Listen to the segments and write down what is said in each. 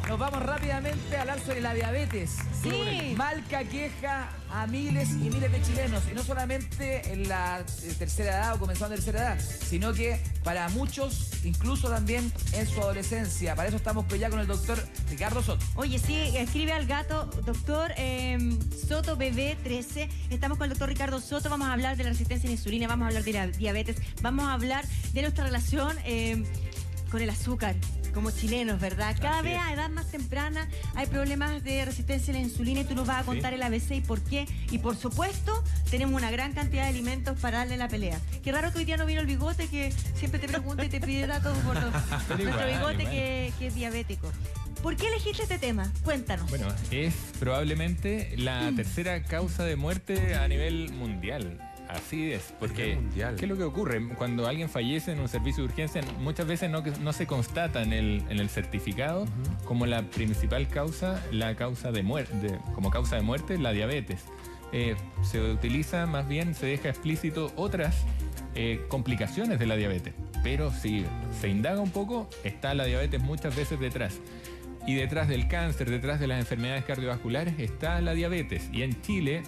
Nos vamos rápidamente a hablar sobre la diabetes. Sí. Mal que aqueja a miles y miles de chilenos. Y no solamente en la tercera edad o comenzando en tercera edad, sino que para muchos, incluso también en su adolescencia. Para eso estamos ya con el doctor Ricardo Soto. Oye, sí, escribe al gato, doctor Soto Bebé 13. Estamos con el doctor Ricardo Soto. Vamos a hablar de la resistencia a la insulina, vamos a hablar de la diabetes, vamos a hablar de nuestra relación con el azúcar. Como chilenos, ¿verdad? Cada vez a edad más temprana hay problemas de resistencia a la insulina y tú nos vas a contar el ABC y por qué. Y por supuesto, tenemos una gran cantidad de alimentos para darle la pelea. Qué raro que hoy día no vino el bigote, que siempre te pregunta y te pide datos por nuestro bigote que es diabético. ¿Por qué elegiste este tema? Cuéntanos. Bueno, es probablemente la tercera causa de muerte a nivel mundial. Así es, porque ¿qué es lo que ocurre? Cuando alguien fallece en un servicio de urgencia, muchas veces no se constata en el certificado como la principal causa, la causa de muerte, como causa de muerte, la diabetes. Se utiliza, más bien, se deja explícito otras complicaciones de la diabetes. Pero si se indaga un poco, está la diabetes muchas veces detrás. Y detrás del cáncer, detrás de las enfermedades cardiovasculares, está la diabetes. Y en Chile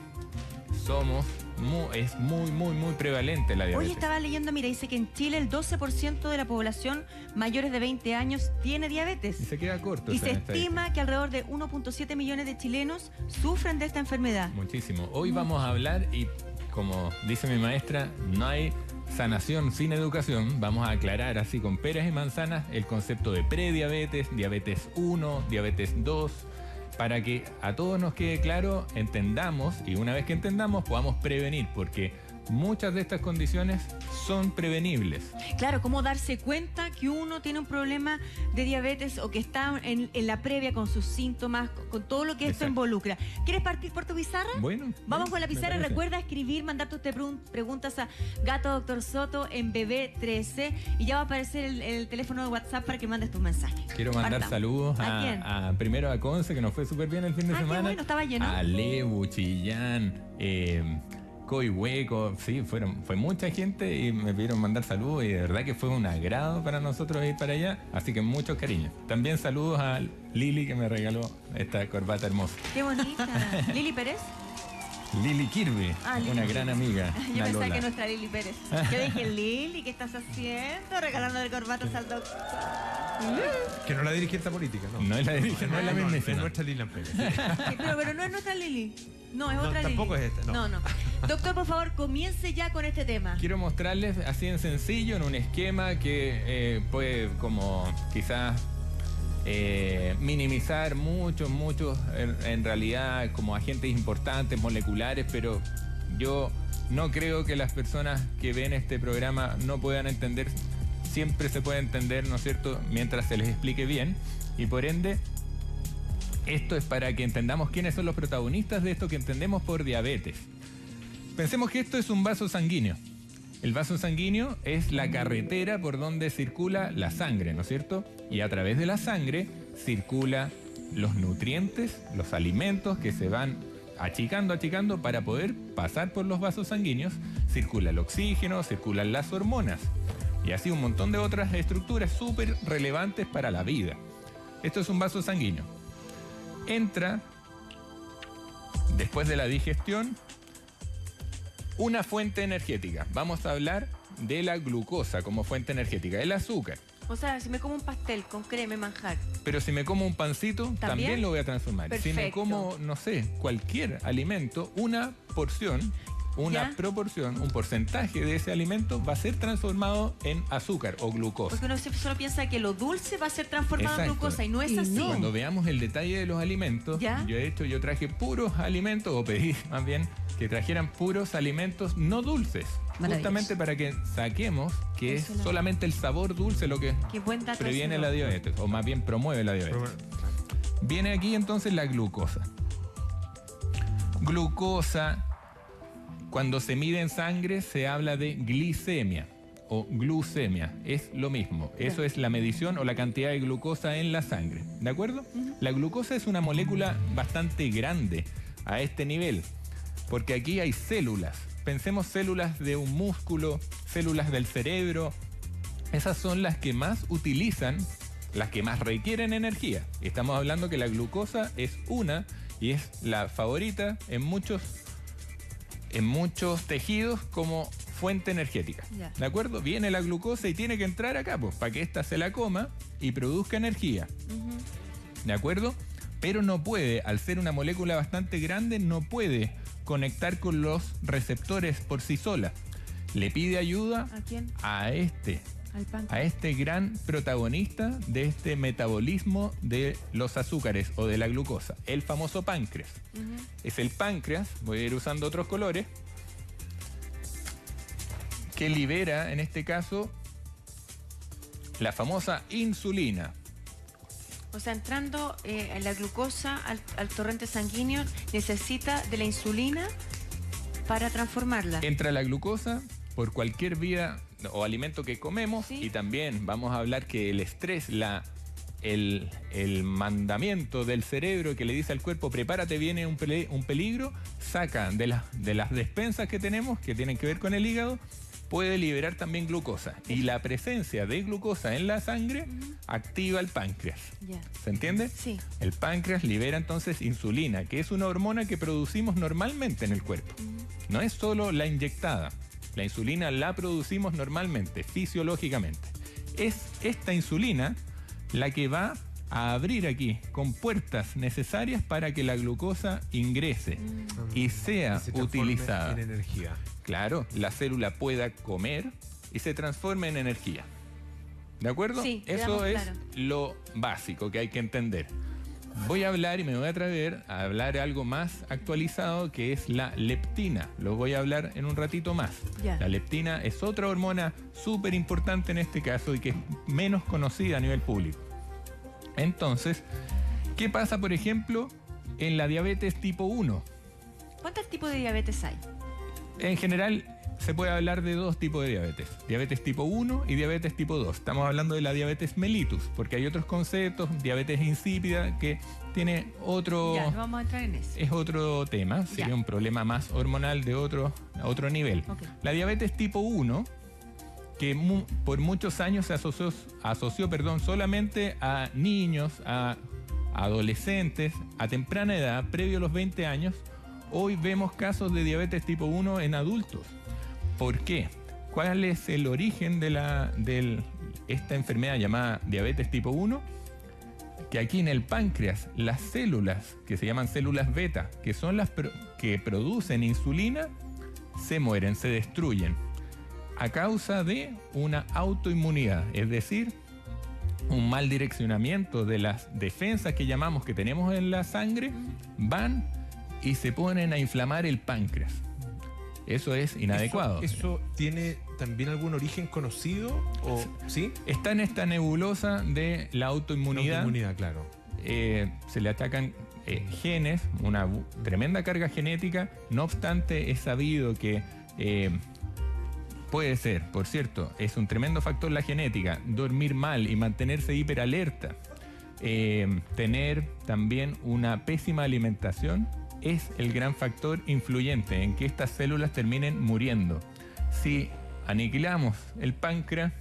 es muy prevalente la diabetes. Hoy estaba leyendo, mira, dice que en Chile el 12% de la población mayores de 20 años tiene diabetes. Y se queda corto. Y se estima que alrededor de 1.7 millones de chilenos sufren de esta enfermedad. Muchísimo. Hoy vamos a hablar y, como dice mi maestra, no hay sanación sin educación. Vamos a aclarar así con peras y manzanas el concepto de prediabetes, diabetes 1, diabetes 2, para que a todos nos quede claro, entendamos, y una vez que entendamos podamos prevenir, porque muchas de estas condiciones son prevenibles. Claro, cómo darse cuenta que uno tiene un problema de diabetes o que está en la previa con sus síntomas, con todo lo que esto involucra. ¿Quieres partir por tu pizarra? Bueno. Vamos con la pizarra. Recuerda escribir, mandar tus preguntas a Gato Doctor Soto en Bebé 13 y ya va a aparecer el teléfono de WhatsApp para que mandes tus mensajes. Quiero mandar saludos ¿A quién? Primero a Conce, que nos fue súper bien el fin de semana. Qué bueno, estaba lleno. A Lebu, Chillán, Coihueco, sí, fue mucha gente y me pidieron mandar saludos y de verdad que fue un agrado para nosotros ir para allá, así que muchos cariños. También saludos a Lili, que me regaló esta corbata hermosa. Qué bonita. ¿Lili Pérez? Lili Kirby, una gran amiga. Yo pensaba que nuestra Lili Pérez. Yo dije, Lili, ¿qué estás haciendo? Regalando corbatas al doctor. Que no la dirigente política, ¿no? No es la dirigente, no es la misma. Es nuestra Lilian Pérez. Pero no es nuestra Lili. No, es otra Lili. Tampoco es esta, no. No. Doctor, por favor, comience ya con este tema. Quiero mostrarles así en sencillo, en un esquema que puede como quizás minimizar muchos en realidad como agentes importantes, moleculares, pero yo no creo que las personas que ven este programa no puedan entender. Siempre se puede entender, ¿no es cierto?, mientras se les explique bien, y por ende esto es para que entendamos quiénes son los protagonistas de esto que entendemos por diabetes. Pensemos que esto es un vaso sanguíneo. El vaso sanguíneo es la carretera por donde circula la sangre, ¿no es cierto? Y a través de la sangre circula los nutrientes, los alimentos que se van achicando para poder pasar por los vasos sanguíneos. Circula el oxígeno, circulan las hormonas y así un montón de otras estructuras súper relevantes para la vida. Esto es un vaso sanguíneo. Entra, después de la digestión, una fuente energética. Vamos a hablar de la glucosa como fuente energética, el azúcar. O sea, si me como un pastel con crema y manjar. Pero si me como un pancito, también lo voy a transformar. Perfecto. Si me como, no sé, cualquier alimento, una porción, una proporción, un porcentaje de ese alimento va a ser transformado en azúcar o glucosa. Porque uno siempre solo piensa que lo dulce va a ser transformado en glucosa y no es así. No. Cuando veamos el detalle de los alimentos, yo traje puros alimentos, o pedí más bien que trajeran puros alimentos no dulces. Justamente para que saquemos que es solamente el sabor dulce lo que previene la diabetes, o más bien promueve la diabetes. Viene aquí entonces la glucosa. Glucosa, cuando se mide en sangre, se habla de glicemia o glucemia. Es lo mismo. Eso es la medición o la cantidad de glucosa en la sangre. ¿De acuerdo? La glucosa es una molécula bastante grande a este nivel, porque aquí hay células. Pensemos células de un músculo, células del cerebro. Esas son las que más utilizan las que más requieren energía. Estamos hablando que la glucosa es una y es la favorita en muchos tejidos como fuente energética. Ya. ¿De acuerdo? Viene la glucosa y tiene que entrar acá, pues, para que ésta se la coma y produzca energía. ¿De acuerdo? Pero no puede, al ser una molécula bastante grande, no puede conectar con los receptores por sí sola. Le pide ayuda ¿A quién? a este Al páncreas. a este gran protagonista de este metabolismo de los azúcares o de la glucosa, el famoso páncreas. Es el páncreas, voy a ir usando otros colores, que libera en este caso la famosa insulina. O sea, entrando la glucosa al torrente sanguíneo, necesita de la insulina para transformarla. Entra la glucosa por cualquier vía o alimento que comemos, Sí. y también vamos a hablar que el estrés, el mandamiento del cerebro que le dice al cuerpo prepárate, viene un peligro, saca de las despensas que tenemos, que tienen que ver con el hígado, puede liberar también glucosa. Y la presencia de glucosa en la sangre activa el páncreas. Ya. ¿Se entiende? Sí. El páncreas libera entonces insulina, que es una hormona que producimos normalmente en el cuerpo. No es solo la inyectada. La insulina la producimos normalmente, fisiológicamente. Es esta insulina la que va a abrir aquí con puertas necesarias para que la glucosa ingrese y sea Se transforme utilizada. en energía. Claro, la célula pueda comer y se transforme en energía. ¿De acuerdo? Sí, Eso quedamos es claro. lo básico que hay que entender. Voy a hablar y me voy a atrever a hablar algo más actualizado, que es la leptina. Lo voy a hablar en un ratito más. Ya. La leptina es otra hormona súper importante en este caso y que es menos conocida a nivel público. Entonces, ¿qué pasa, por ejemplo, en la diabetes tipo 1? ¿Cuántos tipos de diabetes hay? En general, se puede hablar de dos tipos de diabetes. Diabetes tipo 1 y diabetes tipo 2. Estamos hablando de la diabetes mellitus, porque hay otros conceptos, diabetes insípida, que tiene otro... Ya, no vamos a entrar en eso. Es otro tema, sería Ya. un problema más hormonal de otro nivel. Ok. La diabetes tipo 1, que por muchos años se asoció solamente a niños, a adolescentes, a temprana edad, previo a los 20 años, hoy vemos casos de diabetes tipo 1 en adultos. ¿Por qué? ¿Cuál es el origen de esta enfermedad llamada diabetes tipo 1? Que aquí en el páncreas, las células, que se llaman células beta, que son las que producen insulina, se mueren, se destruyen, a causa de una autoinmunidad, es decir, un mal direccionamiento de las defensas que llamamos que tenemos en la sangre, van y se ponen a inflamar el páncreas. Eso es inadecuado. ¿Eso tiene también algún origen conocido? ¿O sí? Está en esta nebulosa de la autoinmunidad. Autoinmunidad, claro. Se le atacan genes, una tremenda carga genética. No obstante, es sabido que puede ser, por cierto, es un tremendo factor la genética, dormir mal y mantenerse hiperalerta, tener también una pésima alimentación, es el gran factor influyente en que estas células terminen muriendo. Si aniquilamos el páncreas,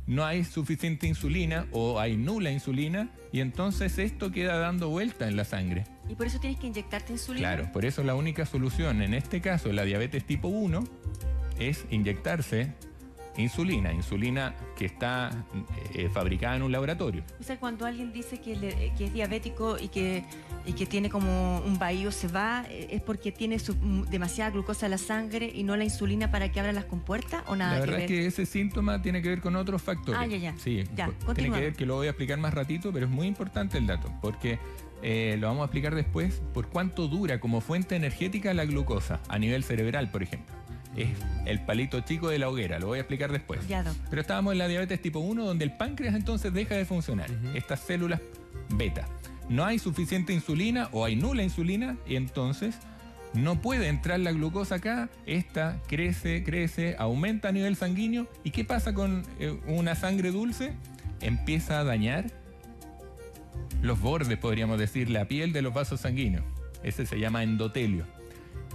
no hay suficiente insulina o hay nula insulina, y entonces esto queda dando vuelta en la sangre. ¿Y por eso tienes que inyectarte insulina? Claro, por eso la única solución en este caso, la diabetes tipo 1, es inyectarse insulina que está fabricada en un laboratorio. O sea, cuando alguien dice que es diabético y que tiene como un vahío, se va, ¿es porque tiene demasiada glucosa en la sangre y no la insulina para que abra las compuertas o nada La que verdad ver? es que ese síntoma tiene que ver con otros factores. Ah, ya. Sí, Ya, tiene continuamos. que ver, que lo voy a explicar más ratito, pero es muy importante el dato, porque lo vamos a explicar después por cuánto dura como fuente energética la glucosa a nivel cerebral, por ejemplo. Es el palito chico de la hoguera, lo voy a explicar después. Ya, doc. Pero estábamos en la diabetes tipo 1, donde el páncreas entonces deja de funcionar. Estas células beta. No hay suficiente insulina o hay nula insulina, y entonces no puede entrar la glucosa acá. Esta crece, aumenta a nivel sanguíneo. ¿Y qué pasa con una sangre dulce? Empieza a dañar los bordes, podríamos decir, la piel de los vasos sanguíneos. Ese se llama endotelio.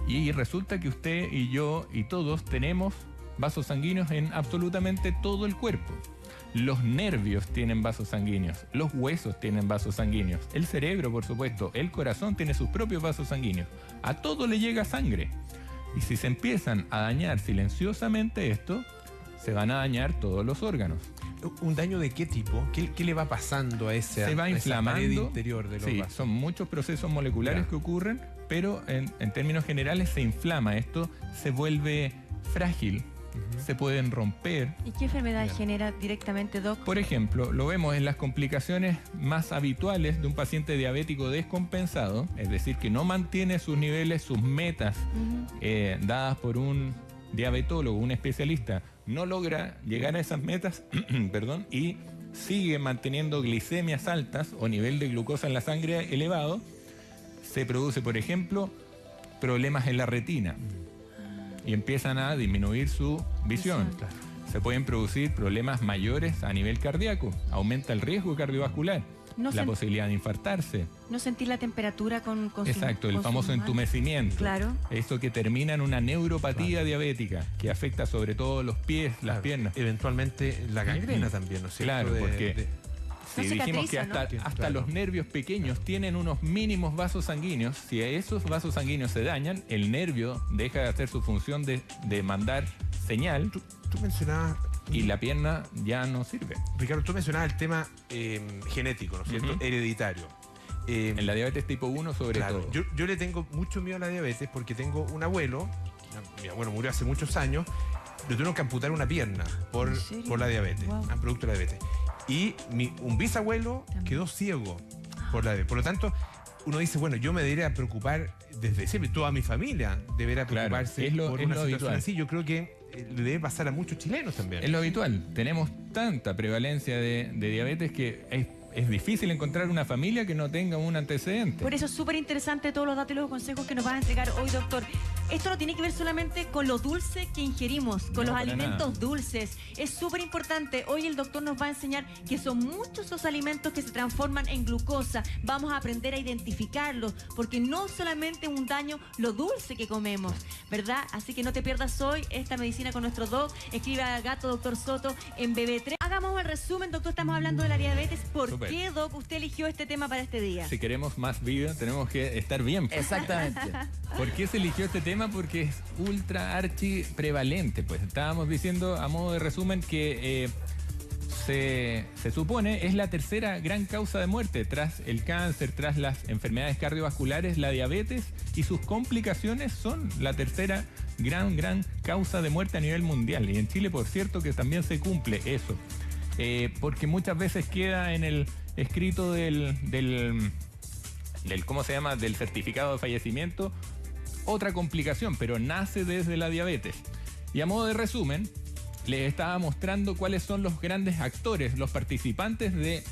Y resulta que usted y yo y todos tenemos vasos sanguíneos en absolutamente todo el cuerpo. Los nervios tienen vasos sanguíneos, los huesos tienen vasos sanguíneos, el cerebro, por supuesto, el corazón tiene sus propios vasos sanguíneos. A todo le llega sangre. Y si se empiezan a dañar silenciosamente esto, se van a dañar todos los órganos. ¿Un daño de qué tipo? ¿Qué le va pasando a esa, se va inflamando, esa pared interior de los vasos? Son muchos procesos moleculares que ocurren, pero en términos generales se inflama esto, se vuelve frágil, se pueden romper. ¿Y qué enfermedad genera directamente, Doc? Por ejemplo, lo vemos en las complicaciones más habituales de un paciente diabético descompensado, es decir, que no mantiene sus niveles, sus metas dadas por un diabetólogo, un especialista, no logra llegar a esas metas perdón, y sigue manteniendo glicemias altas o nivel de glucosa en la sangre elevado. Se produce, por ejemplo, problemas en la retina y empiezan a disminuir su visión. Claro. Se pueden producir problemas mayores a nivel cardíaco, aumenta el riesgo cardiovascular, la posibilidad de infartarse. No sentir la temperatura con Exacto, el famoso entumecimiento. Claro. Esto que termina en una neuropatía diabética, que afecta sobre todo los pies, las piernas. Eventualmente la gangrena también, ¿no es cierto? Claro, porque si No dijimos que cicatriza, hasta los nervios pequeños tienen unos mínimos vasos sanguíneos, si esos vasos sanguíneos se dañan, el nervio deja de hacer su función de mandar señal. Tú mencionabas... Y la pierna ya no sirve. Ricardo, tú mencionabas el tema genético, ¿no es cierto? Hereditario. En la diabetes tipo 1 sobre todo. Yo le tengo mucho miedo a la diabetes porque tengo un abuelo, mi abuelo murió hace muchos años, le tuvieron que amputar una pierna por la diabetes, producto de la diabetes. Y un bisabuelo quedó ciego por la diabetes. Por lo tanto, uno dice, bueno, yo me debería preocupar desde siempre, toda mi familia deberá preocuparse por una situación así. Yo creo que le debe pasar a muchos chilenos también. Es lo habitual. Tenemos tanta prevalencia de diabetes que es difícil encontrar una familia que no tenga un antecedente. Por eso es súper interesante todos los datos y los consejos que nos vas a entregar hoy, doctor. Esto no tiene que ver solamente con lo dulce que ingerimos, con los alimentos dulces. Es súper importante. Hoy el doctor nos va a enseñar que son muchos los alimentos que se transforman en glucosa. Vamos a aprender a identificarlos, porque no solamente un daño lo dulce que comemos, ¿verdad? Así que no te pierdas hoy esta medicina con nuestro doc. Escribe a Gato Doctor Soto en BB3. Hagamos el resumen, doctor. Estamos hablando de la diabetes. ¿Por qué, doc, usted eligió este tema para este día? Si queremos más vida, tenemos que estar bien. Exactamente. ¿Por qué se eligió este tema? Porque es ultra archi prevalente. Pues estábamos diciendo a modo de resumen que se supone es la tercera gran causa de muerte tras el cáncer, tras las enfermedades cardiovasculares. La diabetes y sus complicaciones son la tercera gran causa de muerte a nivel mundial. Y en Chile, por cierto, que también se cumple eso. Porque muchas veces queda en el escrito del ¿cómo se llama? Del certificado de fallecimiento otra complicación, pero nace desde la diabetes. Y a modo de resumen, les estaba mostrando cuáles son los grandes actores, los participantes de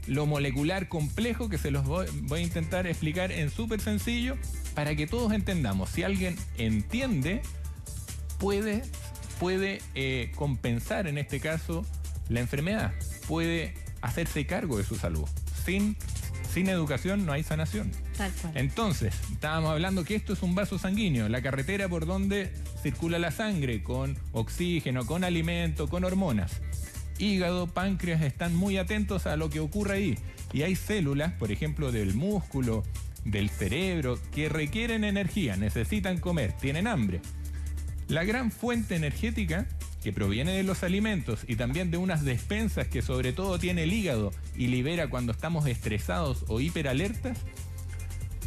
lo molecular complejo, que se los voy a intentar explicar en súper sencillo para que todos entendamos. Si alguien entiende, puede compensar en este caso la enfermedad, puede hacerse cargo de su salud. Sin educación no hay sanación. Tal cual. Entonces, estábamos hablando que esto es un vaso sanguíneo, la carretera por donde circula la sangre, con oxígeno, con alimento, con hormonas. Hígado, páncreas están muy atentos a lo que ocurre ahí. Y hay células, por ejemplo, del músculo, del cerebro, que requieren energía, necesitan comer, tienen hambre. La gran fuente energética que proviene de los alimentos y también de unas despensas que sobre todo tiene el hígado y libera cuando estamos estresados o hiperalertas,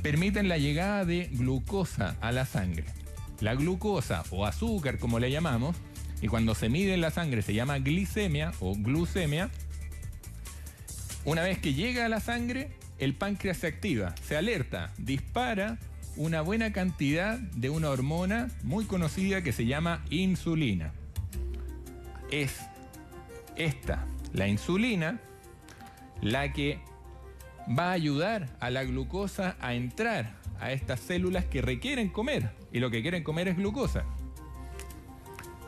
permiten la llegada de glucosa a la sangre. La glucosa o azúcar, como le llamamos, y cuando se mide en la sangre se llama glicemia o glucemia. Una vez que llega a la sangre, el páncreas se activa, se alerta, dispara una buena cantidad de una hormona muy conocida que se llama insulina. Es esta, la insulina, la que va a ayudar a la glucosa a entrar a estas células que requieren comer, y lo que quieren comer es glucosa.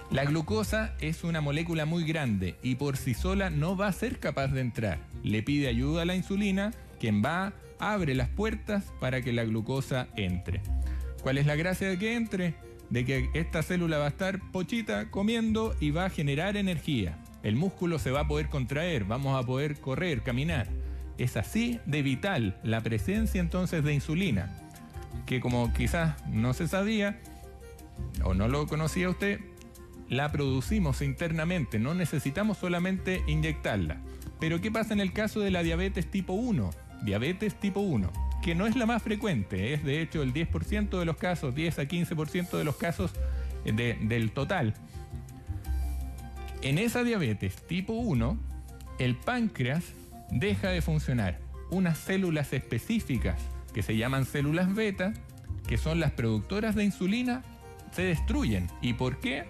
La glucosa es una molécula muy grande y por sí sola no va a ser capaz de entrar. Le pide ayuda a la insulina, quien abre las puertas para que la glucosa entre. ¿Cuál es la gracia de que entre? De que esta célula va a estar pochita comiendo y va a generar energía. el músculo se va a poder contraer, vamos a poder correr, caminar. Es así de vital la presencia entonces de insulina, que como quizás no se sabía o no lo conocía usted, la producimos internamente, no necesitamos solamente inyectarla. Pero ¿qué pasa en el caso de la diabetes tipo 1? Diabetes tipo 1, que no es la más frecuente, es de hecho el 10% de los casos, 10 a 15% de los casos del total. En esa diabetes tipo 1, el páncreas deja de funcionar. Unas células específicas que se llaman células beta, que son las productoras de insulina, se destruyen. ¿Y por qué?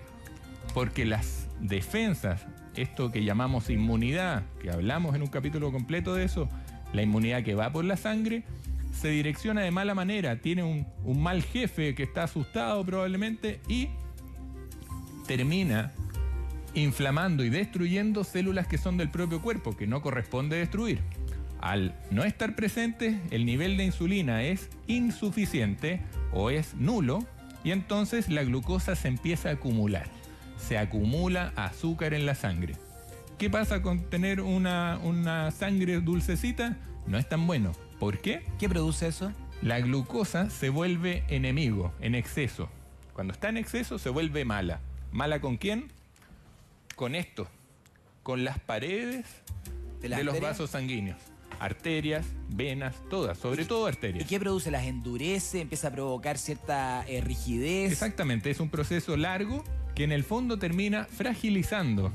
Porque las defensas, esto que llamamos inmunidad, que hablamos en un capítulo completo de eso, la inmunidad que va por la sangre, se direcciona de mala manera, tiene un mal jefe que está asustado probablemente y termina inflamando y destruyendo células que son del propio cuerpo, que no corresponde destruir. Al no estar presente, el nivel de insulina es insuficiente o es nulo y entonces la glucosa se empieza a acumular. Se acumula azúcar en la sangre. ¿Qué pasa con tener una sangre dulcecita? No es tan bueno. ¿Por qué? ¿Qué produce eso? La glucosa se vuelve enemigo en exceso. Cuando está en exceso se vuelve mala. ¿Mala con quién? Con esto, con las paredes de los vasos sanguíneos. Arterias, venas, todas, sobre todo arterias. ¿Y qué produce? ¿Las endurece? ¿Empieza a provocar cierta rigidez? Exactamente, es un proceso largo que en el fondo termina fragilizando.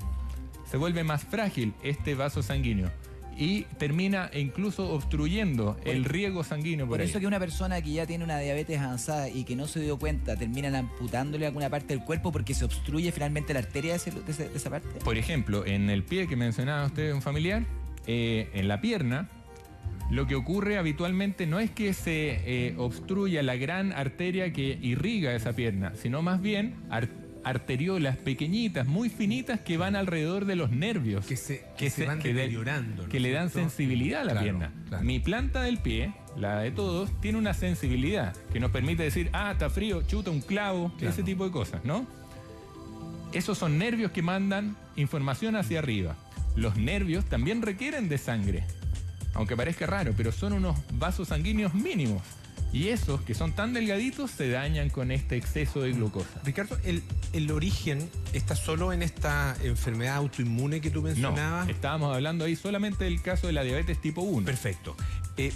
Se vuelve más frágil este vaso sanguíneo y termina incluso obstruyendo el riego sanguíneo por ahí. Por eso que una persona que ya tiene una diabetes avanzada y que no se dio cuenta, terminan amputándole alguna parte del cuerpo porque se obstruye finalmente la arteria de esa parte. Por ejemplo, en el pie que mencionaba usted, un familiar, en la pierna, lo que ocurre habitualmente no es que se obstruya la gran arteria que irriga esa pierna, sino más bien arteriolas pequeñitas, muy finitas, que van alrededor de los nervios. Que se van deteriorando, ¿no? Que le dan sensibilidad a la pierna. Claro. Mi planta del pie, la de todos, tiene una sensibilidad que nos permite decir, está frío, chuta un clavo, claro, ese tipo de cosas, ¿no? Esos son nervios que mandan información hacia arriba. Los nervios también requieren de sangre, aunque parezca raro, pero son unos vasos sanguíneos mínimos. Y esos, que son tan delgaditos, se dañan con este exceso de glucosa. Ricardo, ¿el origen está solo en esta enfermedad autoinmune que tú mencionabas? No, estábamos hablando ahí solamente del caso de la diabetes tipo 1. Perfecto.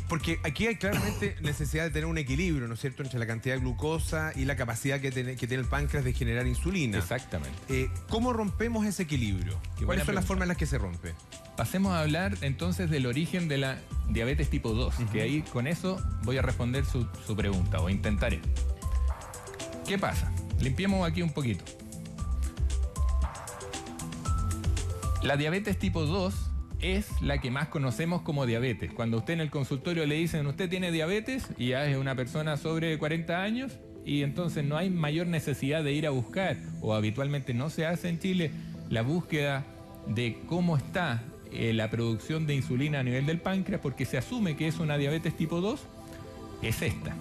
Porque aquí hay claramente necesidad de tener un equilibrio, ¿no es cierto?, entre la cantidad de glucosa y la capacidad que tiene el páncreas de generar insulina. Exactamente. ¿Cómo rompemos ese equilibrio? ¿Cuáles son las formas en las que se rompe? Pasemos a hablar entonces del origen de la diabetes tipo 2, que ahí con eso voy a responder su pregunta, o intentaré. ¿Qué pasa? Limpiemos aquí un poquito. La diabetes tipo 2 es la que más conocemos como diabetes. Cuando usted en el consultorio le dicen, usted tiene diabetes, y ya es una persona sobre 40 años, y entonces no hay mayor necesidad de ir a buscar, o habitualmente no se hace en Chile, la búsqueda de cómo está la producción de insulina a nivel del páncreas, porque se asume que es una diabetes tipo 2, es esta.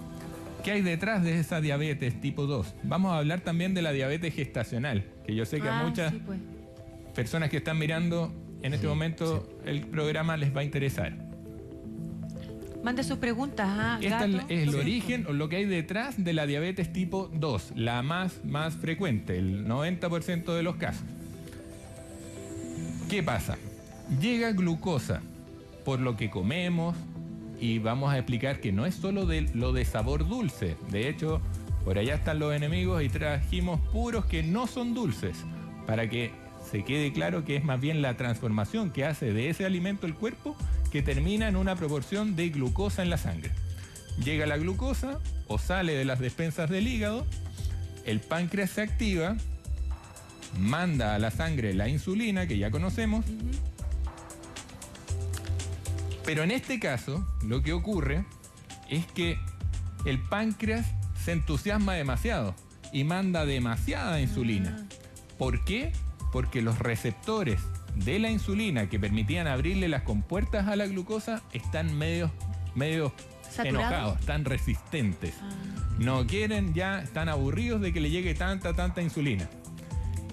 ¿Qué hay detrás de esa diabetes tipo 2? Vamos a hablar también de la diabetes gestacional, que yo sé que a muchas personas que están mirando en este momento el programa les va a interesar. Mande sus preguntas. Este es el origen o lo que hay detrás de la diabetes tipo 2, la más frecuente, el 90% de los casos. ¿Qué pasa? Llega glucosa por lo que comemos, y vamos a explicar que no es solo lo de sabor dulce. De hecho, por allá están los enemigos y trajimos puros que no son dulces, para que se quede claro que es más bien la transformación que hace de ese alimento el cuerpo que termina en una proporción de glucosa en la sangre. Llega la glucosa o sale de las despensas del hígado, el páncreas se activa, manda a la sangre la insulina que ya conocemos. Pero en este caso, lo que ocurre es que el páncreas se entusiasma demasiado y manda demasiada insulina. ¿Por qué? Porque los receptores de la insulina que permitían abrirle las compuertas a la glucosa están medio enojados, están resistentes. No quieren ya, están aburridos de que le llegue tanta insulina.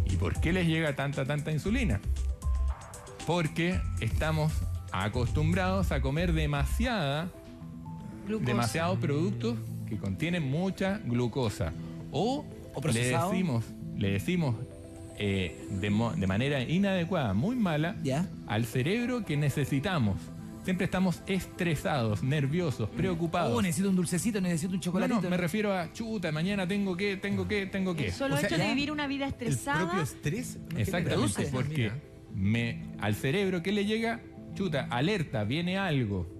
¿Y por qué les llega tanta insulina? porque estamos acostumbrados a comer Glucosa. demasiados productos que contienen mucha glucosa. O procesado. le decimos de manera inadecuada, muy mala, ¿Ya? al cerebro que necesitamos. Siempre estamos estresados, nerviosos, preocupados. Necesito un dulcecito, necesito un No, chocolatito. no, me refiero a chuta, mañana tengo que. El solo O sea, hecho ya. de vivir una vida El estresada. propio estrés. no Exactamente, genera porque al cerebro que le llega, chuta, alerta, viene algo.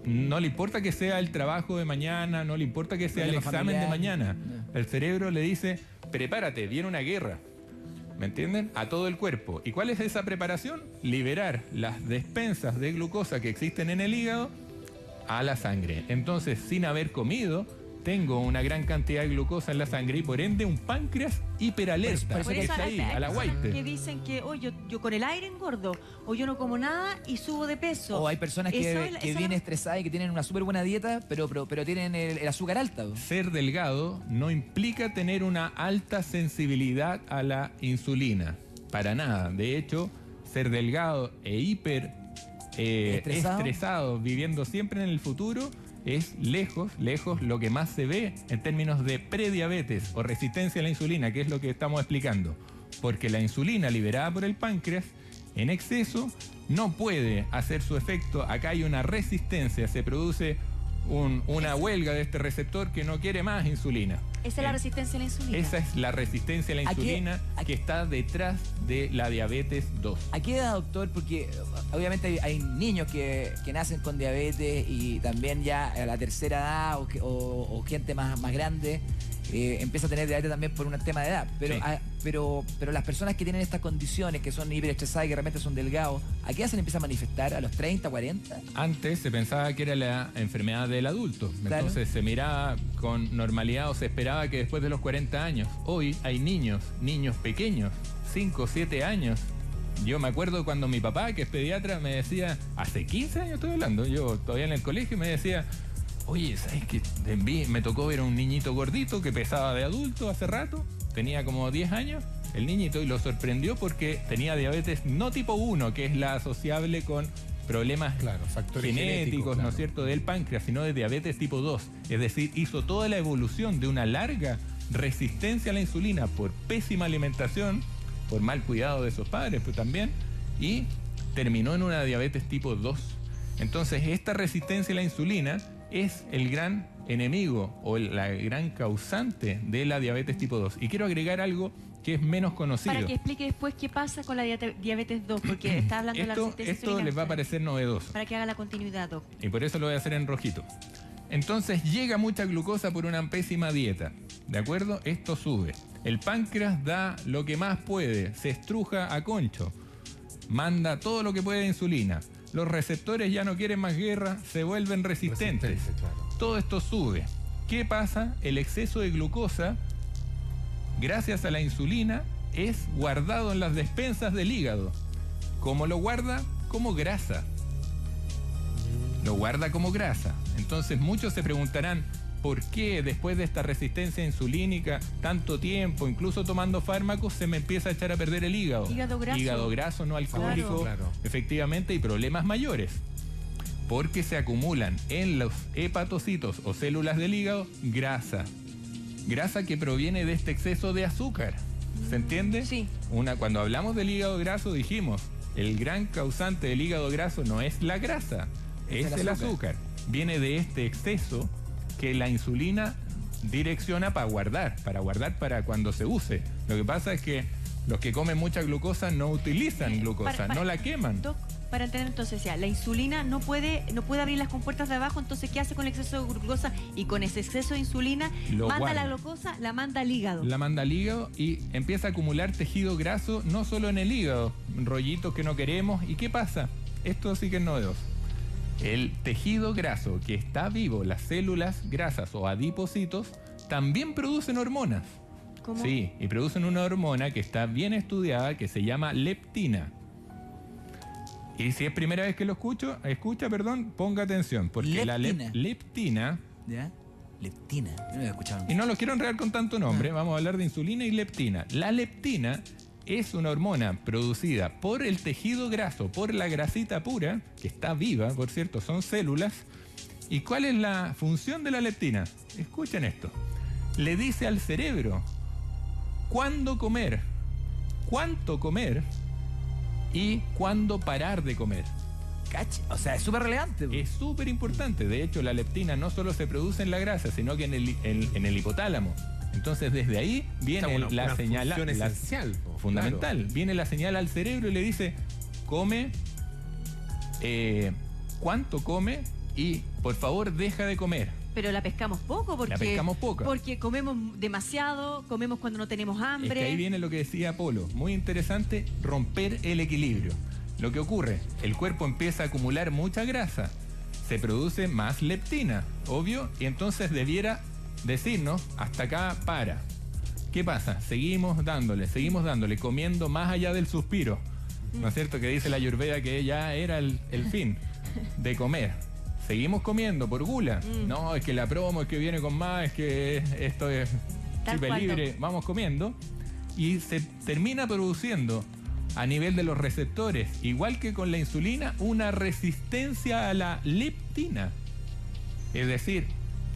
No le importa que sea el trabajo de mañana, no le importa que sea el Problema examen de familiar. mañana. El cerebro le dice, prepárate, viene una guerra. ¿Me entienden? A todo el cuerpo. ¿Y cuál es esa preparación? Liberar las despensas de glucosa que existen en el hígado a la sangre. Entonces, sin haber comido, tengo una gran cantidad de glucosa en la sangre y por ende un páncreas hiperalerta. Por Por eso eso Está hay ahí, a la personas guaite. que dicen que yo con el aire engordo, o yo no como nada y subo de peso. O hay personas Eso que, es la- que esa vienen es estresadas y que tienen una súper buena dieta, pero tienen el azúcar alta. Ser delgado no implica tener una alta sensibilidad a la insulina. Para nada. De hecho, ser delgado e hiper estresado, viviendo siempre en el futuro, es lejos lo que más se ve en términos de prediabetes o resistencia a la insulina, que es lo que estamos explicando. Porque la insulina liberada por el páncreas en exceso no puede hacer su efecto. Acá hay una resistencia, se produce una huelga de este receptor que no quiere más insulina. Esa es la resistencia a la insulina. Esa es la resistencia a la ¿A qué- insulina a- que está detrás de la diabetes 2. ¿A qué edad, doctor? Porque obviamente hay niños que nacen con diabetes y también ya a la tercera edad o gente más grande empieza a tener diabetes también por un tema de edad. Pero, Sí. pero las personas que tienen estas condiciones, que son hiperestresadas y que realmente son delgados, ¿a qué edad se le empieza a manifestar? ¿A los 30, 40? Antes se pensaba que era la enfermedad del adulto. Claro. Entonces se miraba con normalidad o se esperaba que después de los 40 años. Hoy hay niños pequeños, 5, 7 años. Yo me acuerdo cuando mi papá, que es pediatra, me decía, hace 15 años estoy hablando, yo todavía en el colegio, me decía, oye, ¿sabes qué? Me tocó ver a un niñito gordito que pesaba de adulto hace rato, tenía como 10 años, el niñito, y lo sorprendió porque tenía diabetes no tipo 1, que es la asociable con problemas Claro, factores genéticos, ¿no claro. es cierto?, del páncreas, sino de diabetes tipo 2. Es decir, hizo toda la evolución de una larga resistencia a la insulina por pésima alimentación, por mal cuidado de sus padres, pero también, y terminó en una diabetes tipo 2. Entonces, esta resistencia a la insulina es el gran enemigo o la gran causante de la diabetes tipo 2. Y quiero agregar algo que es menos conocido. Para que explique después qué pasa con la diabetes 2, porque está hablando de la resistencia Esto insulina. les va a parecer novedoso. Para que haga la continuidad, Doc. Y por eso lo voy a hacer en rojito. Entonces llega mucha glucosa por una pésima dieta. ¿De acuerdo? Esto sube. El páncreas da lo que más puede. Se estruja a concho. Manda todo lo que puede de insulina. Los receptores ya no quieren más guerra. Se vuelven resistentes. Resistente, claro. Todo esto sube. ¿Qué pasa? El exceso de glucosa, gracias a la insulina, es guardado en las despensas del hígado. ¿Cómo lo guarda? Como grasa. Lo guarda como grasa. Entonces muchos se preguntarán, ¿por qué después de esta resistencia insulínica, tanto tiempo, incluso tomando fármacos, se me empieza a echar a perder el hígado? Hígado graso. Hígado graso, no alcohólico, Claro. efectivamente, y problemas mayores. Porque se acumulan en los hepatocitos o células del hígado grasa. Grasa que proviene de este exceso de azúcar. ¿Se entiende? Sí. Cuando hablamos del hígado graso dijimos, el gran causante del hígado graso no es la grasa, es el azúcar. Viene de este exceso que la insulina direcciona para guardar para cuando se use. Lo que pasa es que los que comen mucha glucosa no utilizan glucosa, no la queman. Doc, para entender entonces ya, la insulina no puede abrir las compuertas de abajo, entonces ¿qué hace con el exceso de glucosa? Y con ese exceso de insulina, Lo manda la guarda. glucosa, la manda al hígado. La manda al hígado y empieza a acumular tejido graso, no solo en el hígado, rollitos que no queremos. ¿Y qué pasa? Esto sí que es novedoso. El tejido graso que está vivo, las células grasas o adipocitos, también producen hormonas. ¿Cómo? Sí, y producen una hormona que está bien estudiada que se llama leptina. Y si es primera vez que lo escucha, ponga atención, porque la Leptina. leptina, ¿Ya? Leptina. Yo no había escuchado. y no lo quiero enredar con tanto nombre, vamos a hablar de insulina y leptina. La leptina es una hormona producida por el tejido graso, por la grasita pura, que está viva, por cierto, son células. ¿Y cuál es la función de la leptina? Escuchen esto. Le dice al cerebro cuándo comer, cuánto comer y cuándo parar de comer. O sea, es súper relevante. Es súper importante. De hecho, la leptina no solo se produce en la grasa, sino que en el hipotálamo. Entonces, desde ahí viene la señal esencial, fundamental. Claro. Viene la señal al cerebro y le dice, come, cuánto come y, por favor, deja de comer. Pero la pescamos poco porque comemos demasiado, comemos cuando no tenemos hambre. Es que ahí viene lo que decía Polo. Muy interesante, romper el equilibrio. Lo que ocurre, el cuerpo empieza a acumular mucha grasa, se produce más leptina, obvio, y entonces debiera decirnos, hasta acá para. ¿Qué pasa? Seguimos dándole, comiendo más allá del suspiro. ¿No es cierto? Que dice la Ayurveda que ya era el fin de comer. Seguimos comiendo por gula. No, es que la promo, es que viene con más, es que esto es chip libre. Vamos comiendo. Y se termina produciendo a nivel de los receptores, igual que con la insulina, una resistencia a la leptina. Es decir,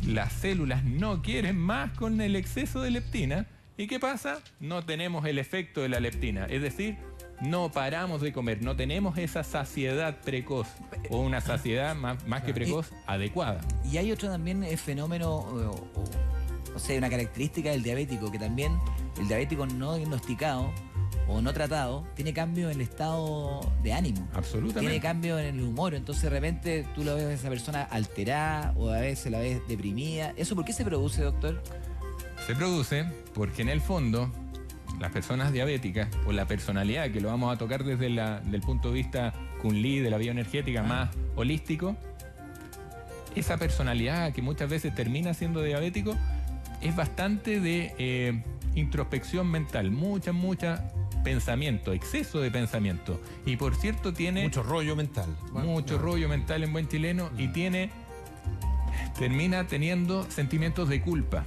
las células no quieren más con el exceso de leptina. ¿Y qué pasa? No tenemos el efecto de la leptina. Es decir, no paramos de comer, no tenemos esa saciedad precoz o una saciedad más que precoz adecuada. Y hay otro también fenómeno, o sea, una característica del diabético, que también el diabético no diagnosticado o no tratado tiene cambio en el estado de ánimo. Absolutamente. Tiene cambio en el humor. Entonces de repente tú lo ves a esa persona alterada o a veces la ves deprimida. ¿Eso por qué se produce, doctor? Se produce porque en el fondo las personas diabéticas o la personalidad, que lo vamos a tocar desde del punto de vista Kunli, de la bioenergética más holístico, esa personalidad que muchas veces termina siendo diabético es bastante de introspección mental, mucha pensamiento, exceso de pensamiento. Y por cierto tiene... Mucho rollo mental. Rollo mental en buen chileno y termina teniendo sentimientos de culpa.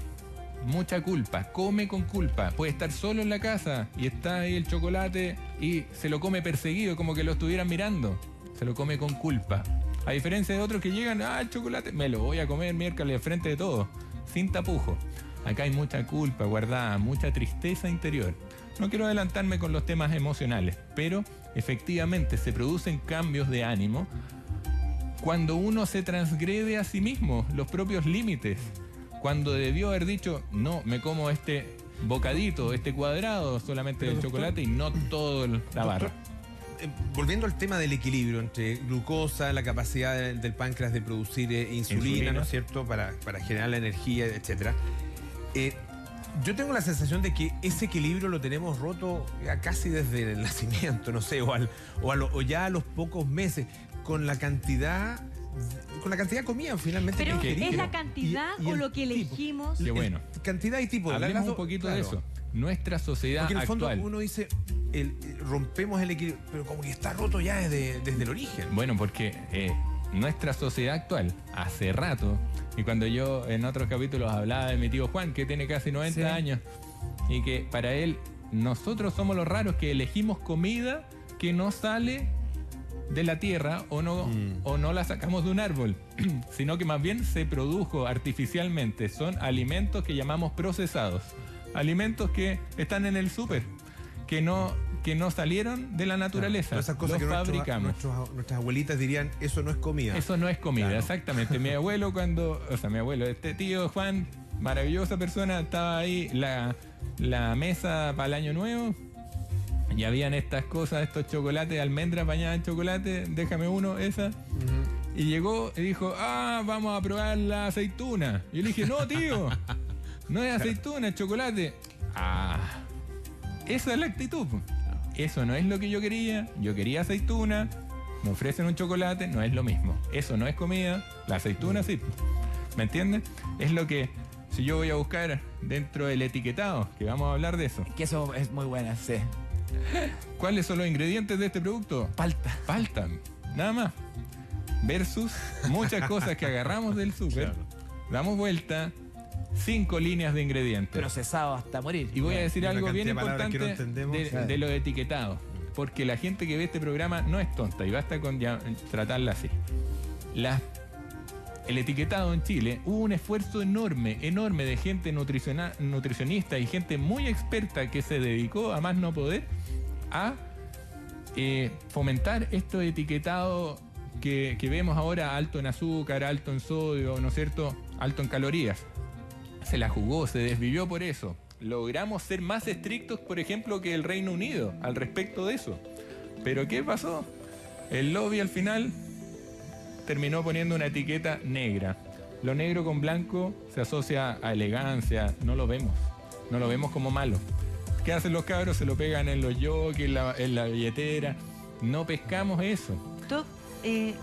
Mucha culpa, come con culpa. Puede estar solo en la casa y está ahí el chocolate y se lo come perseguido, como que lo estuvieran mirando. Se lo come con culpa. A diferencia de otros que llegan, el chocolate, me lo voy a comer miércoles frente de todo, sin tapujo. Acá hay mucha culpa guardada, mucha tristeza interior. No quiero adelantarme con los temas emocionales, pero efectivamente se producen cambios de ánimo cuando uno se transgrede a sí mismo los propios límites. Cuando debió haber dicho, no, me como este bocadito, este cuadrado solamente del chocolate y no todo la barra. Volviendo al tema del equilibrio entre glucosa, la capacidad del páncreas de producir insulina, ¿no es cierto?, para generar la energía, etcétera. Yo tengo la sensación de que ese equilibrio lo tenemos roto ya casi desde el nacimiento, no sé, o ya a los pocos meses, con la cantidad de comida finalmente. Pero ¿es la cantidad o lo que elegimos? Qué bueno. Cantidad y tipo. Hablemos un poquito de eso. Nuestra sociedad actual. Porque en el actual, fondo uno dice, rompemos el equilibrio, pero como que está roto ya desde el origen. Bueno, porque nuestra sociedad actual, hace rato, y cuando yo en otros capítulos hablaba de mi tío Juan, que tiene casi 90 años, y que para él, nosotros somos los raros que elegimos comida que no sale de la tierra o no la sacamos de un árbol, sino que más bien se produjo artificialmente. Son alimentos que llamamos procesados, alimentos que están en el súper, que no salieron de la naturaleza. Claro, esas cosas los que fabricamos. Nuestras abuelitas dirían, eso no es comida. Eso no es comida, claro. Exactamente. Mi abuelo este tío Juan, maravillosa persona, estaba ahí la mesa para el año nuevo. Y habían estas cosas, estos chocolates, almendras bañadas en chocolate, déjame uno, esa. Y llegó y dijo, vamos a probar la aceituna. Y yo le dije, no, tío, no es aceituna, es chocolate. Esa es la actitud. Eso no es lo que yo quería aceituna, me ofrecen un chocolate, no es lo mismo. Eso no es comida, la aceituna sí. ¿Me entiendes? Es lo que, si yo voy a buscar dentro del etiquetado, que vamos a hablar de eso. Que eso es muy buena, sí. ¿Cuáles son los ingredientes de este producto? Palta, nada más. Versus muchas cosas que agarramos del súper, damos vuelta, 5 líneas de ingredientes. Procesado hasta morir. Y voy a decir Y una algo bien cantidad de palabras que no importante entendemos. de los etiquetados. Porque la gente que ve este programa no es tonta y basta con ya tratarla así. El etiquetado en Chile, hubo un esfuerzo enorme de gente nutricionista y gente muy experta que se dedicó a más no poder a fomentar estos etiquetados que vemos ahora, alto en azúcar, alto en sodio, ¿no es cierto?, alto en calorías. Se la jugó, se desvivió por eso. Logramos ser más estrictos, por ejemplo, que el Reino Unido al respecto de eso. Pero ¿qué pasó? El lobby al final terminó poniendo una etiqueta negra. Lo negro con blanco se asocia a elegancia, no lo vemos como malo. ¿Qué hacen los cabros? Se lo pegan en los jockeys, en la billetera. No pescamos eso. Doc,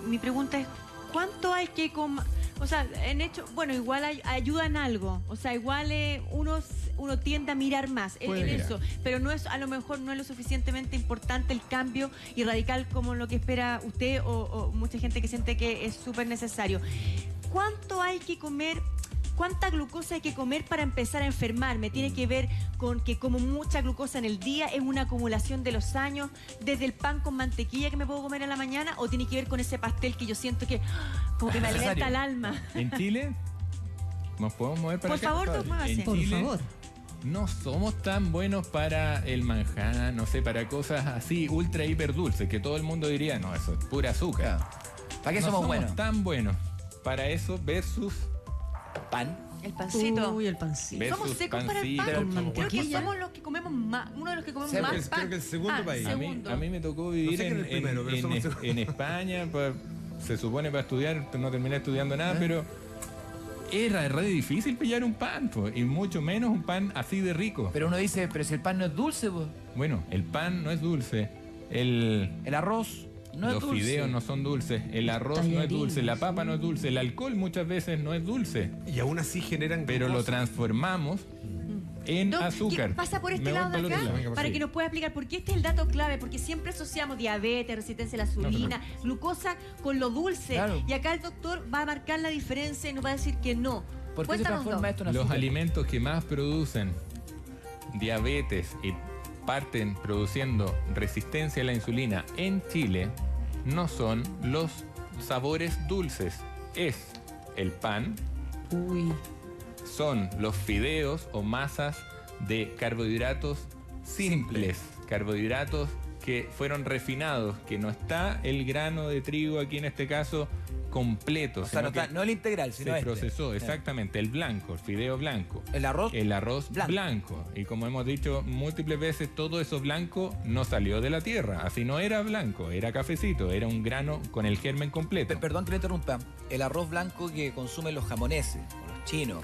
mi pregunta es, ¿cuánto hay que comer? O sea, en hecho, bueno, igual ayuda en algo. O sea, igual uno tiende a mirar más en eso. Pero no es, a lo mejor no es lo suficientemente importante el cambio y radical como lo que espera usted o mucha gente que siente que es súper necesario. ¿Cuánto hay que comer? ¿Cuánta glucosa hay que comer para empezar a enfermarme? ¿Tiene que ver con que como mucha glucosa en el día es una acumulación de los años, desde el pan con mantequilla que me puedo comer en la mañana, o tiene que ver con ese pastel que yo siento que como que me alimenta el alma? En Chile, ¿nos podemos mover para acá? Por favor, Doc, En Por Chile, favor. no somos tan buenos para el manjar, no sé, para cosas así ultra hiper dulces, que todo el mundo diría, no, eso es pura azúcar. ¿Para qué No somos buenos? tan buenos para eso versus Pan. El pancito. Uy, el pancito. Versus Somos secos para el pancito. pan. Con Creo que mantequilla. somos los que comemos más, uno de los que comemos Sí, más creo pan. que el segundo país. segundo. A mí me tocó vivir No sé quién es el primero, pero somos segundos. en España, se supone para estudiar, no terminé estudiando nada, pero era re difícil pillar un pan, y mucho menos un pan así de rico. Pero uno dice, pero si el pan no es dulce, pues. Bueno, el pan no es dulce, El arroz no es los dulce. fideos no son dulces, el arroz no es Tallarines. dulce, la papa no es dulce, el alcohol muchas veces no es dulce, Y aún así generan pero lo glucosa. transformamos en Doc, azúcar. ¿qué pasa por este Me voy lado de para el acá? otro lado. Venga, Para sí. que nos pueda explicar, porque este es el dato clave, porque siempre asociamos diabetes, resistencia a la insulina, glucosa con lo dulce. Claro. Y acá el doctor va a marcar la diferencia y nos va a decir que no. ¿Por qué se Cuéntanos, transforma Doc. esto en Los azúcar? alimentos que más producen diabetes y parten produciendo resistencia a la insulina en Chile no son los sabores dulces, es el pan, Uy. son los fideos o masas de carbohidratos simples, carbohidratos que fueron refinados, que no está el grano de trigo aquí en este caso completo, O sea, no, sino que está- no el integral, sino se este. procesó, exactamente, el blanco, el fideo blanco. El arroz. El arroz Blanco. blanco. Y como hemos dicho múltiples veces, todo eso blanco no salió de la tierra. Así no era blanco, era cafecito, era un grano con el germen completo. Perdón que le interrumpa. El arroz blanco que consumen los japoneses o los chinos,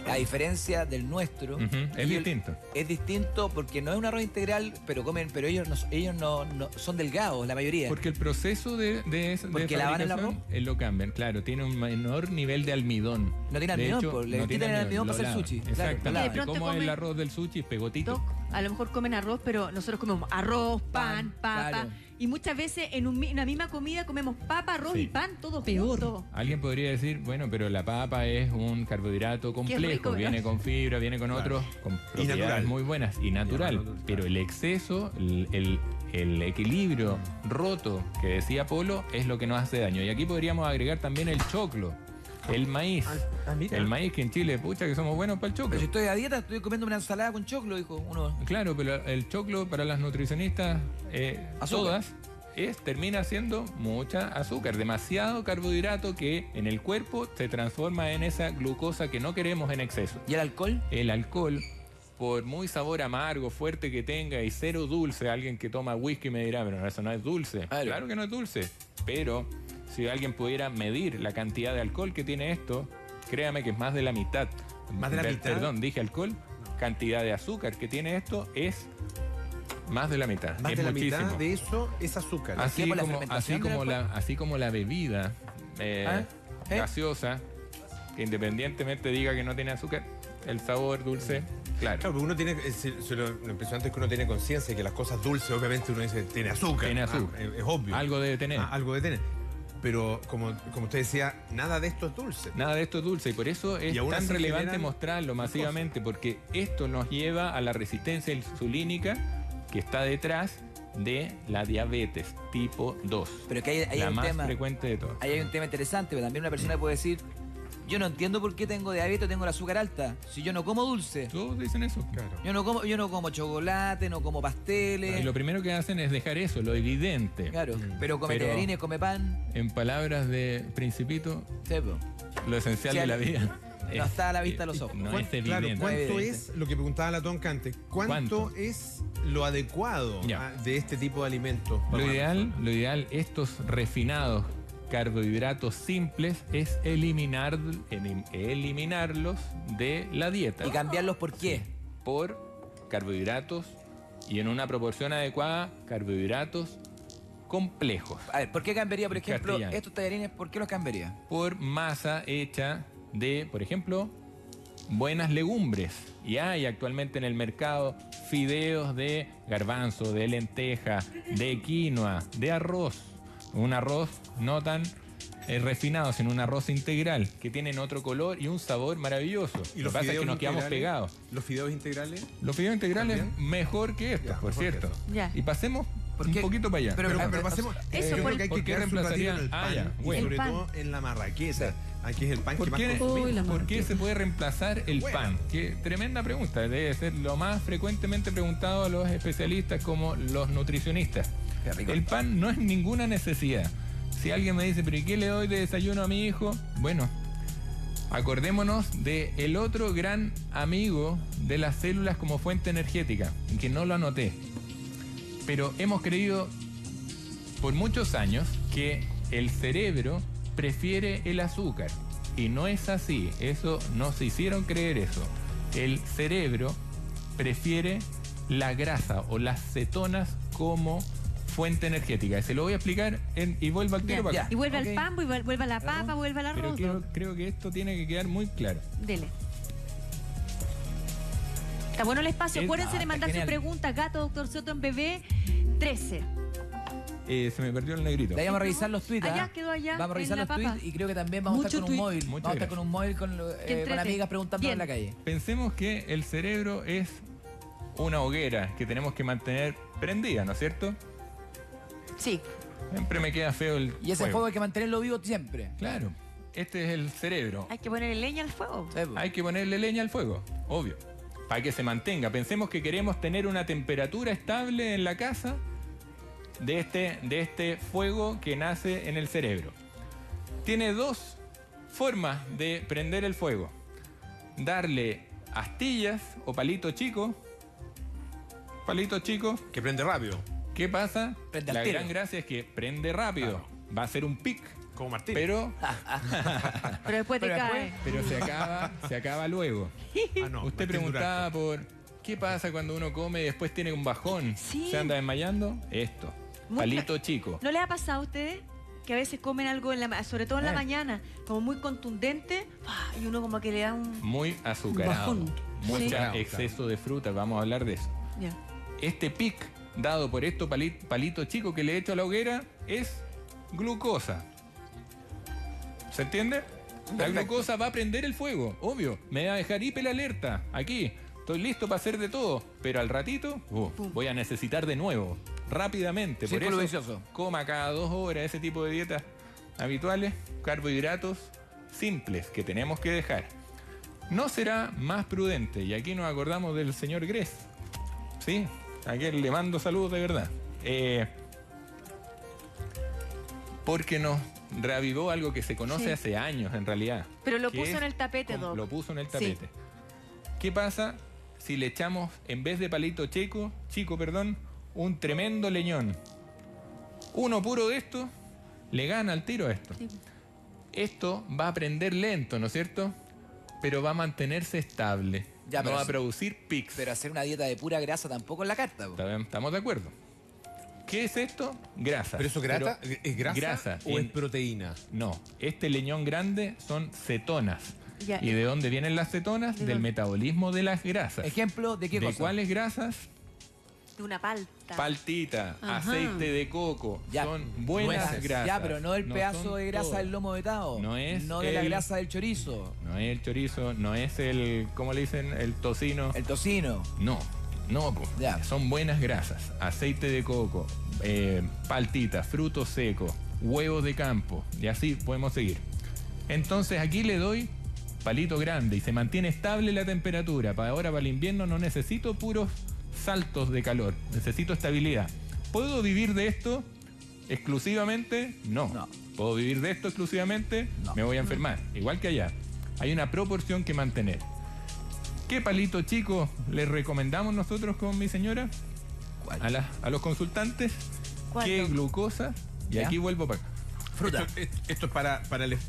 a diferencia del nuestro, Ujú, es y el- distinto. es distinto porque no es un arroz integral, pero ellos no son delgados, la mayoría. Porque el proceso de Porque lavan el fabricación, lo cambian, claro, tiene un menor nivel de almidón. No tiene De almidón, hecho, pues, le no quitan tiene el almidón lo para hacer lavan. sushi. Claro, lo Exactamente. lavan. De pronto Como el comen- arroz del sushi es pegotito. Doc, a lo mejor comen arroz, pero nosotros comemos arroz, pan, papa. claro. Y muchas veces en una misma comida comemos papa, arroz Sí. y pan, todo Peor. junto. Alguien podría decir, bueno, pero la papa es un carbohidrato complejo, rico, ¿verdad? viene con fibra, viene con Claro. otros, con natural. propiedades muy buenas y natural, no dulce, pero claro. el exceso, el equilibrio roto que decía Polo es lo que nos hace daño. Y aquí podríamos agregar también el choclo, el maíz. Mira. El maíz que en Chile, pucha, que somos buenos para el choclo. Pero si estoy a dieta, estoy comiendo una ensalada con choclo, dijo uno. Claro, pero el choclo para las nutricionistas, Azúcar. todas, termina siendo mucha azúcar, demasiado carbohidrato que en el cuerpo se transforma en esa glucosa que no queremos en exceso. ¿Y el alcohol? El alcohol, por muy sabor amargo, fuerte que tenga y cero dulce, alguien que toma whisky me dirá, pero eso no es dulce. Claro. Claro que no es dulce, pero si alguien pudiera medir la cantidad de alcohol que tiene esto, créame que es más de la mitad. ¿Más de la mitad? Perdón, dije alcohol. Cantidad de azúcar que tiene esto es más de la mitad. Más es de la muchísimo. mitad de eso es azúcar. Así por la como, fermentación del así como la bebida ¿Ah? ¿Eh? gaseosa, que independientemente diga que no tiene azúcar, el sabor dulce, claro. Claro, pero uno tiene, lo impresionante es que uno tiene conciencia de que las cosas dulces, obviamente uno dice, tiene azúcar. Tiene azúcar. Es obvio. Algo debe tener. Algo debe tener. Pero como usted decía, nada de esto es dulce. Nada de esto es dulce y por eso es tan relevante mostrarlo masivamente, porque esto nos lleva a la resistencia insulínica que está detrás de la diabetes tipo 2. Pero que hay la un más tema, frecuente de todas. ahí hay un tema interesante, pero también una persona puede decir, yo no entiendo por qué tengo diabetes o tengo el azúcar alta, si yo no como dulce. Todos dicen eso. Claro. Yo no como chocolate, no como pasteles. Y lo primero que hacen es dejar eso, lo evidente. Claro, pero come tallarines, come pan. En palabras de Principito, Sí, po. lo esencial de la vida no está a la vista de los ojos. No es evidente. Claro, ¿cuánto Evidente. es lo que preguntaba la tonca antes? ¿Cuánto es lo adecuado de este tipo de alimentos? Lo ideal, estos refinados carbohidratos simples es eliminarlos de la dieta. ¿Y cambiarlos por qué? Por carbohidratos y en una proporción adecuada, carbohidratos complejos. A ver, ¿por qué cambiaría, por ejemplo, Castellano. estos tallarines, por qué los cambiaría? Por masa hecha de, por ejemplo, buenas legumbres. Y hay actualmente en el mercado fideos de garbanzo, de lenteja, de quinoa, de arroz. Un arroz no tan refinado, sino un arroz integral, que tienen otro color y un sabor maravilloso. ¿Y Lo los que pasa es que fideos nos quedamos integrales? pegados. ¿Los fideos integrales? Los fideos integrales ¿También? mejor que estos, Ya, por mejor que cierto. estos. Ya. Y pasemos un poquito para allá. Pero- Pero pasemos. Eso Yo por creo que hay ¿por que qué quedar un ratito reemplazaría? en el pan, Ya, y bueno. sobre El pan. todo en la marraqueta. Aquí es el pan que ¿Por más qué, consumimos. ¿por qué se puede reemplazar el Bueno. pan? Qué tremenda pregunta. Debe ser lo más frecuentemente preguntado a los especialistas como los nutricionistas. Qué rico. El pan no es ninguna necesidad. Si alguien me dice, ¿pero y qué le doy de desayuno a mi hijo? Bueno, acordémonos de el otro gran amigo de las células como fuente energética, que no lo anoté. Pero hemos creído por muchos años que el cerebro prefiere el azúcar. Y no es así. Eso nos hicieron creer eso. El cerebro prefiere la grasa o las cetonas como fuente energética. Y se lo voy a explicar y vuelvo al tiro Ya. para Ya. acá. Y vuelve Ok. al pan, vuelve a la papa, vuelve al Pero arroz. creo que esto tiene que quedar muy claro. Dele. Está bueno el espacio. Acuérdense de mandar sus genial. preguntas. Gato, doctor Soto en bebé 13. Se me perdió el negrito. De ahí vamos a revisar los tweets. Allá, ¿ah? quedó allá, Vamos a revisar en los la papa. tweets y creo que también vamos a estar con un móvil. Muchas Vamos a estar gracias. con un móvil con entrete. amigas preguntando Bien. en la calle. Pensemos que el cerebro es una hoguera que tenemos que mantener prendida, ¿no es cierto? Sí. Siempre me queda feo el Y ese fuego hay que mantenerlo vivo siempre. Claro, este es el cerebro. Hay que ponerle leña al fuego. Sí, po. Hay que ponerle leña al fuego, obvio, para que se mantenga. Pensemos que queremos tener una temperatura estable en la casa de este fuego que nace en el cerebro. Tiene dos formas de prender el fuego. Darle astillas o palitos chicos. Palitos chicos. Que prende rápido. ¿Qué pasa? Prende al La tiro. gran gracia es que prende rápido. Claro. Va a ser un pic. Como Martín. Pero Pero después te Pero cae. se acaba luego. Ah, no, Usted Martín preguntaba por qué pasa cuando uno come y después tiene un bajón. Sí. ¿Se anda desmayando? Esto. Muy Palito chico. ¿No les ha pasado a ustedes que a veces comen algo, sobre todo en la mañana, como muy contundente y uno como que le da un... Muy azucarado. Bajón. Mucho Sí. exceso de fruta. Vamos a hablar de eso. Ya. Este pic dado por estos palitos chicos que le he hecho a la hoguera es glucosa. ¿Se entiende? La glucosa va a prender el fuego, obvio. Me va a dejar hiperalerta. Aquí, estoy listo para hacer de todo. Pero al ratito, voy a necesitar de nuevo. Rápidamente. Por Círculo eso, vicioso. coma cada 2 horas ese tipo de dietas habituales. Carbohidratos simples que tenemos que dejar. No será más prudente. Y aquí nos acordamos del señor Gress. ¿Sí? A quien le mando saludos de verdad. Porque nos reavivó algo que se conoce Sí. hace años en realidad. Pero lo que puso es en el tapete, Doc. Lo puso en el Sí. tapete. ¿Qué pasa si le echamos, en vez de palito chico, un tremendo leñón? Uno puro de esto le gana al tiro a esto. Sí. Esto va a prender lento, ¿no es cierto? Pero va a mantenerse estable. Ya, no pero va a sí. producir pics. Pero hacer una dieta de pura grasa tampoco en la carta. po. ¿Estamos de acuerdo? ¿Qué es esto? Grasa. ¿Pero eso Pero- es grasa, grasa, o en- es proteína? No, este leñón grande son cetonas. Ya. ¿Y de dónde vienen las cetonas? ¿De Del dónde? metabolismo de las grasas. Ejemplo de qué ¿De cosa. cuáles grasas? de una palta. Paltita, Ajá. aceite de coco, Ya, son buenas nueces. grasas. Ya, pero no el No pedazo son de grasa todas. del lomo vetado. No es No de la el- grasa del chorizo. No es el chorizo, no es el, ¿cómo le dicen? El tocino. El tocino. No, po. Ya. Son buenas grasas. Aceite de coco, paltita, frutos secos, huevos de campo. Y así podemos seguir. Entonces aquí le doy palito grande y se mantiene estable la temperatura. Para ahora, para el invierno, no necesito puros saltos de calor. Necesito estabilidad. ¿Puedo vivir de esto exclusivamente? No. ¿Puedo vivir de esto exclusivamente? No. Me voy a enfermar. Igual que allá. Hay una proporción que mantener. ¿Qué palito chico les recomendamos nosotros con mi señora? ¿Cuál? A los consultantes. ¿Cuál, ¿Qué doc? glucosa? Y ¿Ya? aquí vuelvo para acá. Fruta. Esto es para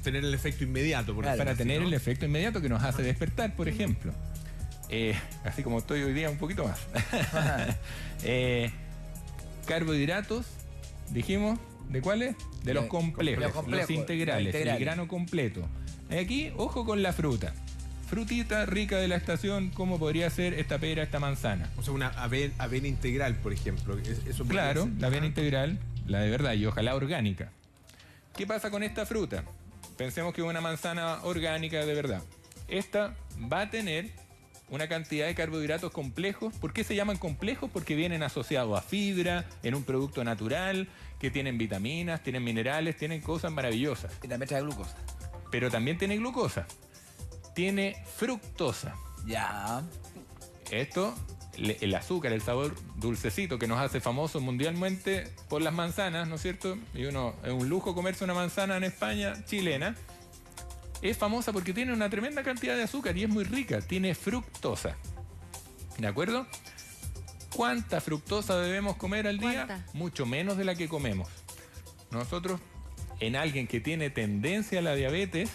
tener el efecto inmediato. Por Claro. decirlo Para así, tener ¿no? el efecto inmediato que nos hace despertar, por ejemplo. Así como estoy hoy día, un poquito más. Carbohidratos, dijimos, ¿de cuáles? De los complejos, los complejos, los integrales, los integrales. el grano completo. Aquí, ojo con la fruta. Frutita rica de la estación, como podría ser esta pera, esta manzana. O sea, una avena integral, por ejemplo. Eso podría Claro, ser. la avena integral, la de verdad, y ojalá orgánica. ¿Qué pasa con esta fruta? Pensemos que es una manzana orgánica de verdad. Esta va a tener una cantidad de carbohidratos complejos. ¿Por qué se llaman complejos? Porque vienen asociados a fibra, en un producto natural, que tienen vitaminas, tienen minerales, tienen cosas maravillosas. Y también trae glucosa. Pero también tiene glucosa. Tiene fructosa. Ya. Esto, el azúcar, el sabor dulcecito que nos hace famosos mundialmente por las manzanas, ¿no es cierto? Y es un lujo comerse una manzana en España, chilena. Es famosa porque tiene una tremenda cantidad de azúcar y es muy rica. Tiene fructosa. ¿De acuerdo? ¿Cuánta fructosa debemos comer al día? ¿Cuánta? Mucho menos de la que comemos. Nosotros, en alguien que tiene tendencia a la diabetes,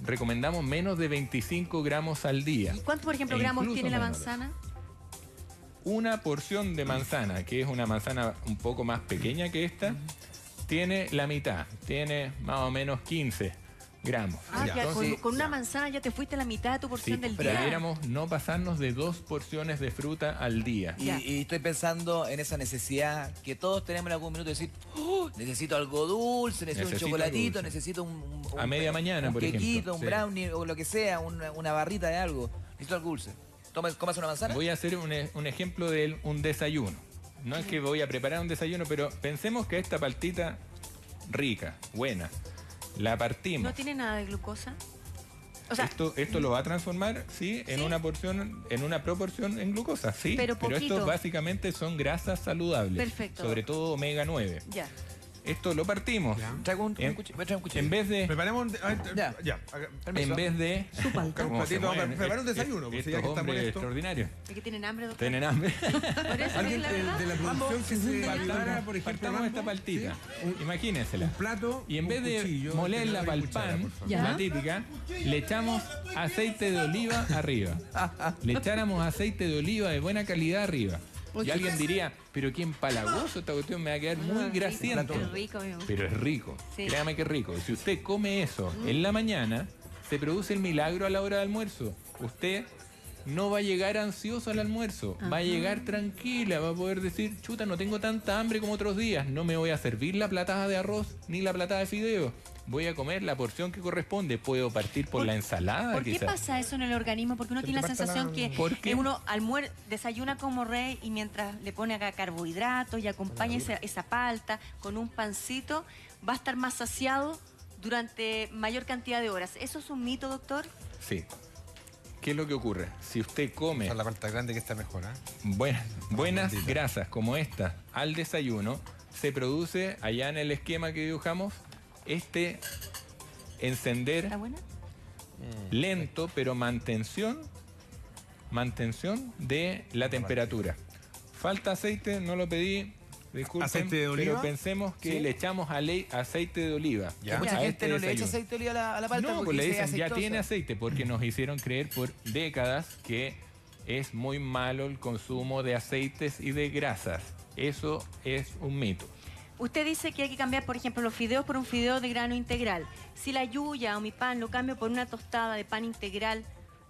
recomendamos menos de 25 gramos al día. ¿Y cuánto, por ejemplo, E gramos incluso tiene la menos. manzana? Una porción de manzana, que es una manzana un poco más pequeña que esta, tiene la mitad, tiene más o menos 15 gramos. Ah, Ya. ya, Entonces, con una manzana ya te fuiste a la mitad de tu sí, porción del pero día. debiéramos no pasarnos de 2 porciones de fruta al día. Y, Ya. y estoy pensando en esa necesidad que todos tenemos en algún minuto de decir, "Oh, necesito algo dulce, necesito un Necesito chocolatito, algo dulce. necesito A media mañana, un por quequito, ejemplo. un Sí. brownie o lo que sea, una barrita de algo. Necesito algo dulce. ¿Comas una manzana? Voy a hacer un ejemplo de un desayuno. No es que voy a preparar un desayuno, pero pensemos que esta paltita rica, buena, la partimos. ¿No tiene nada de glucosa? O sea, Esto lo va a transformar, sí, en Sí. una porción, en una proporción en glucosa, sí. Pero esto poquito. básicamente son grasas saludables. Perfecto. Sobre todo omega 9. ya. Esto lo partimos. Ya. Traigo un En- cuchillo. Voy a traer un cuchillo. En vez de. Preparemos Ya. Permiso. En vez de. Buscar un ¿Cómo se platito, mueven? prepara un desayuno, pues, Estos ya que estamos en hombres esto. extraordinarios. ¿Es que tienen hambre, doctor? Tienen hambre. Por eso Alguien es la de verdad. la producción que se ayudara, por ejemplo, Partamos esta Rambo, paltita. ¿sí? Imagínensela. Un plato, Y en un vez de cuchillo, molerla tenedor y para el cuchara, pan, por favor. Ya. la típica, le echamos aceite de oliva arriba. Le echáramos aceite de oliva de buena calidad arriba. Y alguien diría, pero qué empalagoso, esta cuestión me va a quedar muy grasiento. Qué rico, amigo. Pero es rico, Sí. créame que es rico. Si usted come eso en la mañana, se produce el milagro a la hora de almuerzo. Usted no va a llegar ansioso al almuerzo, va a llegar tranquila, va a poder decir, chuta, no tengo tanta hambre como otros días, no me voy a servir la platada de arroz ni la platada de fideo. Voy a comer la porción que corresponde, puedo partir por la ensalada ¿Por qué quizás. pasa eso en el organismo? Porque uno Se tiene te la pasa sensación la- que ¿Por qué? uno desayuna como rey y mientras le pone acá carbohidratos y acompaña esa palta con un pancito, va a estar más saciado durante mayor cantidad de horas. ¿Eso es un mito, doctor? Sí. ¿Qué es lo que ocurre? Si usted come Esa es la palta grande que está mejor, ¿eh? buenas Bandita. grasas como esta al desayuno, se produce allá en el esquema que dibujamos este encender ¿Está buena? lento, pero mantención de la temperatura. Falta aceite, no lo pedí, disculpen, ¿Aceite de oliva? pero pensemos que ¿Sí? le echamos aceite de oliva. Ya. Mucha a gente este no le echa desayuno. aceite de oliva a la palta No, porque pues le dice dicen, ya aceitosa. tiene aceite, porque nos hicieron creer por décadas que es muy malo el consumo de aceites y de grasas. Eso es un mito. Usted dice que hay que cambiar, por ejemplo, los fideos por un fideo de grano integral. Si la yuya o mi pan lo cambio por una tostada de pan integral,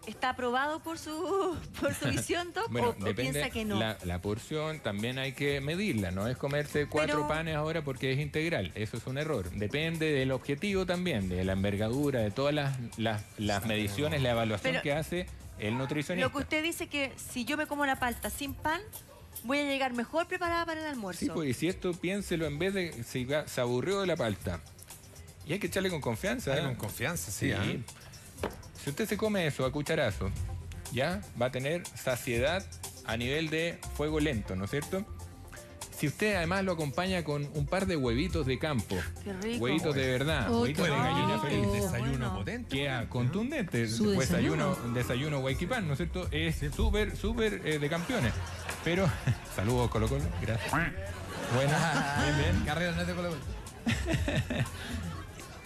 ¿está aprobado por su visión, Doc? Bueno, o depende, piensa que no? la porción también hay que medirla, no es comerse 4 panes ahora porque es integral, eso es un error. Depende del objetivo también, de la envergadura, de todas las mediciones, la evaluación que hace el nutricionista. Lo que usted dice que si yo me como la palta sin pan, voy a llegar mejor preparada para el almuerzo. Sí, pues y si esto piénselo en vez de se aburrió de la palta. Y hay que echarle con confianza. Con confianza, sí. Si usted se come eso a cucharazo, ya va a tener saciedad a nivel de fuego lento, ¿no es cierto? Si usted además lo acompaña con un par de huevitos de campo, Qué rico. huevitos de verdad, huevitos de gallina feliz, Desayuno potente. queda contundente. Su Desayuno Huayquipán, ¿no es cierto? Es súper de campeones. Pero, saludos Colo Colo, gracias. Buena, bien. Carrera no es de Colo Colo.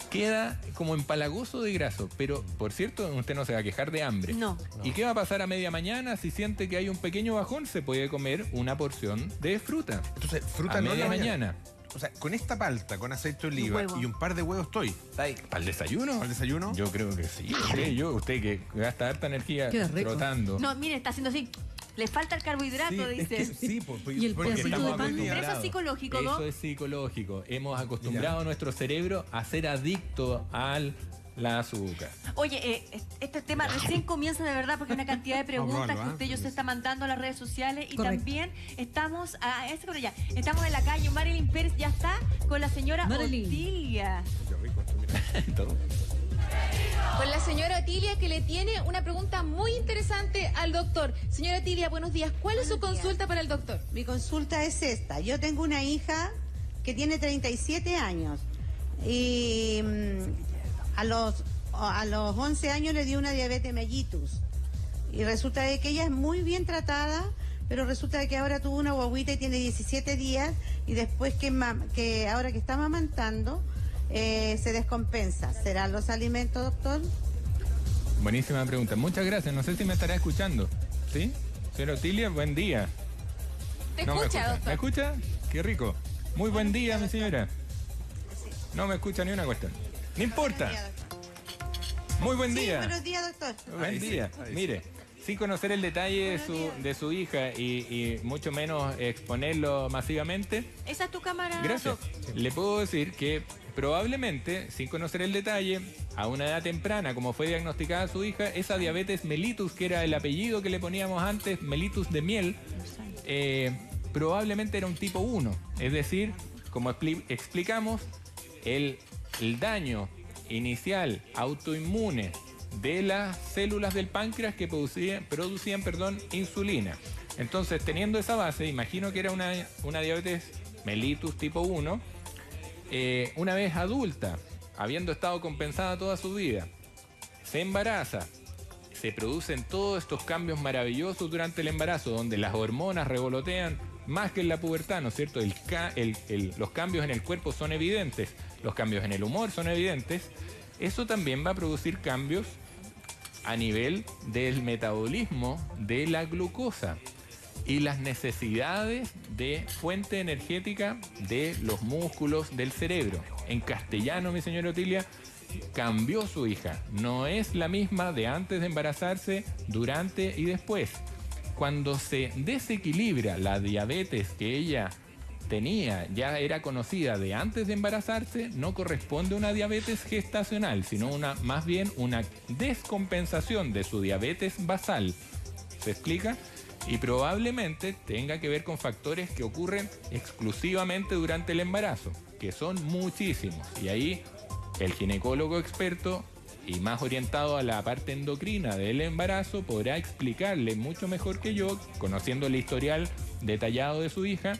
Queda como empalagoso de graso, pero por cierto, usted no se va a quejar de hambre. No. ¿Y qué va a pasar a media mañana? Si siente que hay un pequeño bajón, se puede comer una porción de fruta. Entonces, fruta a no en media la mañana. O sea, con esta palta, con aceite de oliva huevo. y un par de huevos estoy. Está ahí. ¿Para el desayuno? ¿Para el desayuno? Yo creo que sí. Usted que gasta harta energía Qué rico. trotando. No, mire, está haciendo así. Le falta el carbohidrato, dice. Sí, Y el porque pedacito estamos de pan. acostumbrados. Eso es psicológico, ¿no? Eso es psicológico. Hemos acostumbrado a nuestro cerebro a ser adicto al azúcar. Oye, este tema recién comienza de verdad porque hay una cantidad de preguntas Vamos a que usted y yo se está mandando a las redes sociales y Correcto. también estamos estamos en la calle. Marilyn Pérez ya está con la señora Marilyn. Otilia. Todo. Con la señora Otilia, que le tiene una pregunta muy interesante al doctor. Señora Otilia, buenos días. ¿Cuál es su consulta para el doctor? Mi consulta es esta. Yo tengo una hija que tiene 37 años y a los 11 años le dio una diabetes mellitus. Y resulta de que ella es muy bien tratada, pero resulta de que ahora tuvo una guaguita y tiene 17 días y después que ahora que está amamantando se descompensa. ¿Serán los alimentos, doctor? Buenísima pregunta. Muchas gracias. No sé si me estará escuchando. ¿Sí? Señora Otilia, buen día. ¿Te No me escucha, ¿Me doctor? escucha? Qué rico. Muy buen día, mi señora. No me escucha ni una cuestión. No importa. Buenos días, doctor. Muy buen Sí, día. buenos días, doctor. Buen día. Mire, sin conocer el detalle de su hija y mucho menos exponerlo masivamente, ¿Esa es tu cámara? gracias. Doc? Le puedo decir que probablemente, sin conocer el detalle, a una edad temprana, como fue diagnosticada su hija, esa diabetes mellitus, que era el apellido que le poníamos antes, mellitus de miel, probablemente era un tipo 1. Es decir, como explicamos, el daño inicial autoinmune de las células del páncreas que producían insulina. Entonces, teniendo esa base, imagino que era una diabetes mellitus tipo 1, una vez adulta, habiendo estado compensada toda su vida, se embaraza, se producen todos estos cambios maravillosos durante el embarazo, donde las hormonas revolotean más que en la pubertad, ¿no es cierto? Los cambios en el cuerpo son evidentes, los cambios en el humor son evidentes. Eso también va a producir cambios a nivel del metabolismo de la glucosa y las necesidades de fuente energética de los músculos del cerebro. En castellano, mi señora Otilia, cambió su hija. No es la misma de antes de embarazarse, durante y después. Cuando se desequilibra la diabetes que ella tenía, ya era conocida de antes de embarazarse, no corresponde a una diabetes gestacional, sino más bien una descompensación de su diabetes basal. ¿Se explica? Y probablemente tenga que ver con factores que ocurren exclusivamente durante el embarazo, que son muchísimos. Y ahí el ginecólogo experto y más orientado a la parte endocrina del embarazo podrá explicarle mucho mejor que yo, conociendo el historial detallado de su hija,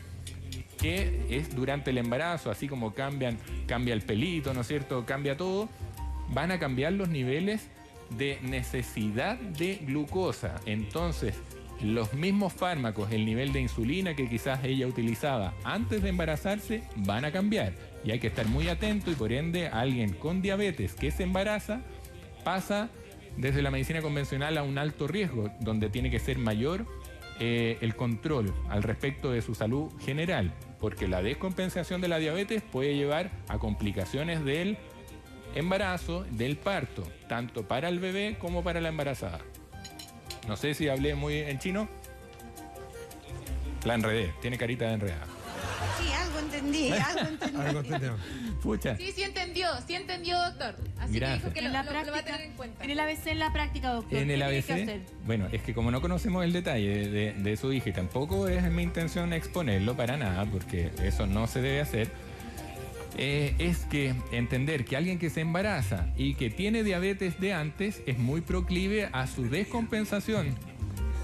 que es durante el embarazo, así como cambia el pelito, ¿no es cierto? Cambia todo, van a cambiar los niveles de necesidad de glucosa. Entonces, los mismos fármacos, el nivel de insulina que quizás ella utilizaba antes de embarazarse, van a cambiar. Y hay que estar muy atento y por ende alguien con diabetes que se embaraza pasa desde la medicina convencional a un alto riesgo, donde tiene que ser mayor el control al respecto de su salud general, porque la descompensación de la diabetes puede llevar a complicaciones del embarazo, del parto, tanto para el bebé como para la embarazada. No sé si hablé muy en chino. La enredé, tiene carita de enredada. Sí, algo entendí, algo entendí. Algo entendemos. Pucha. Sí entendió, doctor. Así Gracias. que dijo que En lo la va a práctica, tener en cuenta. en el ABC en la práctica, doctor. En el ¿qué tiene que ABC, hacer? bueno, es que como no conocemos el detalle de su hija y tampoco es mi intención exponerlo para nada, porque eso no se debe hacer, es que entender que alguien que se embaraza y que tiene diabetes de antes es muy proclive a su descompensación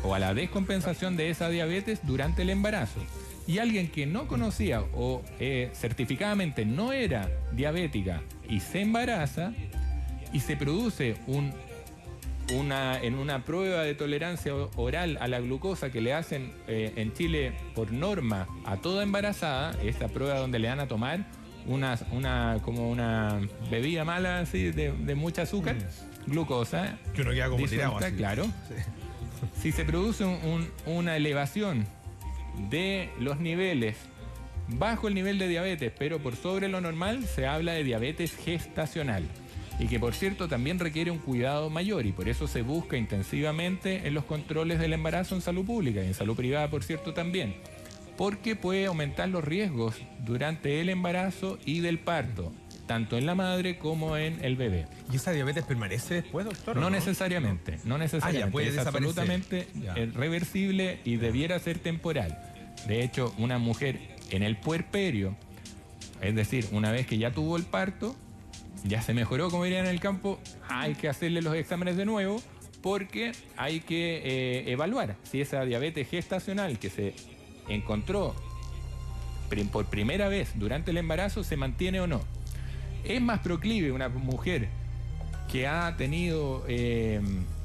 o a la descompensación de esa diabetes durante el embarazo. Y alguien que no conocía o certificadamente no era diabética y se embaraza y se produce en una prueba de tolerancia oral a la glucosa que le hacen en Chile por norma a toda embarazada, esta prueba donde le dan a tomar como una bebida mala así de mucha azúcar, glucosa. Que uno queda como tirado disuelta, así. claro. Si se produce una elevación de los niveles bajo el nivel de diabetes, pero por sobre lo normal, se habla de diabetes gestacional. Y que por cierto también requiere un cuidado mayor y por eso se busca intensivamente en los controles del embarazo en salud pública y en salud privada, por cierto, también. Porque puede aumentar los riesgos durante el embarazo y del parto, tanto en la madre como en el bebé. ¿Y esa diabetes permanece después, doctor? No necesariamente, no necesariamente. puede es desaparecer. absolutamente Ya. reversible y debiera ser temporal. De hecho, una mujer en el puerperio, es decir, una vez que ya tuvo el parto, ya se mejoró, como dirían en el campo, hay que hacerle los exámenes de nuevo porque hay que evaluar si esa diabetes gestacional que se encontró por primera vez durante el embarazo se mantiene o no. ¿Es más proclive una mujer que ha tenido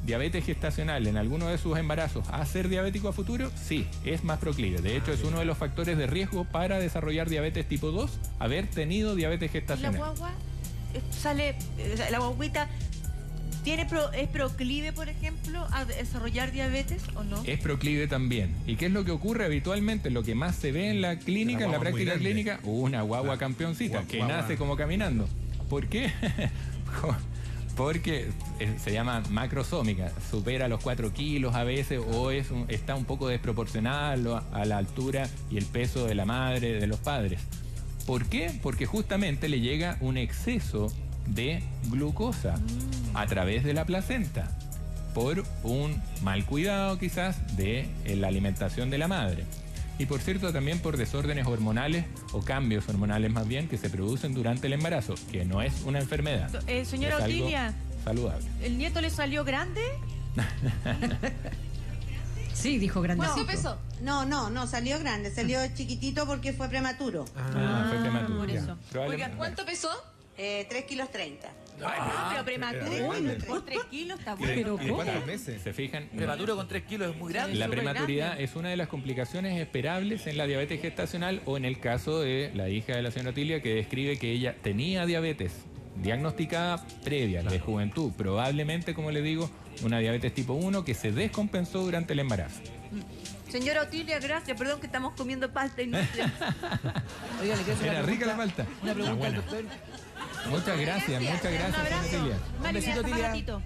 diabetes gestacional en alguno de sus embarazos a ser diabético a futuro? Sí, es más proclive. De hecho, es uno de los factores de riesgo para desarrollar diabetes tipo 2, haber tenido diabetes ¿Y la gestacional. guagua la guaguita es proclive, por ejemplo, a desarrollar diabetes o no? Es proclive también. ¿Y qué es lo que ocurre habitualmente? Lo que más se ve en la clínica, en la guagua muy práctica grande. clínica, una guagua campeoncita que Guagua. nace como caminando. ¿Por qué? Porque se llama macrosómica, supera los 4 kilos a veces o está un poco desproporcionada a la altura y el peso de la madre, de los padres. ¿Por qué? Porque justamente le llega un exceso de glucosa a través de la placenta por un mal cuidado quizás de la alimentación de la madre. Y por cierto también por desórdenes hormonales o cambios hormonales más bien que se producen durante el embarazo, que no es una enfermedad. Señora es algo Otilia, saludable. ¿el nieto le salió grande? Sí, dijo grandecito. ¿Cuánto pesó? No, salió grande, salió chiquitito porque fue prematuro. Fue prematuro. por ya. eso. Probablemente- Oiga, ¿cuánto pesó? 3 kilos 30. Pero prematuro, grande. por 3 kilos está ¿Y bueno. de, Pero y de ¿cómo? cuántos meses? ¿Se fijan? Prematuro con 3 kilos es muy grande. La súper prematuridad grande. es una de las complicaciones esperables en la diabetes gestacional o en el caso de la hija de la señora Otilia que describe que ella tenía diabetes diagnosticada previa, de juventud, probablemente, como le digo, una diabetes tipo 1 que se descompensó durante el embarazo. Señora Otilia, gracias. Perdón que estamos comiendo pasta y no Oiga, le quiero hacer Era una rica la pregunta- palta. Una pregunta al buena. doctor. Muchas gracias, muchas Un gracias, señora abrazo. Otilia. Mari, besito, mira, Otilia. gatito.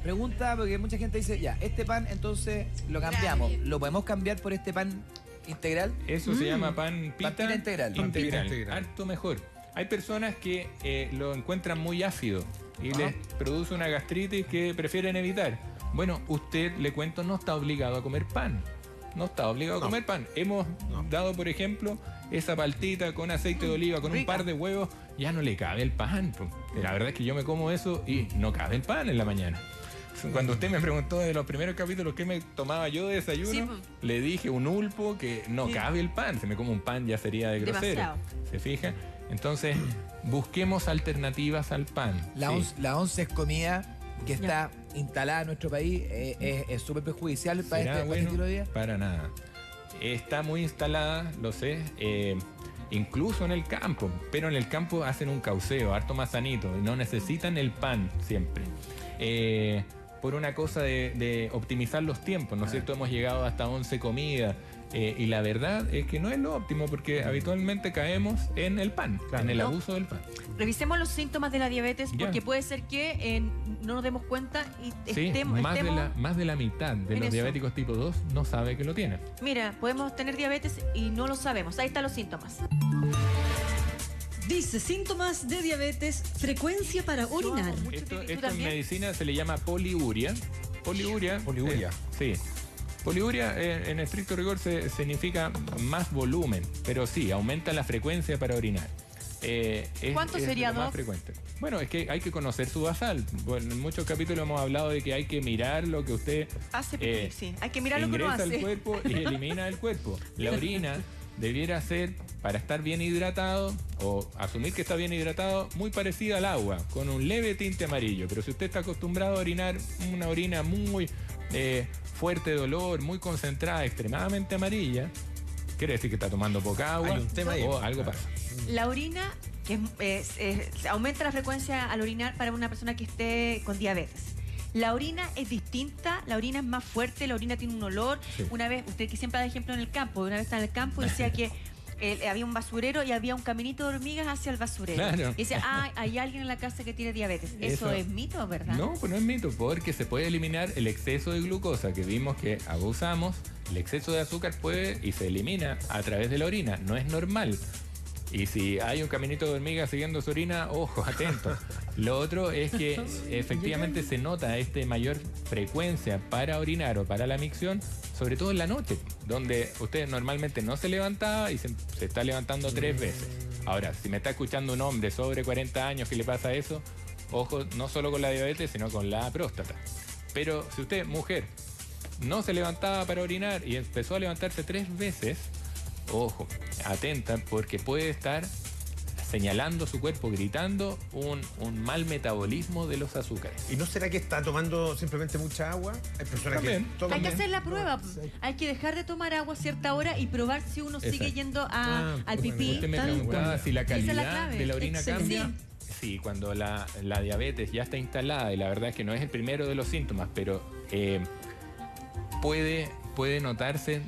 Pregunta, porque mucha gente dice, ya, este pan entonces lo cambiamos. ¿Lo podemos cambiar por este pan integral? Eso se llama pan pita, pita integral. Pan pita integral. Harto mejor. Hay personas que lo encuentran muy ácido y les produce una gastritis que prefieren evitar. Bueno, usted, le cuento, no está obligado a comer pan. No está obligado a comer pan. Hemos dado, por ejemplo, esa paltita con aceite de oliva, con un par de huevos, ya no le cabe el pan. La verdad es que yo me como eso y no cabe el pan en la mañana. Cuando usted me preguntó de los primeros capítulos qué me tomaba yo de desayuno, Sí, pues. le dije un ulpo que no cabe el pan. Si me como un pan ya sería de grosero. Demasiado. ¿Se fija? Entonces, busquemos alternativas al pan. La, Sí. la once es comida que está instalada en nuestro país, es súper perjudicial para ¿Será este bueno? estilo de vida. Para nada. Está muy instalada, lo sé, incluso en el campo, pero en el campo hacen un cauceo harto más sanito y no necesitan el pan siempre. Por una cosa de optimizar los tiempos, ¿no es cierto? Hemos llegado hasta 11 comidas Y la verdad es que no es lo óptimo porque habitualmente caemos en el pan, Claro. en el ¿No? abuso del pan. Revisemos los síntomas de la diabetes Ya. porque puede ser que no nos demos cuenta y Sí, estemos... más de la mitad de en los eso. diabéticos tipo 2 no sabe que lo tienen. Mira, podemos tener diabetes y no lo sabemos. Ahí están los síntomas. Dice, síntomas de diabetes, frecuencia para orinar. Mucho Esto pipí. ¿Tú en también? medicina se le llama poliuria. Poliuria. Poliuria. Sí. Poliuria en estricto rigor significa más volumen, pero sí, aumenta la frecuencia para orinar. ¿Cuánto sería, lo más Doc? frecuente? Bueno, es que hay que conocer su basal. Bueno, en muchos capítulos hemos hablado de que hay que mirar lo que usted Hace pipí, sí. Hay que mirar lo que uno ingresa hace. al cuerpo y elimina del cuerpo. La orina debiera ser, para estar bien hidratado o asumir que está bien hidratado, muy parecida al agua, con un leve tinte amarillo. Pero si usted está acostumbrado a orinar una orina muy fuerte de olor, muy concentrada, extremadamente amarilla, quiere decir que está tomando poca agua Hay un tema ahí. o algo pasa. La orina, que aumenta la frecuencia al orinar para una persona que esté con diabetes. La orina es distinta, la orina es más fuerte, la orina tiene un olor. Sí. Una vez, usted que siempre da ejemplo en el campo, una vez estaba en el campo y decía que había un basurero y había un caminito de hormigas hacia el basurero. Claro. Y decía, hay alguien en la casa que tiene diabetes. Eso Eso. es mito, ¿verdad? No, pues no es mito, porque se puede eliminar el exceso de glucosa que vimos que abusamos. El exceso de azúcar puede y se elimina a través de la orina, no es normal. Y si hay un caminito de hormiga siguiendo su orina, ojo, atento. Lo otro es que efectivamente se nota mayor frecuencia para orinar o para la micción, sobre todo en la noche, donde usted normalmente no se levantaba y se está levantando 3 veces. Ahora, si me está escuchando un hombre sobre 40 años que le pasa eso, ojo, no solo con la diabetes, sino con la próstata. Pero si usted, mujer, no se levantaba para orinar y empezó a levantarse 3 veces, ojo, atenta, porque puede estar señalando su cuerpo, gritando un mal metabolismo de los azúcares. ¿Y no será que está tomando simplemente mucha agua? Hay personas También. que toman... Hay que hacer la prueba. Hay que dejar de tomar agua a cierta hora y probar si uno sigue Exacto. yendo al bueno. pipí. Usted me Tal preguntaba cual. si la Esa es la calidad clave. de la orina Excelente. cambia. Sí, cuando la diabetes ya está instalada, y la verdad es que no es el primero de los síntomas, pero puede notarse,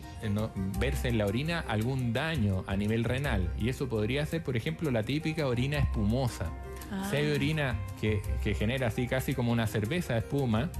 verse en la orina algún daño a nivel renal. Y eso podría ser, por ejemplo, la típica orina espumosa. Si hay orina que genera así casi como una cerveza de espuma,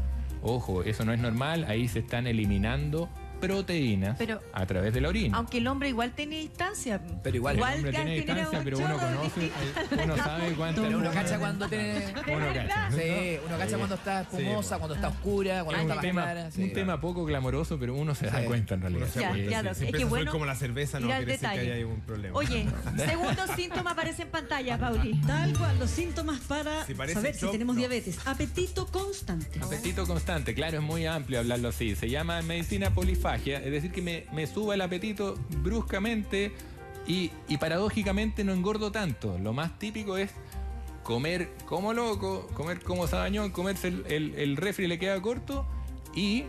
ojo, eso no es normal, ahí se están eliminando proteínas Pero- a través de la orina. Aunque el hombre igual tiene distancia. Pero igual. El hombre que tiene genera distancia, un pero uno chorro conoce, distinto. uno sabe cuánto. Pero uno cacha cuando tiene. Uno cacha. Sí, uno cacha Sí. cuando está espumosa, cuando está oscura, cuando Es está un más tema, clara. sí. un tema poco clamoroso, pero uno se da Sí. cuenta en realidad. Uno se Ya, acuerda, ya, sí. Doc. Si Es empieza que a subir bueno, como la cerveza, no ir al quiere decir que detalle. hay algún problema. Oye, segundo síntoma aparece en pantalla, Pauli. Tal cual, los síntomas para Si parece saber si shock, tenemos no. diabetes. Apetito constante. Apetito constante, claro, es muy amplio hablarlo así. Se llama en medicina polifagia, es decir, que me suba el apetito bruscamente y paradójicamente no engordo tanto. Lo más típico es comer como loco, comer como sabañón, comerse el refri le queda corto y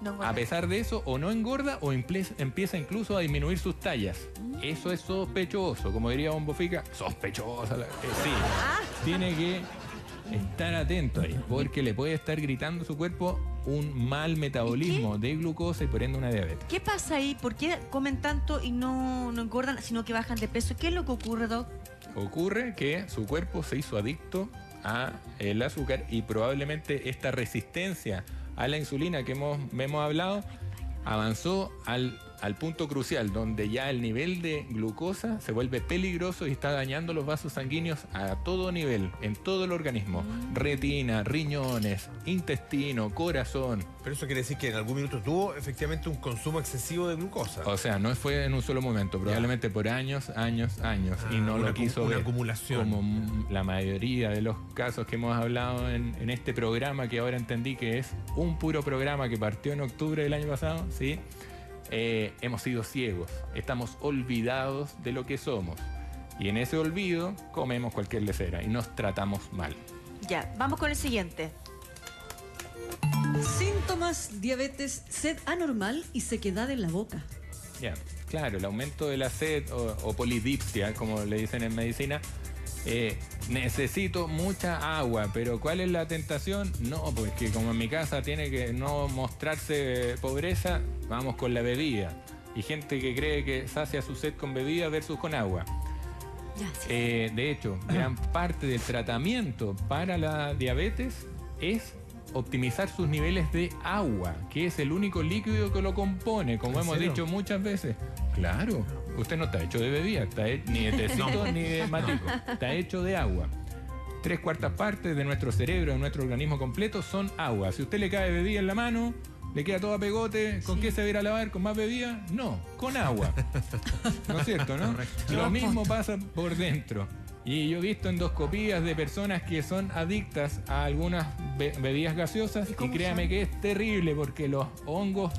No, a pesar de eso o no engorda o empieza incluso a disminuir sus tallas. Eso es sospechoso, como diría Bombo Fica, sospechosa. Sí, tiene que estar atento ahí, porque le puede estar gritando su cuerpo un mal metabolismo de glucosa y por ende una diabetes. ¿Qué pasa ahí? ¿Por qué comen tanto y no engordan, sino que bajan de peso? ¿Qué es lo que ocurre, Doc? Ocurre que su cuerpo se hizo adicto al azúcar y probablemente esta resistencia a la insulina que hemos hablado avanzó al punto crucial donde ya el nivel de glucosa se vuelve peligroso y está dañando los vasos sanguíneos a todo nivel, en todo el organismo. Retina, riñones, intestino, corazón. Pero eso quiere decir que en algún minuto tuvo efectivamente un consumo excesivo de glucosa. O sea, no fue en un solo momento, probablemente por años, y no una lo quiso una ver. acumulación. Como la mayoría de los casos que hemos hablado en este programa, que ahora entendí que es un puro programa que partió en octubre del año pasado, ¿sí? Hemos sido ciegos, estamos olvidados de lo que somos. Y en ese olvido comemos cualquier lecera y nos tratamos mal. Ya, vamos con el siguiente. Síntomas, diabetes, sed anormal y sequedad en la boca. Ya, claro, el aumento de la sed o polidipsia, como le dicen en medicina. Necesito mucha agua, pero ¿cuál es la tentación? No, pues que como en mi casa tiene que no mostrarse pobreza, vamos con la bebida. y gente que cree que sacia su sed con bebida versus con agua. De hecho, gran parte del tratamiento para la diabetes es optimizar sus niveles de agua, que es el único líquido que lo compone, como hemos dicho muchas veces. Claro, usted no está hecho de bebida, ni de tecito ni de matico, está hecho de agua. 3/4 partes de nuestro cerebro, de nuestro organismo completo, son agua. Si usted le cae bebida en la mano, le queda todo a pegote. ¿Con qué se va a ir a lavar? ¿Con más bebida? No, con agua. ¿No es cierto, no? Lo mismo pasa por dentro. Y yo he visto endoscopías de personas que son adictas a algunas bebidas gaseosas, y créame que es terrible porque los hongos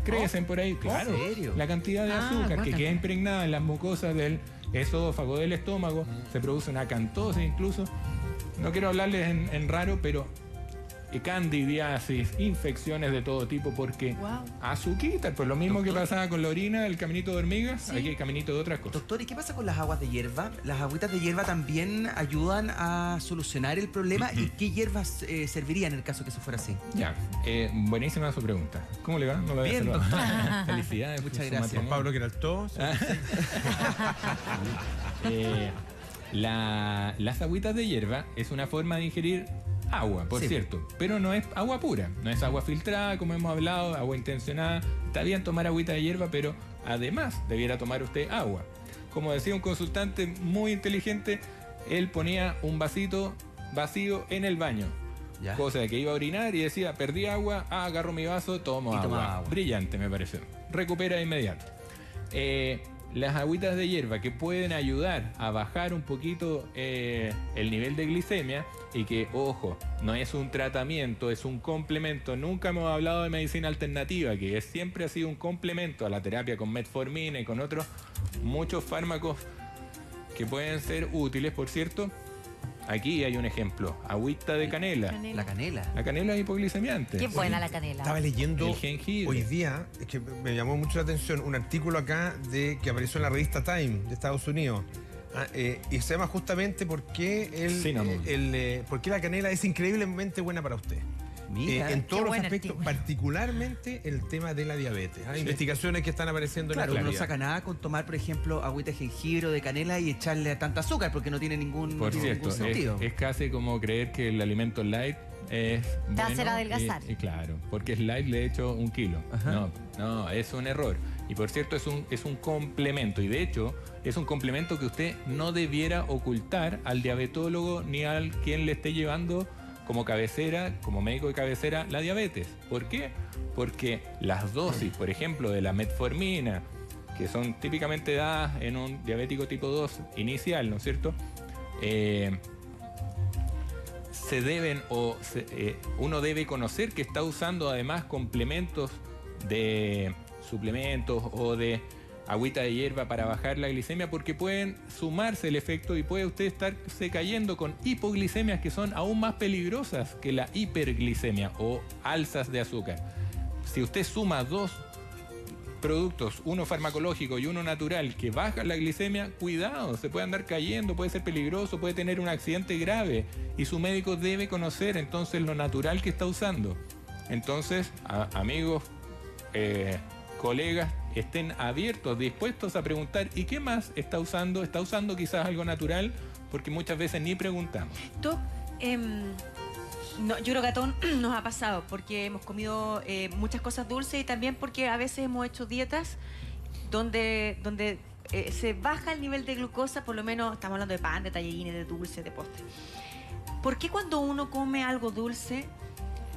crecen por ahí. Claro, ¿en serio? la cantidad de azúcar que queda impregnada en las mucosas del esófago, del estómago, se produce una acantosis incluso. No quiero hablarles en raro, pero candidiasis, infecciones de todo tipo, porque azuquita, pues lo mismo que pasaba con la orina, el caminito de hormigas, aquí hay caminito de otras cosas. Doctor, ¿y qué pasa con las aguas de hierba? ¿Las agüitas de hierba también ayudan a solucionar el problema? ¿Y qué hierbas servirían en el caso que eso fuera así? Ya, buenísima su pregunta. ¿Cómo le va? No lo había Bien, saludado. doctor. Felicidades. Muchas gracias. Juan Pablo Queraltó. Las agüitas de hierba es una forma de ingerir agua, por cierto, pero no es agua pura, no es agua filtrada, como hemos hablado, agua intencionada. Está bien tomar agüita de hierba, pero además debiera tomar usted agua. Como decía un consultante muy inteligente, él ponía un vasito vacío en el baño, cosa de que iba a orinar y decía, perdí agua, agarro mi vaso, tomo agua. Brillante, me pareció. Recupera de inmediato. Las agüitas de hierba que pueden ayudar a bajar un poquito el nivel de glicemia, y que, ojo, no es un tratamiento, es un complemento. Nunca hemos hablado de medicina alternativa, que siempre ha sido un complemento a la terapia con metformina y con otros muchos fármacos que pueden ser útiles, por cierto. Aquí hay un ejemplo, agüita de canela. La canela. La canela es hipoglicemiante. Qué buena la canela. Estaba leyendo El jengibre. hoy día, es que me llamó mucho la atención, un artículo acá que apareció en la revista Time de Estados Unidos. Y se llama justamente por qué por qué la canela es increíblemente buena para usted. Mira, en todos los buen aspectos, artículo. particularmente el tema de la diabetes. Investigaciones que están apareciendo en la Claro, uno no actualidad. saca nada con tomar, por ejemplo, agüita de jengibre o de canela y echarle tanta azúcar, porque no tiene ningún, Por cierto, sentido. es casi como creer que el alimento light es Te hace bueno, adelgazar. y claro, porque es light, le he hecho 1 kilo. No, es un error. Y por cierto, es un complemento. Y de hecho, es un complemento que usted no debiera ocultar al diabetólogo ni al quien le esté llevando como cabecera, como médico de cabecera, la diabetes. ¿Por qué? Porque las dosis, por ejemplo, de la metformina, que son típicamente dadas en un diabético tipo 2 inicial, ¿no es cierto? Uno debe conocer que está usando además complementos de suplementos o de agüita de hierba para bajar la glicemia, porque pueden sumarse el efecto y puede usted estarse cayendo con hipoglicemias que son aún más peligrosas que la hiperglicemia o alzas de azúcar. Si usted suma 2 productos, uno farmacológico y uno natural, que bajan la glicemia, cuidado, se puede andar cayendo, puede ser peligroso, puede tener un accidente grave, y su médico debe conocer entonces lo natural que está usando. Entonces, amigos, colegas, estén abiertos, dispuestos a preguntar, ¿y qué más está usando? ¿Está usando quizás algo natural? Porque muchas veces ni preguntamos. Doc, no, yo creo que a todos nos ha pasado porque hemos comido muchas cosas dulces, y también porque a veces hemos hecho dietas donde se baja el nivel de glucosa, por lo menos estamos hablando de pan, de tallarines, de dulces, de postre. ¿Por qué cuando uno come algo dulce,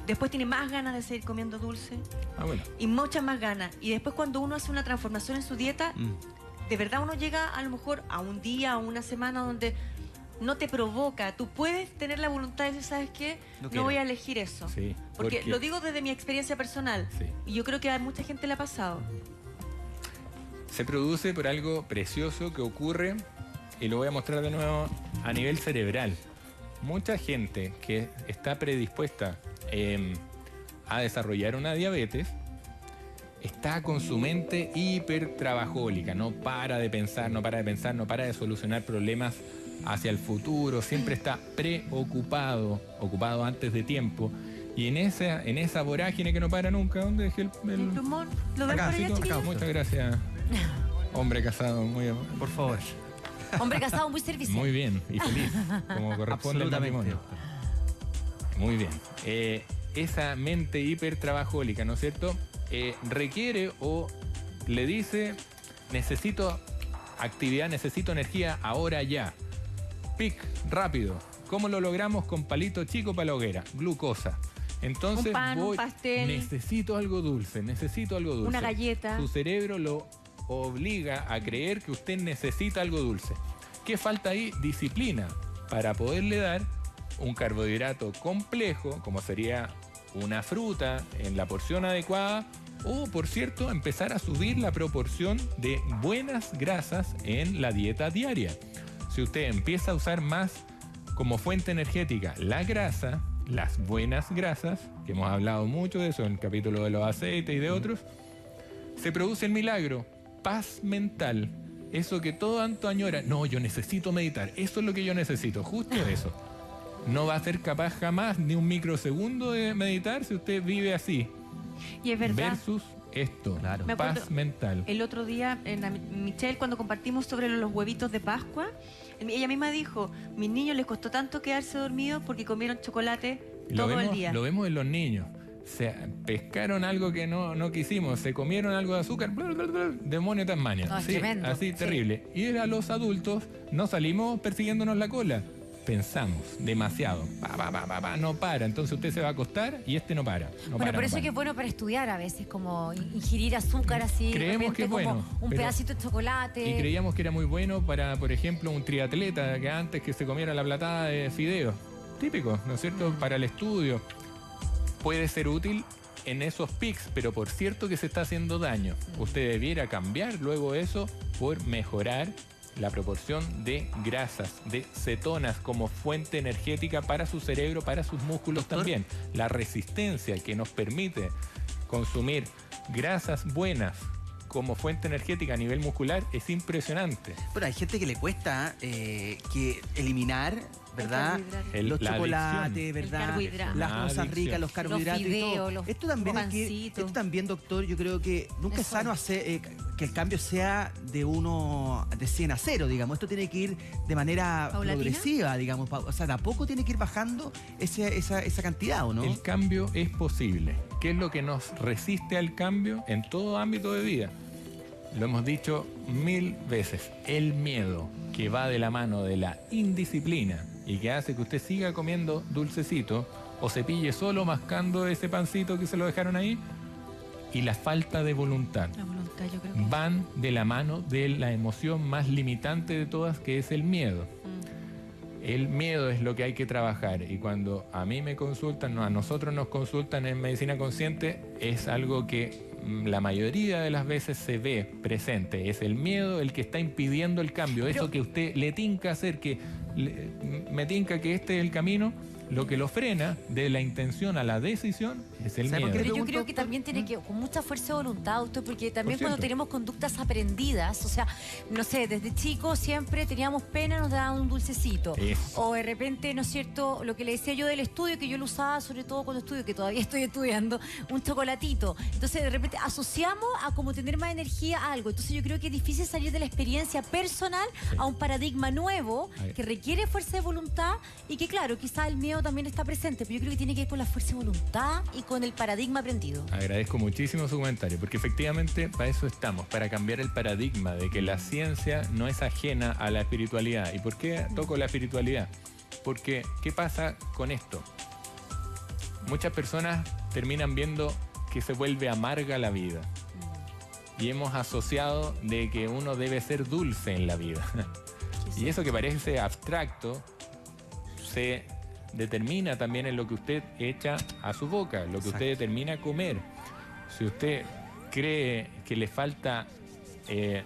después tiene más ganas de seguir comiendo dulce? Bueno. Y muchas más ganas. Y después cuando uno hace una transformación en su dieta, de verdad uno llega a lo mejor a un día, a una semana donde no te provoca. Tú puedes tener la voluntad de decir, ¿sabes qué? No voy a elegir eso. Sí, porque lo digo desde mi experiencia personal. Sí. Y yo creo que a mucha gente le ha pasado. Se produce por algo precioso que ocurre, y lo voy a mostrar de nuevo, a nivel cerebral. Mucha gente que está predispuesta a desarrollar una diabetes está con su mente hiper trabajólica, no para de pensar, no para de solucionar problemas hacia el futuro, siempre está ocupado antes de tiempo, Y en esa vorágine que no para nunca, ¿dónde dejé el plumón? ¿Lo ven acá, por allá, chiquillos? muchas gracias. Hombre casado, muy Por favor. Hombre casado muy servicial. muy bien y feliz, como corresponde al matrimonio. Muy bien. Esa mente hipertrabajólica, ¿no es cierto? Requiere o le dice, necesito actividad, necesito energía ahora ya. Pic, rápido. ¿Cómo lo logramos? Con palito chico para la hoguera, glucosa. Entonces un pan, un pastel. necesito algo dulce. Una galleta. Su cerebro lo obliga a creer que usted necesita algo dulce. ¿Qué falta ahí? Disciplina para poderle dar un carbohidrato complejo, como sería una fruta en la porción adecuada, o, por cierto, empezar a subir la proporción de buenas grasas en la dieta diaria. Si usted empieza a usar más como fuente energética la grasa, las buenas grasas, que hemos hablado mucho de eso en el capítulo de los aceites y de otros, se produce el milagro, paz mental, eso que todo tanto añora. No, yo necesito meditar, eso es lo que yo necesito, justo eso. No va a ser capaz jamás ni un microsegundo de meditar si usted vive así. Y es verdad. Versus esto, Claro. Me acuerdo paz mental. El otro día, Michelle, cuando compartimos sobre los huevitos de Pascua, ella misma dijo, mis niños les costó tanto quedarse dormidos porque comieron chocolate todo el día. Lo vemos en los niños. Se pescaron algo que no quisimos, se comieron algo de azúcar, bla, bla, bla, demonio Tasmania. No, es Sí, tremendo, así sí. terrible. Y a los adultos no salimos persiguiéndonos la cola. Pensamos demasiado. No para. Entonces usted se va a acostar y no para. Bueno, por eso es que es bueno para estudiar a veces, como ingerir azúcar así. Creemos de repente, que es bueno, como un pero- pedacito de chocolate. Y creíamos que era muy bueno para, por ejemplo, un triatleta que antes que se comiera la platada de fideos. Típico, ¿no es cierto? Para el estudio. Puede ser útil en esos pics, pero por cierto que se está haciendo daño. Usted debiera cambiar luego eso por mejorar la proporción de grasas, de cetonas como fuente energética para su cerebro, para sus músculos también. La resistencia que nos permite consumir grasas buenas como fuente energética a nivel muscular es impresionante. Bueno, hay gente que le cuesta que eliminar, ¿verdad? Los La chocolates, adicción. ¿verdad? El carbohidrato. Las La cosas adicción. ricas, los carbohidratos Los y todo. fideos, los Esto también hay que, pancitos. esto también, doctor, yo creo que nunca es Eso. sano hacer que el cambio sea de 100 a 0, digamos. Esto tiene que ir de manera ¿Paulatina? progresiva, digamos. O sea, de a poco tiene que ir bajando esa cantidad, ¿o no? El cambio es posible. ¿Qué es lo que nos resiste al cambio en todo ámbito de vida? Lo hemos dicho 1000 veces. El miedo, que va de la mano de la indisciplina y que hace que usted siga comiendo dulcecito o se pille solo mascando ese pancito que se lo dejaron ahí, y la falta de voluntad. La voluntad, yo creo que... Van de la mano de la emoción más limitante de todas, que es el miedo. El miedo es lo que hay que trabajar, y cuando a mí me consultan, a nosotros nos consultan en Medicina Consciente, es algo que la mayoría de las veces se ve presente. Es el miedo el que está impidiendo el cambio. Eso que usted le tinca hacer, me tinca que este es el camino, lo que lo frena de la intención a la decisión es el ¿Sabe por miedo. qué? Pero yo pregunto, creo que también tiene que, con mucha fuerza de voluntad, doctor, porque también Por cuando cierto. tenemos conductas aprendidas, o sea, no sé, desde chicos siempre teníamos pena, nos daban un dulcecito. Eso. O de repente, ¿no es cierto?, lo que le decía yo del estudio, que yo lo usaba sobre todo cuando estudio, que todavía estoy estudiando, un chocolatito. Entonces, de repente, asociamos a como tener más energía a algo. Entonces, yo creo que es difícil salir de la experiencia personal a un paradigma nuevo Ahí. que requiere fuerza de voluntad y que, claro, quizá el miedo también está presente, pero yo creo que tiene que ver con la fuerza de voluntad y con el paradigma aprendido. Agradezco muchísimo su comentario, porque efectivamente para eso estamos, para cambiar el paradigma de que la ciencia no es ajena a la espiritualidad. ¿Y por qué toco la espiritualidad? Porque, ¿qué pasa con esto? Muchas personas terminan viendo que se vuelve amarga la vida. Y hemos asociado de que uno debe ser dulce en la vida. Y eso que parece abstracto se determina también en lo que usted echa a su boca, lo que usted determina comer. Si usted cree que le falta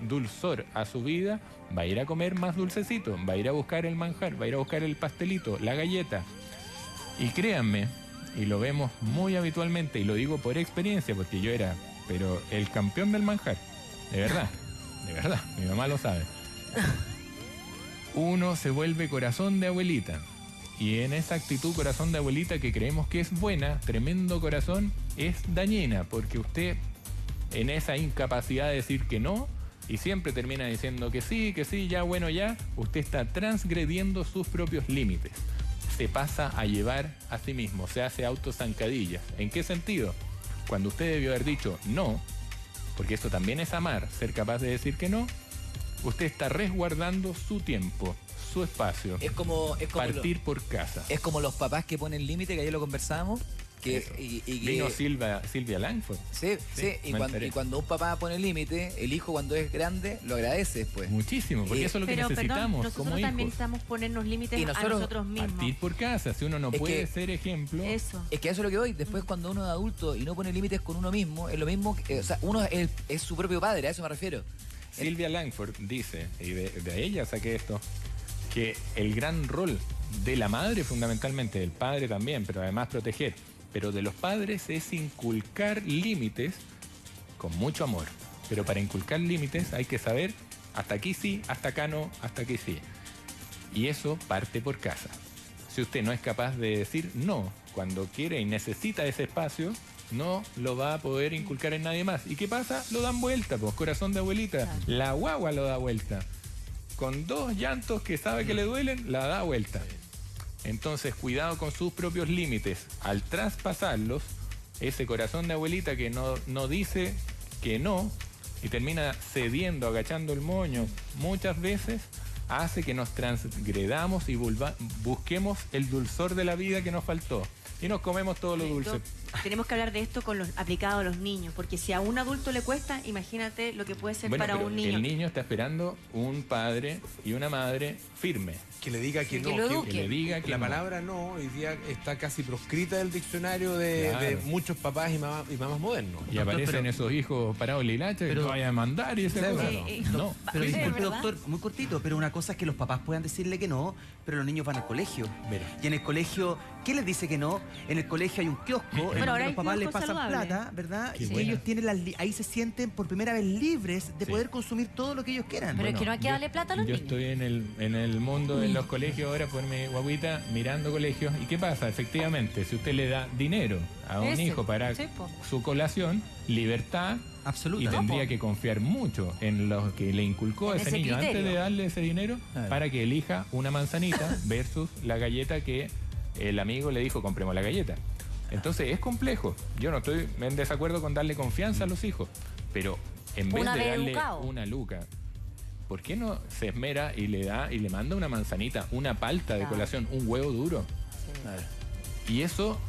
dulzor a su vida, va a ir a comer más dulcecito, va a ir a buscar el manjar, va a ir a buscar el pastelito, la galleta. Y créanme, y lo vemos muy habitualmente, y lo digo por experiencia, porque yo era, pero el campeón del manjar, de verdad, mi mamá lo sabe. Uno se vuelve corazón de abuelita. Y en esa actitud corazón de abuelita que creemos que es buena, tremendo corazón, es dañina, porque usted en esa incapacidad de decir que no, y siempre termina diciendo que sí, ya, bueno, ya, usted está transgrediendo sus propios límites. Se pasa a llevar a sí mismo, se hace autozancadillas. ¿En qué sentido? Cuando usted debió haber dicho no, porque eso también es amar, ser capaz de decir que no, usted está resguardando su tiempo, su espacio. Es como partir por casa. Es como los papás que ponen límite, que ayer lo conversábamos. Vino Silvia Langford. Sí. Y cuando un papá pone límite, el hijo cuando es grande lo agradece después. Muchísimo, porque eso es lo que necesitamos. Nosotros como también hijos. necesitamos ponernos límites a nosotros mismos. Partir por casa, si uno no puede ser ejemplo. Eso. Es que eso es lo que voy. Después cuando uno es adulto y no pone límites con uno mismo, es lo mismo, o sea, uno es su propio padre, a eso me refiero. Silvia Langford dice, y de ella saqué esto, que el gran rol de la madre fundamentalmente, del padre también, pero además proteger, pero de los padres es inculcar límites con mucho amor. Pero para inculcar límites hay que saber hasta aquí sí, hasta acá no, hasta aquí sí. Y eso parte por casa. Si usted no es capaz de decir no cuando quiere y necesita ese espacio, no lo va a poder inculcar en nadie más. ¿Y qué pasa? Lo dan vuelta, pues, corazón de abuelita. La guagua lo da vuelta. Con 2 llantos que sabe que le duelen, la da vuelta. Entonces, cuidado con sus propios límites. Al traspasarlos, ese corazón de abuelita que no dice que no y termina cediendo, agachando el moño muchas veces, hace que nos transgredamos y busquemos el dulzor de la vida que nos faltó. Y nos comemos todo lo dulce. Tenemos que hablar de esto aplicado a los niños, porque si a un adulto le cuesta, imagínate lo que puede ser para un niño. El niño está esperando un padre y una madre firme. Que le diga que no. Que le diga que la no. palabra no hoy día está casi proscrita del diccionario de muchos papás y mamás modernos. Y aparecen esos hijos parados lilachas que no vayan a mandar y ese No, pero disculpe, doctor, muy cortito, pero una cosa es que los papás puedan decirle que no, pero los niños van al colegio. Mira. Y en el colegio, ¿qué les dice que no? En el colegio hay un kiosco, en donde los papás les pasan plata, ¿verdad? Y ellos tienen ahí se sienten por primera vez libres de poder consumir todo lo que ellos quieran. Pero es que no hay que darle plata a los niños. Yo estoy en el mundo de los colegios ahora por mi guaguita mirando colegios. ¿Y qué pasa? Efectivamente, si usted le da dinero a un hijo para su colación, libertad absoluta. Y tendría que confiar mucho en lo que le inculcó a ese niño antes de darle ese dinero para que elija una manzanita versus la galleta que el amigo le dijo compremos la galleta. Entonces es complejo. Yo no estoy en desacuerdo con darle confianza a los hijos, pero en vez de darle una luca, ¿por qué no se esmera y le da y le manda una manzanita, una palta de colación, un huevo duro? Sí. Y eso,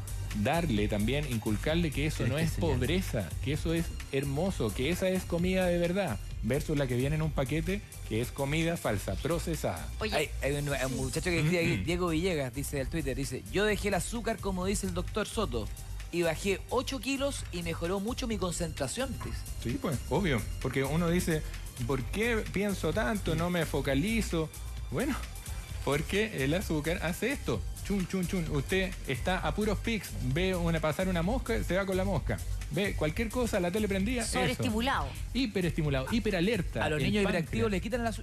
darle también, inculcarle que eso no es pobreza, que eso es hermoso, que esa es comida de verdad, versus la que viene en un paquete, que es comida falsa, procesada. Oye, hay un muchacho que escribe aquí, Diego Villegas, dice del Twitter, dice, yo dejé el azúcar como dice el doctor Soto, y bajé 8 kilos y mejoró mucho mi concentración. Dice. Sí, pues, obvio, porque uno dice, ¿por qué pienso tanto? No me focalizo. Bueno, porque el azúcar hace esto. Chun, chun, chun. Usted está a puros pics, ve pasar una mosca, se va con la mosca. Ve cualquier cosa, la tele prendida. Sobreestimulado. Hiperestimulado, hiperalerta. A los niños hiperactivos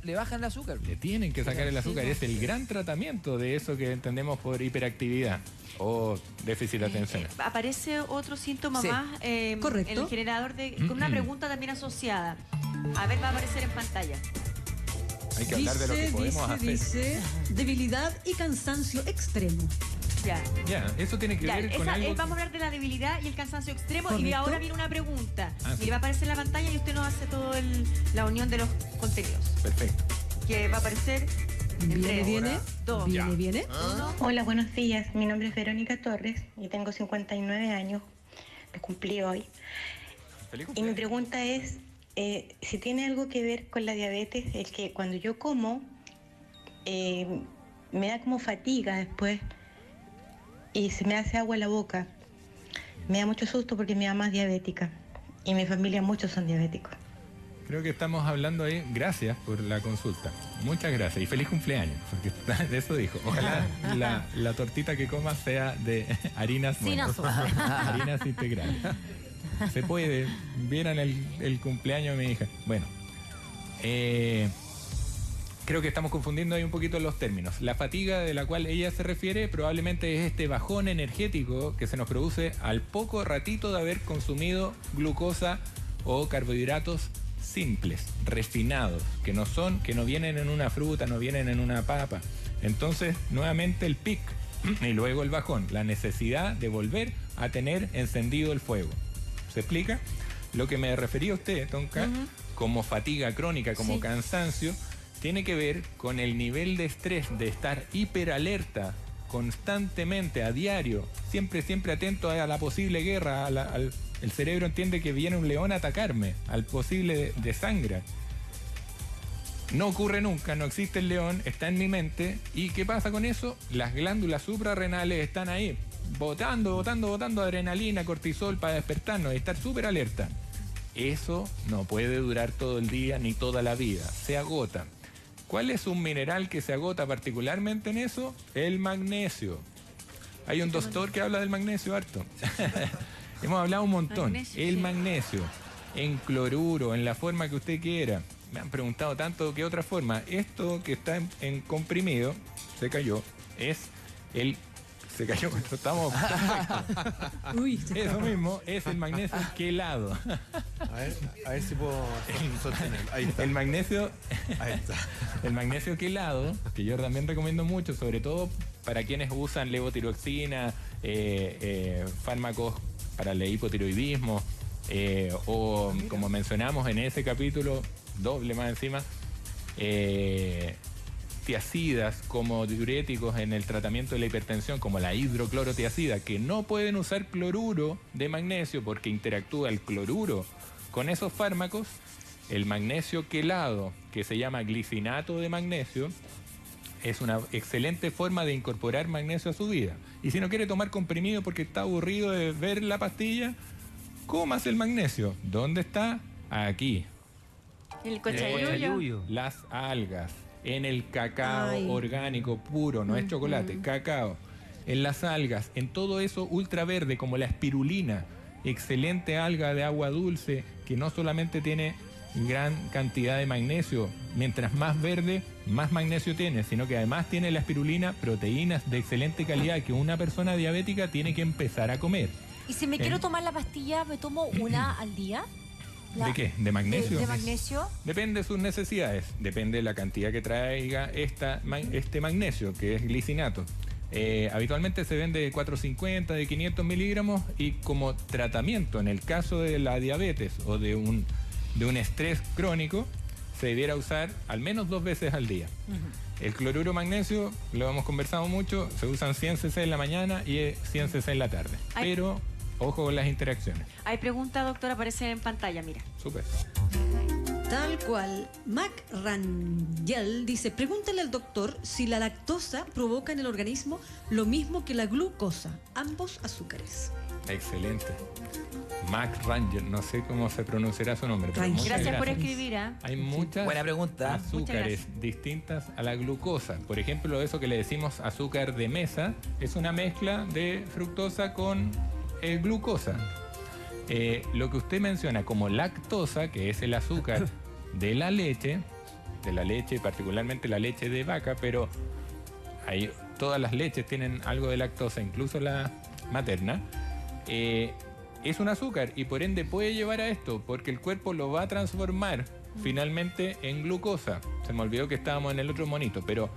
le bajan el azúcar. Le tienen que sacar el azúcar. Es el gran tratamiento de eso que entendemos por hiperactividad o déficit de atención. Aparece otro síntoma más Correcto. en el generador con una pregunta también asociada. A ver, va a aparecer en pantalla. Hay que hablar de lo que podemos hacer. Dice debilidad y cansancio extremo. Ya, eso tiene que ver con algo. Vamos a hablar de la debilidad y el cansancio extremo. ¿Correcto? Y ahora viene una pregunta. Sí. Y va a aparecer en la pantalla y usted nos hace todo la unión de los contenidos. Perfecto. Que va a aparecer en 3, Viene. 2, Viene. 1. Hola, buenos días. Mi nombre es Verónica Torres y tengo 59 años. Lo cumplí hoy. Y mi pregunta es si tiene algo que ver con la diabetes, el que cuando yo como me da como fatiga después y se me hace agua en la boca. Me da mucho susto porque mi mamá es diabética y mi familia muchos son diabéticos. Creo que estamos hablando ahí. Gracias por la consulta. Muchas gracias y feliz cumpleaños, porque de eso dijo. Ojalá la tortita que comas sea de harinas harinas integrales. Se puede. Vieran el cumpleaños de mi hija. Bueno, Creo que estamos confundiendo ahí un poquito los términos. La fatiga de la cual ella se refiere probablemente es este bajón energético que se nos produce al poco ratito de haber consumido glucosa o carbohidratos simples, refinados, que no vienen en una fruta, no vienen en una papa. Entonces, nuevamente el pic y luego el bajón, la necesidad de volver a tener encendido el fuego. ¿Se explica? Lo que me refería a usted, Tonka, como fatiga crónica, como cansancio, tiene que ver con el nivel de estrés, de estar hiperalerta constantemente, a diario, siempre atento a la posible guerra, el cerebro entiende que viene un león a atacarme, al posible desangre. No ocurre nunca, no existe el león, está en mi mente. ¿Y qué pasa con eso? Las glándulas suprarrenales están ahí, botando adrenalina, cortisol para despertarnos y estar súper alerta. Eso no puede durar todo el día ni toda la vida, se agota. ¿Cuál es un mineral que se agota particularmente en eso? El magnesio. Hay un doctor que habla del magnesio harto. Hemos hablado un montón. El magnesio, en cloruro, en la forma que usted quiera. Me han preguntado tanto que otra forma. Esto que está en comprimido, se cayó, se cayó, estamos eso mismo, es el magnesio quelado. A ver si puedo sostener. Ahí está. El magnesio, ahí está. El magnesio quelado, que yo también recomiendo mucho, sobre todo para quienes usan levotiroxina, fármacos para el hipotiroidismo, o como mencionamos en ese capítulo, doble más encima, tiacidas como diuréticos en el tratamiento de la hipertensión, como la hidroclorotiacida, que no pueden usar cloruro de magnesio porque interactúa el cloruro con esos fármacos. El magnesio quelado, que se llama glicinato de magnesio, es una excelente forma de incorporar magnesio a su vida. Y si no quiere tomar comprimido porque está aburrido de ver la pastilla, cómase el magnesio. ¿Dónde está? Aquí. El cochayuyo. Las algas. En el cacao orgánico puro, no es chocolate, cacao. En las algas, en todo eso ultraverde como la espirulina, excelente alga de agua dulce que no solamente tiene gran cantidad de magnesio, mientras más verde, más magnesio tiene, sino que además tiene la espirulina proteínas de excelente calidad que una persona diabética tiene que empezar a comer. Y si me quiero tomar la pastilla, ¿me tomo una al día? ¿De qué? ¿De magnesio? ¿De magnesio? Depende de sus necesidades, depende de la cantidad que traiga este magnesio, que es glicinato. Habitualmente se vende de 450, de 500 miligramos y como tratamiento en el caso de la diabetes o de un estrés crónico, se debiera usar al menos 2 veces al día. El cloruro magnesio, lo hemos conversado mucho, se usan 100 cc en la mañana y 100 cc en la tarde. Pero ojo con las interacciones. Hay pregunta, doctora, aparece en pantalla, mira. Súper. Tal cual. Mac Rangel dice, pregúntale al doctor si la lactosa provoca en el organismo lo mismo que la glucosa, ambos azúcares. Excelente. Mac Rangel, no sé cómo se pronunciará su nombre. Pero gracias por escribir. Hay muchas buena pregunta. azúcares distintas a la glucosa. Por ejemplo, eso que le decimos azúcar de mesa, es una mezcla de fructosa con glucosa. Lo que usted menciona como lactosa, que es el azúcar de la leche, particularmente la leche de vaca, pero todas las leches tienen algo de lactosa, incluso la materna, es un azúcar y por ende puede llevar a esto, porque el cuerpo lo va a transformar finalmente en glucosa. Se me olvidó que estábamos en el otro monito, pero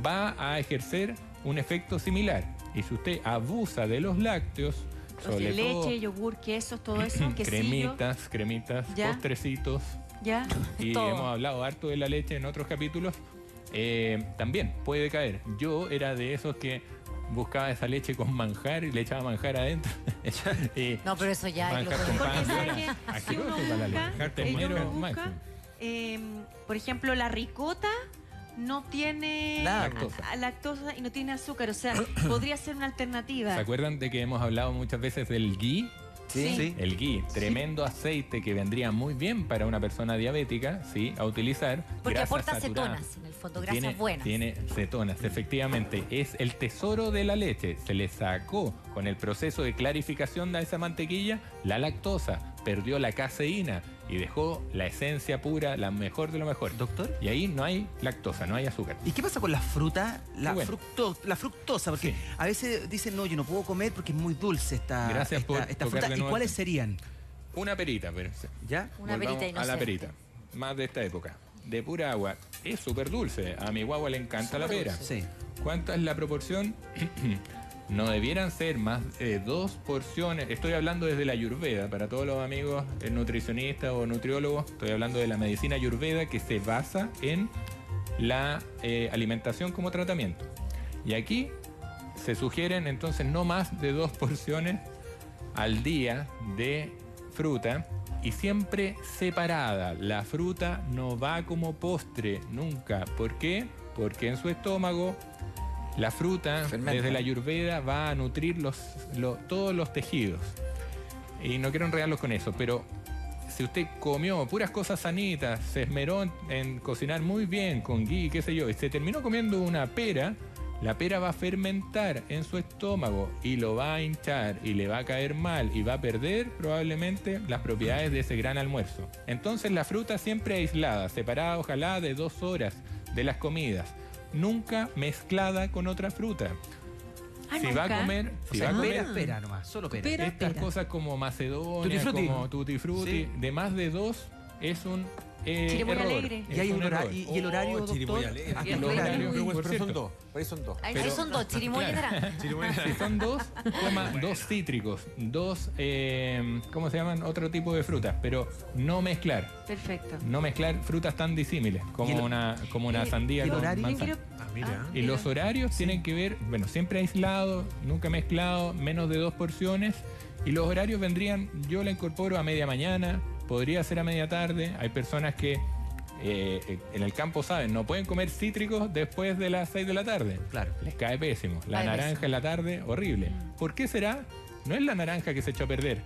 va a ejercer un efecto similar. Y si usted abusa de los lácteos, sobre leche, todo, yogur, quesos, todo eso, cremitas, postrecitos. Ya. Y todo. hemos hablado harto de la leche en otros capítulos. También puede caer. Yo era de esos que buscaba esa leche con manjar y le echaba manjar adentro. No, pero eso ya manjar lo con pan. Porque sabe que si uno busca, por ejemplo, la ricota no tiene lactosa y no tiene azúcar, o sea, podría ser una alternativa. ¿Se acuerdan de que hemos hablado muchas veces del ghee? Sí. El ghee, tremendo aceite que vendría muy bien para una persona diabética, sí, a utilizar. Porque grasas aporta saturadas. cetonas en el fondo. fondo, grasas buenas. Tiene cetonas, efectivamente. Es el tesoro de la leche. Se le sacó con el proceso de clarificación de esa mantequilla la lactosa, perdió la caseína y dejó la esencia pura, la mejor de lo mejor. Doctor. Y ahí no hay lactosa, no hay azúcar. ¿Y qué pasa con la fruta? La fructosa, porque Sí. a veces dicen, no, yo no puedo comer porque es muy dulce esta fruta. ¿Y cuáles serían? Una perita, pero ¿Ya? Una volvamos perita a la inocente. perita, más de esta época. De pura agua, es súper dulce. A mi guagua le encanta la pera. Sí. ¿Cuánta es la proporción? No debieran ser más de 2 porciones. Estoy hablando desde la Ayurveda, para todos los amigos nutricionistas o nutriólogos. Estoy hablando de la medicina Ayurveda que se basa en la alimentación como tratamiento. Y aquí se sugieren entonces no más de 2 porciones al día de fruta y siempre separada. La fruta no va como postre nunca. ¿Por qué? Porque en su estómago la fruta, desde la Ayurveda, va a nutrir todos los tejidos. Y no quiero enredarlos con eso, pero si usted comió puras cosas sanitas, se esmeró en cocinar muy bien con ghee, qué sé yo, y se terminó comiendo una pera, la pera va a fermentar en su estómago y lo va a hinchar y le va a caer mal y va a perder probablemente las propiedades de ese gran almuerzo. Entonces la fruta siempre aislada, separada ojalá de 2 horas de las comidas, nunca mezclada con otra fruta. Si va a comer, pera nomás, solo pera. Estas cosas como macedonia, Tutti frutti. como tutti frutti, de más de 2 es un Chirimoya error. alegre. ¿Y hay un horario, y el horario, doctor? Chirimoya alegre. ¿A qué El horario? horario, por Pero cierto. son 2. Por ahí son 2. Ahí son 2, chirimoya y naranja. Si son 2, coma 2 cítricos, 2, ¿cómo se llaman? Otro tipo de frutas, pero no mezclar. Perfecto. No mezclar frutas tan disímiles como una sandía ¿y el con horario? manzana. Mira. Y los horarios tienen que ver, bueno, siempre aislado, nunca mezclado, menos de 2 porciones. Y los horarios vendrían, yo la incorporo a media mañana, podría ser a media tarde. Hay personas que en el campo saben, no pueden comer cítricos después de las 6 de la tarde. Claro. Les cae pésimo. La Cae naranja pésimo. en la tarde, horrible. ¿Por qué será? No es la naranja que se echó a perder.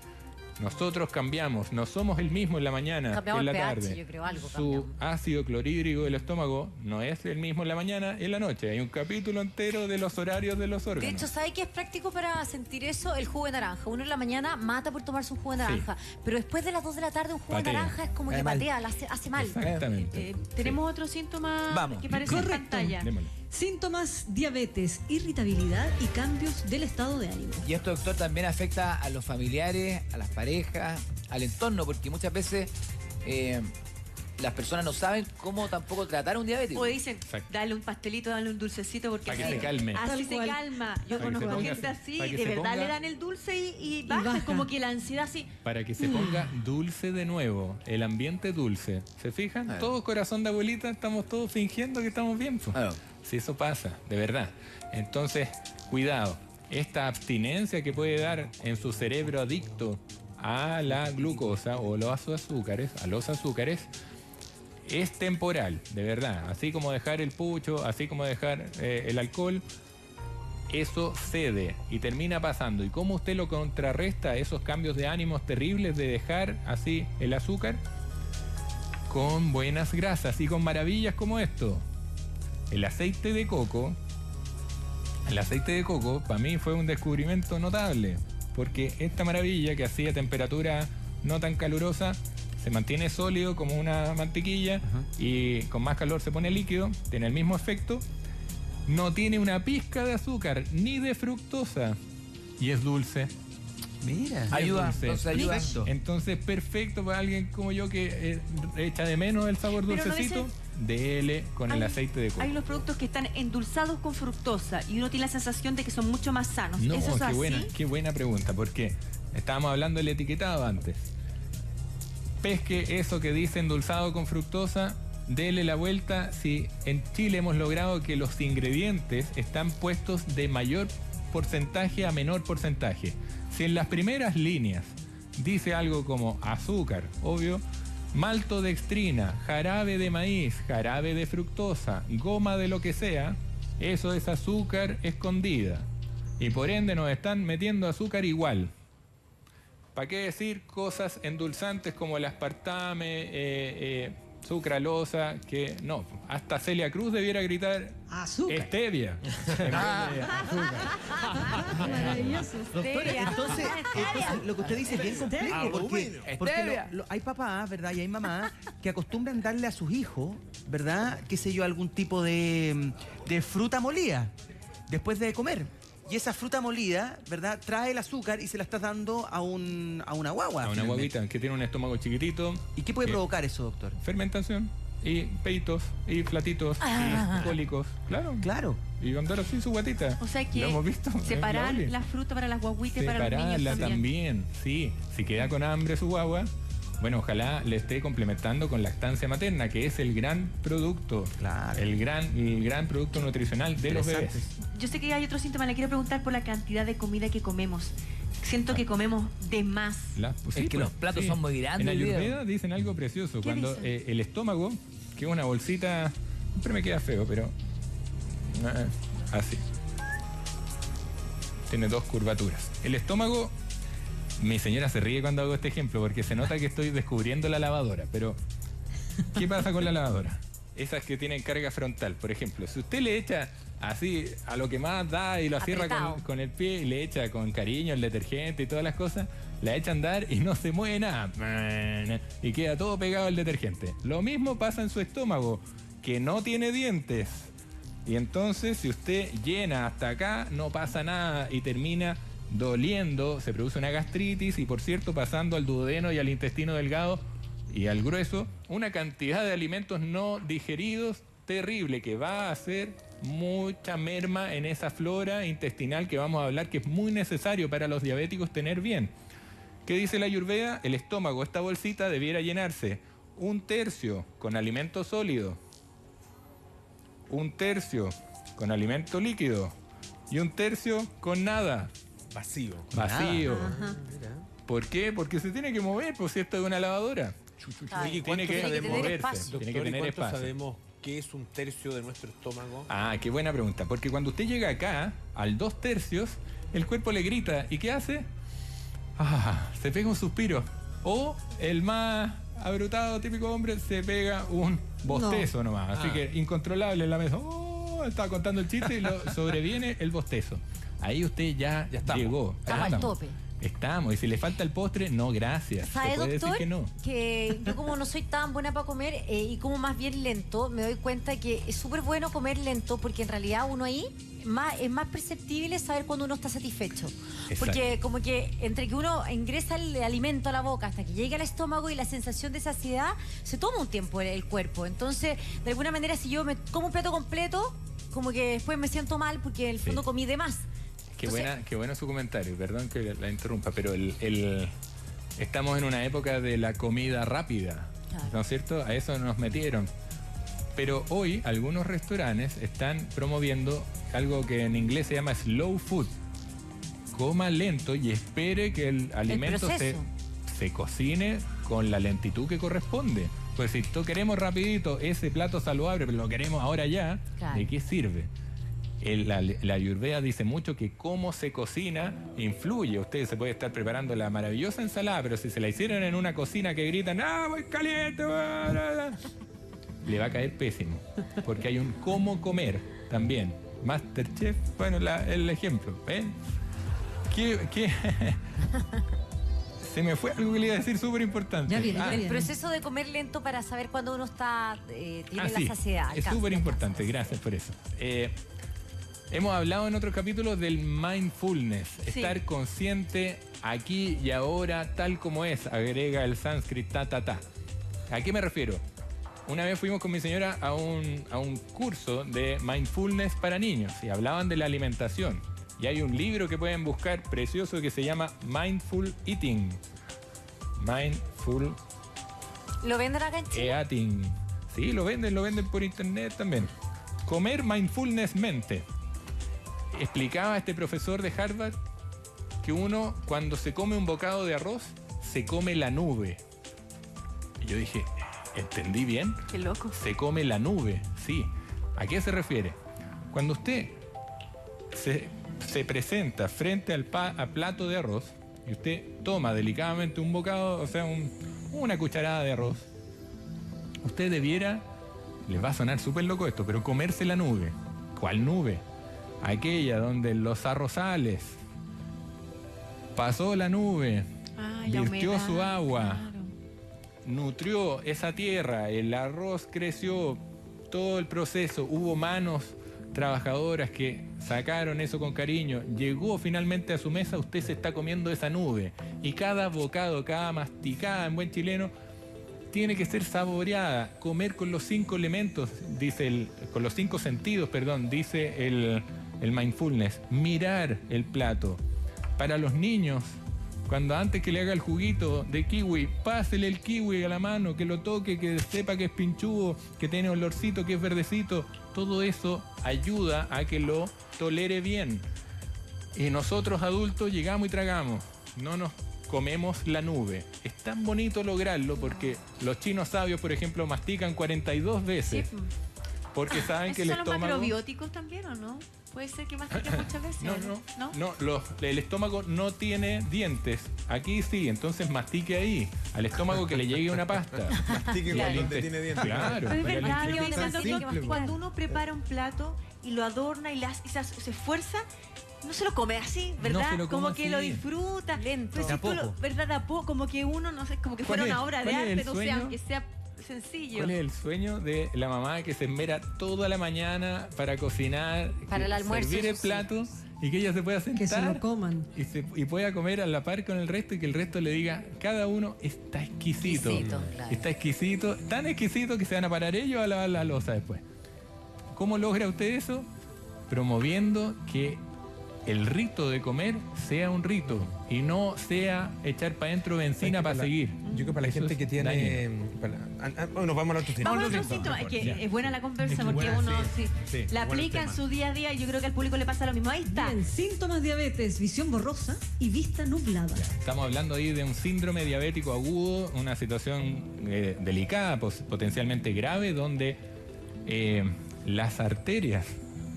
Nosotros cambiamos, no somos el mismo en la mañana Cambiamos que en la el pH, tarde. yo creo, algo Su cambiamos. ácido clorhídrico del estómago no es el mismo en la mañana y en la noche. Hay un capítulo entero de los horarios de los De órganos. hecho, ¿sabe qué es práctico para sentir eso? El jugo de naranja. Uno en la mañana mata por tomarse un jugo de naranja, pero después de las 2 de la tarde un jugo Patea. de naranja es como que Mal. patea, hace mal. Exactamente. Tenemos otro síntoma Vamos. que aparece en Correcto. pantalla. Démosle. Síntomas: diabetes, irritabilidad y cambios del estado de ánimo. Y esto, doctor, también afecta a los familiares, a las parejas, al entorno, porque muchas veces las personas no saben cómo tampoco tratar un diabético. O dicen, Exacto. dale un pastelito, dale un dulcecito, porque Para que así- se calme. así Tal se cual. calma. Yo Para que se conozco ponga gente así, así, para que de se verdad ponga- le dan el dulce y baja, baja. es como que la ansiedad así. Para que se ponga dulce de nuevo, el ambiente dulce. ¿Se fijan? Ah. Todo corazón de abuelita, estamos todos fingiendo que estamos bien. Po. Ah. Si eso pasa, de verdad. Entonces, cuidado. Esta abstinencia que puede dar en su cerebro adicto a la glucosa o los azúcares, es temporal, de verdad. Así como dejar el pucho, así como dejar el alcohol, eso cede y termina pasando. ¿Y cómo usted lo contrarresta esos cambios de ánimos terribles de dejar así el azúcar? Con buenas grasas y con maravillas como esto. El aceite de coco para mí fue un descubrimiento notable, porque esta maravilla que hacía temperatura no tan calurosa se mantiene sólido como una mantequilla y con más calor se pone líquido, tiene el mismo efecto, no tiene una pizca de azúcar ni de fructosa y es dulce. Mira. Ayuda, dulce. entonces ayuda. Perfecto. Entonces, perfecto para alguien como yo que echa de menos el sabor Pero no dulcecito, dicen- dele con el Hay- aceite de coco. Hay unos productos que están endulzados con fructosa y uno tiene la sensación de que son mucho más sanos. No, ¿Eso es así? qué buena pregunta, porque estábamos hablando del etiquetado antes. Pesque eso que dice endulzado con fructosa, dele la vuelta. Si en Chile hemos logrado que los ingredientes están puestos de mayor porcentaje a menor porcentaje. Si en las primeras líneas dice algo como azúcar, obvio, maltodextrina, jarabe de maíz, jarabe de fructosa, goma de lo que sea, eso es azúcar escondida. Y por ende nos están metiendo azúcar igual. ¿Para qué decir cosas endulzantes como el aspartame? sucralosa, que no. Hasta Celia Cruz debiera gritar azúcar. stevia. Maravilloso. Doctora, entonces, lo que usted dice es bien complejo, porque hay papás, ¿verdad? Y hay mamás que acostumbran darle a sus hijos, ¿verdad? Qué sé yo, algún tipo de fruta molida después de comer. Y esa fruta molida, ¿verdad? Trae el azúcar y se la estás dando a una guagua. A una guaguita que tiene un estómago chiquitito. ¿Y qué puede provocar eso, doctor? Fermentación. Y peitos, y flatitos, y cólicos. Claro. Y andar así su guatita. O sea que ¿lo hemos visto? separar la fruta para las guaguitas y para los niños también. Sí. Si queda con hambre su guagua, bueno, ojalá le esté complementando con lactancia materna, que es el gran producto. Claro. El gran producto nutricional de los bebés. Yo sé que hay otro síntoma, le quiero preguntar por la cantidad de comida que comemos. Siento que comemos de más. Es que los platos son muy grandes. En Ayurveda dicen algo precioso. Cuando el estómago, que es una bolsita, siempre me queda feo, pero así. Tiene 2 curvaturas. El estómago, mi señora se ríe cuando hago este ejemplo, porque se nota que estoy descubriendo la lavadora. Pero, ¿qué pasa con la lavadora? Esas que tienen carga frontal, por ejemplo. Si usted le echa así a lo que más da y lo cierra con el pie y le echa con cariño el detergente y todas las cosas, la echa a andar y no se mueve nada. Y queda todo pegado al detergente. Lo mismo pasa en su estómago, que no tiene dientes. Y entonces, si usted llena hasta acá, no pasa nada y termina doliendo, se produce una gastritis y, por cierto, pasando al duodeno y al intestino delgado y al grueso, una cantidad de alimentos no digeridos terrible que va a hacer mucha merma en esa flora intestinal que vamos a hablar, que es muy necesario para los diabéticos tener bien. ¿Qué dice la Ayurveda? El estómago, esta bolsita, debiera llenarse 1/3 con alimento sólido, 1/3 con alimento líquido y 1/3 con nada. Vacío. ¿Por qué? Porque se tiene que mover, pues si esto es una lavadora. Tiene que moverse, tiene que tener espacio. ¿Sabemos qué es 1/3 de nuestro estómago? Qué buena pregunta. Porque cuando usted llega acá, al 2/3, el cuerpo le grita. ¿Y qué hace? Se pega un suspiro. O el más abrutado, típico hombre, se pega un bostezo nomás. Así que incontrolable en la mesa. Estaba contando el chiste y sobreviene el bostezo. Ahí usted ya llegó. Estamos al tope. Estamos, y si le falta el postre, no, gracias. ¿Sabe, se puede doctor, decir que no? Que yo como no soy tan buena para comer y como más bien lento, me doy cuenta que es súper bueno comer lento, porque en realidad uno ahí es más perceptible saber cuando uno está satisfecho. Exacto. Porque como que entre que uno ingresa el alimento a la boca hasta que llega al estómago y la sensación de saciedad, se toma un tiempo el cuerpo. Entonces, de alguna manera, si yo me como un plato completo, como que después me siento mal porque en el fondo comí de más. Qué bueno su comentario, perdón que la interrumpa, pero estamos en una época de la comida rápida, ¿no es cierto? A eso nos metieron. Pero hoy algunos restaurantes están promoviendo algo que en inglés se llama slow food. Coma lento y espere que el alimento se cocine con la lentitud que corresponde. Pues si queremos rapidito ese plato saludable, pero lo queremos ahora ya, ¿de qué sirve? La Ayurveda dice mucho que cómo se cocina influye. Usted se puede estar preparando la maravillosa ensalada, pero si se la hicieron en una cocina que gritan muy caliente, le va a caer pésimo, porque hay un cómo comer también. Masterchef, bueno, el ejemplo, ¿ven? ¿Qué? Se me fue algo que le iba a decir súper importante. El proceso de comer lento para saber cuándo uno tiene la saciedad. Es súper importante, gracias por eso. Hemos hablado en otros capítulos del mindfulness, estar consciente aquí y ahora tal como es, agrega el sánscrito ta. ¿A qué me refiero? Una vez fuimos con mi señora a un curso de mindfulness para niños y hablaban de la alimentación. Y hay un libro que pueden buscar precioso que se llama Mindful Eating. Mindful ¿Lo venden acá en Chile? Eating. Sí, lo venden por internet también. Comer mindfulness mente. Explicaba este profesor de Harvard que uno, cuando se come un bocado de arroz, se come la nube. Y yo dije, ¿entendí bien? Qué loco. Se come la nube, sí. ¿A qué se refiere? Cuando usted se presenta frente al plato de arroz y usted toma delicadamente un bocado, o sea, una cucharada de arroz, usted debiera, les va a sonar súper loco esto, pero comerse la nube. ¿Cuál nube? Aquella donde los arrozales pasó la nube, virtió su agua, nutrió esa tierra, el arroz creció, todo el proceso, hubo manos trabajadoras que sacaron eso con cariño, llegó finalmente a su mesa, usted se está comiendo esa nube y cada bocado, cada masticada en buen chileno tiene que ser saboreada, comer con los 5 elementos, con los 5 sentidos, perdón, dice el mindfulness, mirar el plato. Para los niños, cuando antes que le haga el juguito de kiwi, pásele el kiwi a la mano, que lo toque, que sepa que es pinchudo, que tiene olorcito, que es verdecito. Todo eso ayuda a que lo tolere bien. Y nosotros adultos llegamos y tragamos, no nos comemos la nube. Es tan bonito lograrlo porque los chinos sabios, por ejemplo, mastican 42 veces. Sí. Porque saben que el ¿Son los estómago... macrobióticos también o no? Puede ser que mastiquen muchas veces. No, el estómago no tiene dientes. Aquí sí, entonces mastique ahí. Al estómago que le llegue una pasta. Mastique donde tiene dientes. Claro. Pero es verdad, para yo el pensando simple. que cuando uno prepara un plato y lo adorna y se esfuerza, no se lo come así, ¿verdad? No se lo come como que así. lo disfruta. Lento. Pero De a si tú poco. ¿verdad? De a poco, como que uno, no sé, como que fuera una obra de cuál es el arte, no sé, sueño? aunque sea sencillo. ¿Cuál es el sueño de la mamá que se esmera toda la mañana para cocinar, Para el almuerzo, servir el eso sí. plato y que ella se pueda sentar Que se lo coman. y pueda comer a la par con el resto y que el resto le diga, cada uno está exquisito. Exquisito, claro. Está exquisito, tan exquisito que se van a parar ellos a lavar la loza después. ¿Cómo logra usted eso? Promoviendo que el rito de comer sea un rito y no sea echar para adentro benzina para seguir. Yo creo que para la Eso gente es que tiene... dañino. Bueno, vamos a otro síntoma. Vamos a otro síntoma. Es que es buena la conversa Es que porque buena, uno sí, sí, la bueno el aplica en tema. su día a día y yo creo que al público le pasa lo mismo. Ahí está. Bien, síntomas diabetes, visión borrosa y vista nublada. Estamos hablando ahí de un síndrome diabético agudo, una situación delicada, potencialmente grave, donde las arterias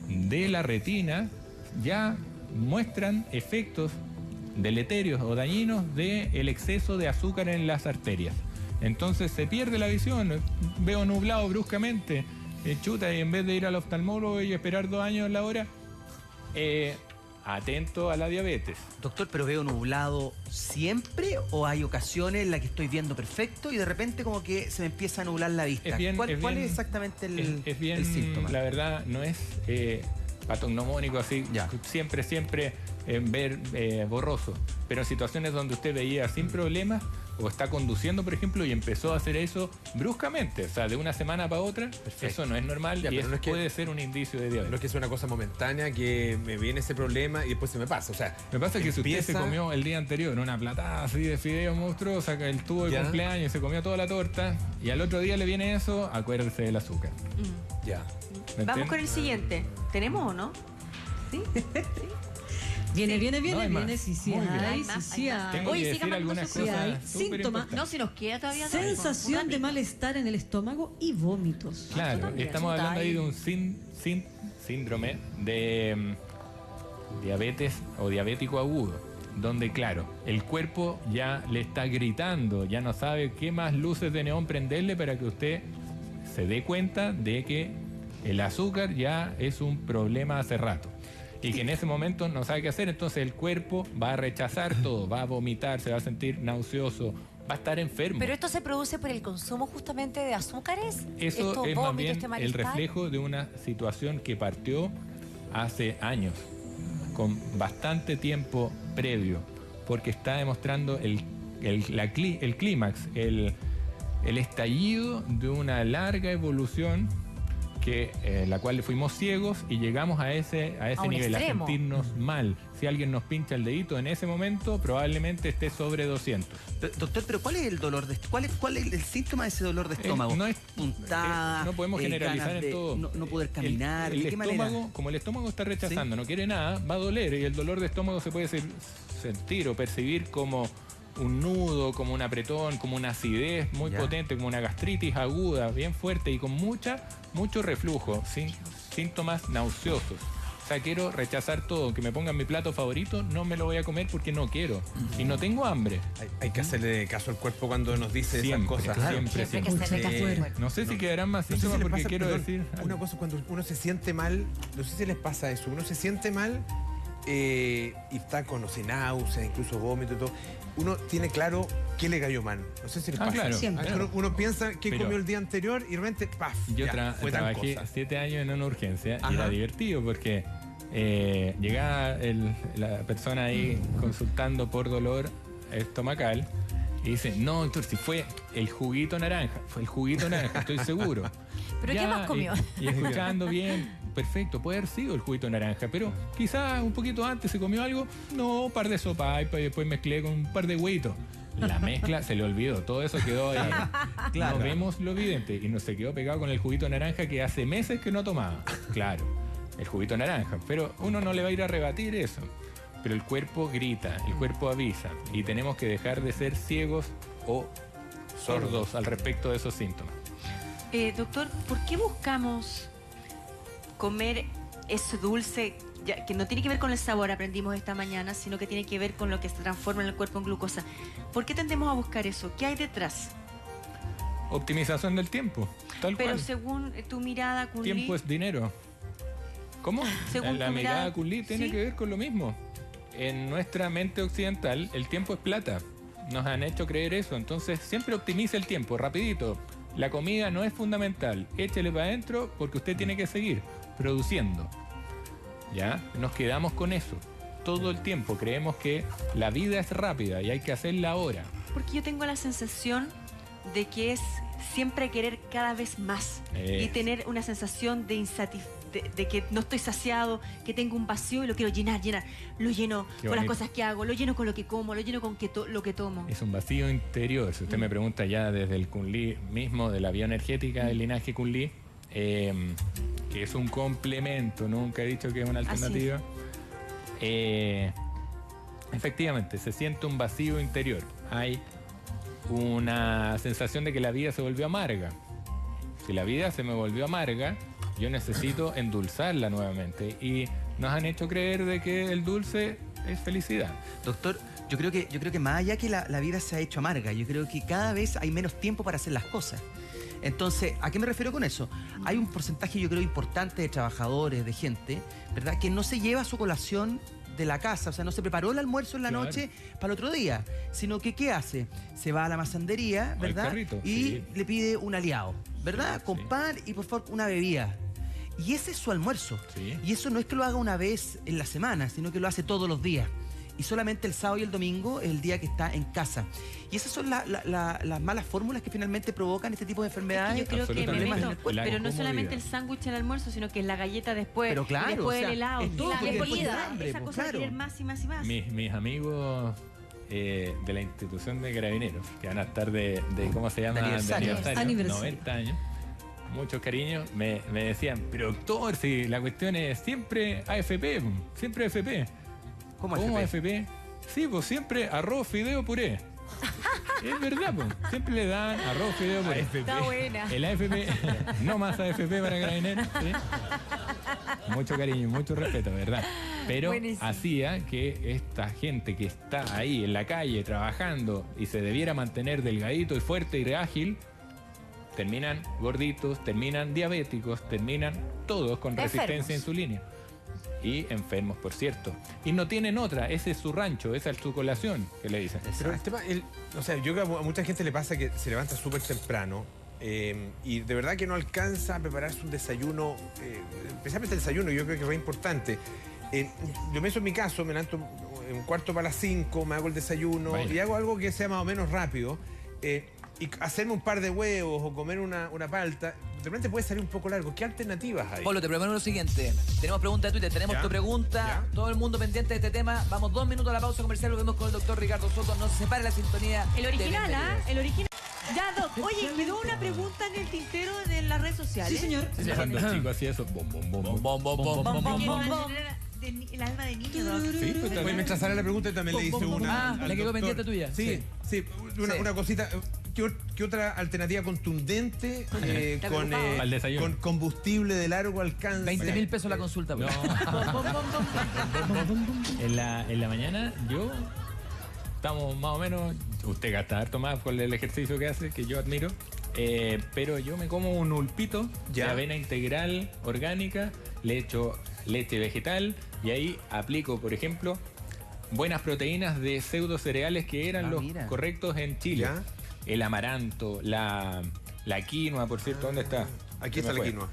de la retina ya muestran efectos deleterios o dañinos del exceso de azúcar en las arterias. Entonces se pierde la visión, veo nublado bruscamente, chuta, y en vez de ir al oftalmólogo y esperar 2 años en la hora, atento a la diabetes. Doctor, ¿pero veo nublado siempre o hay ocasiones en las que estoy viendo perfecto y de repente como que se me empieza a nublar la vista? ¿Cuál es exactamente el síntoma? La verdad, no es patognomónico así, Ya. siempre ver borroso, pero en situaciones donde usted veía sin problemas o está conduciendo, por ejemplo, y empezó a hacer eso bruscamente, o sea, de una semana para otra, eso no es normal Ya, y pero eso no es que- puede ser un indicio de diabetes. No es que sea una cosa momentánea que me viene ese problema y después se me pasa. O sea, Me pasa que si usted se empieza- comió el día anterior una platada así de fideos monstruosa, que él tuvo de Ya. cumpleaños y se comió toda la torta, y al otro día le viene eso, acuérdese del azúcar. Ya. ¿Me Vamos entiende? con el siguiente. ¿Tenemos o no? ¿Sí? Viene, No hay más. sí, sí, Muy bien. hay, Hay más, sí, sí hay más. hay. Tengo Oye, que siga decir mandando algunas sus- Sí, hay. cosas súper Síntomas. importantes. No, si nos queda todavía. Sensación de mal. malestar en el estómago y vómitos. Claro, también. estamos Chuta, hablando ahí ahí. de un síndrome de diabetes o diabético agudo, donde claro, el cuerpo ya le está gritando, ya no sabe qué más luces de neón prenderle para que usted se dé cuenta de que el azúcar ya es un problema hace rato. Y que en ese momento no sabe qué hacer, entonces el cuerpo va a rechazar todo, va a vomitar, se va a sentir nauseoso, va a estar enfermo. Pero esto se produce por el consumo justamente de azúcares. Eso Estos es más vómitos, bien este el malestar. reflejo de una situación que partió hace años, con bastante tiempo previo, porque está demostrando el clímax, el estallido de una larga evolución que la cual fuimos ciegos y llegamos a ese un nivel, extremo. a sentirnos mal. Si alguien nos pincha el dedito en ese momento, probablemente esté sobre 200. Doctor, pero ¿cuál es el dolor de cuál es el síntoma de ese dolor de estómago? No es puntada, no podemos generalizar ganas en todo. No poder caminar, El ¿de qué estómago, manera? como el estómago está rechazando, no quiere nada, va a doler y el dolor de estómago se puede sentir o percibir como un nudo, como un apretón, como una acidez muy Ya. potente, como una gastritis aguda, bien fuerte y con mucho reflujo, síntomas nauseosos. sea, quiero rechazar todo. Que me pongan mi plato favorito, no me lo voy a comer porque no quiero. Y no tengo hambre. Hay que hacerle caso al cuerpo cuando nos dice Siempre, esas cosas. siempre. Siempre hay que hacerle caso al cuerpo. No sé si quedarán más No sé si síntomas les porque pasa, quiero perdón, decir... una cosa, cuando uno se siente mal, no sé si les pasa eso, uno se siente mal y está con, no sé, náuseas, incluso vómito y todo, uno tiene claro qué le cayó mal. No sé si les pasa. Claro. Siempre. Uno piensa qué Pero comió el día anterior y de repente, ¡paf! Yo fue tal trabajé cosa. 7 años en una urgencia y Ajá. era divertido porque llegaba la persona ahí consultando por dolor estomacal y dice, no, doctor, si fue el juguito naranja, estoy seguro. ¿Pero qué más comió? Y escuchando bien, perfecto, puede haber sido el juguito naranja, pero quizás un poquito antes se comió algo, no, un par de sopaipas y después mezclé con un par de huevitos. La mezcla se le olvidó, todo eso quedó ahí. Claro. No vemos lo evidente y nos se quedó pegado con el juguito naranja que hace meses que no tomaba. Claro, el juguito naranja, pero uno no le va a ir a rebatir eso. Pero el cuerpo grita, el cuerpo avisa y tenemos que dejar de ser ciegos o sordos al respecto de esos síntomas. Doctor, ¿por qué buscamos comer ese dulce que no tiene que ver con el sabor, aprendimos esta mañana, sino que tiene que ver con lo que se transforma en el cuerpo en glucosa? ¿Por qué tendemos a buscar eso? ¿Qué hay detrás? Optimización del tiempo, tal Pero cual. según tu mirada, Kunli, Tiempo es dinero. ¿Cómo? Según La tu mirada mirada, Kunli tiene ¿sí? que ver con lo mismo. En nuestra mente occidental, el tiempo es plata. Nos han hecho creer eso. Entonces, siempre optimiza el tiempo, rapidito. La comida no es fundamental. Échele para adentro porque usted tiene que seguir produciendo. ¿Ya? Nos quedamos con eso. Todo el tiempo creemos que la vida es rápida y hay que hacerla ahora. porque yo tengo la sensación de que es siempre querer cada vez más y tener una sensación de de que no estoy saciado, que tengo un vacío y lo quiero llenar. Lo lleno Qué con las bonito. cosas que hago, lo lleno con lo que como, lo lleno con lo que tomo. Es un vacío interior. Si usted me pregunta ya desde el Kunli mismo, de la bioenergética del linaje Kunli, que es un complemento, nunca he dicho que es una alternativa. Efectivamente, se siente un vacío interior. Hay una sensación de que la vida se volvió amarga. Si la vida se me volvió amarga, yo necesito endulzarla nuevamente. Y nos han hecho creer de que el dulce es felicidad. Doctor, yo creo que más allá que la vida se ha hecho amarga, yo creo que cada vez hay menos tiempo para hacer las cosas. Entonces, ¿a qué me refiero con eso? Hay un porcentaje, yo creo, importante de trabajadores, de gente, ¿verdad?, que no se lleva su colación de la casa, o sea, no se preparó el almuerzo en la noche para el otro día, sino que ¿qué hace? Se va a la masandería, ¿verdad?, carrito, y le pide un aliado, ¿verdad?, Sí, con sí. pan y por favor una bebida. Y ese es su almuerzo. Sí. Y eso no es que lo haga una vez en la semana, sino que lo hace todos los días. Y solamente el sábado y el domingo es el día que está en casa. Y esas son las malas fórmulas que finalmente provocan este tipo de enfermedades. Yo creo que me Absolutamente. meto, La pero no incomodidad. solamente el sándwich al almuerzo, sino que es la galleta después, Pero claro, y después o sea, el helado, es todo y la porque después bebida, te da hambre, esa pues, cosa de claro. querer más y más y más. Mis amigos de la institución de carabineros, que van a estar de ¿cómo se llama? De aniversario. 90 años. Muchos cariños, me decían, pero doctor, si la cuestión es siempre AFP, siempre AFP. ¿Cómo ¿Cómo AFP? AFP? Sí, pues siempre arroz, fideo, puré. Es verdad, pues. Siempre le dan arroz, fideo, puré. Está buena. El AFP, no más AFP para carabineros, ¿sí? Mucho cariño, mucho respeto, ¿verdad? Pero Buenísimo. hacía que esta gente que está ahí en la calle trabajando y se debiera mantener delgadito y fuerte y ágil, terminan gorditos, terminan diabéticos, terminan todos con resistencia Enfermos. a insulina. Y enfermos, por cierto. Y no tienen otra, ese es su rancho, esa es su colación, que le dicen. Pero el tema, o sea, yo creo que a mucha gente le pasa que se levanta súper temprano y de verdad que no alcanza a prepararse un desayuno, especialmente el desayuno, yo creo que es re importante. Yo pienso en mi caso, me levanto un cuarto para las 5, me hago el desayuno Vaya. y hago algo que sea más o menos rápido. Y hacerme un par de huevos o comer una palta, de repente puede salir un poco largo. ¿Qué alternativas hay? Pablo, te propongo lo siguiente. Tenemos pregunta de Twitter, tenemos Ya, tu pregunta, ya. todo el mundo pendiente de este tema. Vamos 2 minutos a la pausa comercial, volvemos con el doctor Ricardo Soto. No se separe la sintonía. El original, de ¿ah? Bienvenidos. El original. Ya, Doc. Oye, quedó una pregunta en el tintero de las redes sociales. Sí, señor. Cuando el chico hacía eso, bom, bom, bom, bom, bom, bom, bom, bom, Que bom. no era el alma de niño, Doc. Sí, pues, Oye, mientras sale la pregunta también le hice una. Ah, al le quedó doctor. pendiente tuya. Sí, sí. Una cosita. ¿qué otra alternativa contundente con combustible de largo alcance? 20.000 pesos la consulta. No. En la mañana yo estamos más o menos, usted gasta harto más por el ejercicio que hace, que yo admiro, pero yo me como un ulpito de avena integral orgánica, le echo leche vegetal y ahí aplico, por ejemplo, buenas proteínas de pseudo cereales que eran los correctos en Chile. ¿Ya? El amaranto, la quinoa, por cierto, ¿dónde está? Aquí está la quinoa.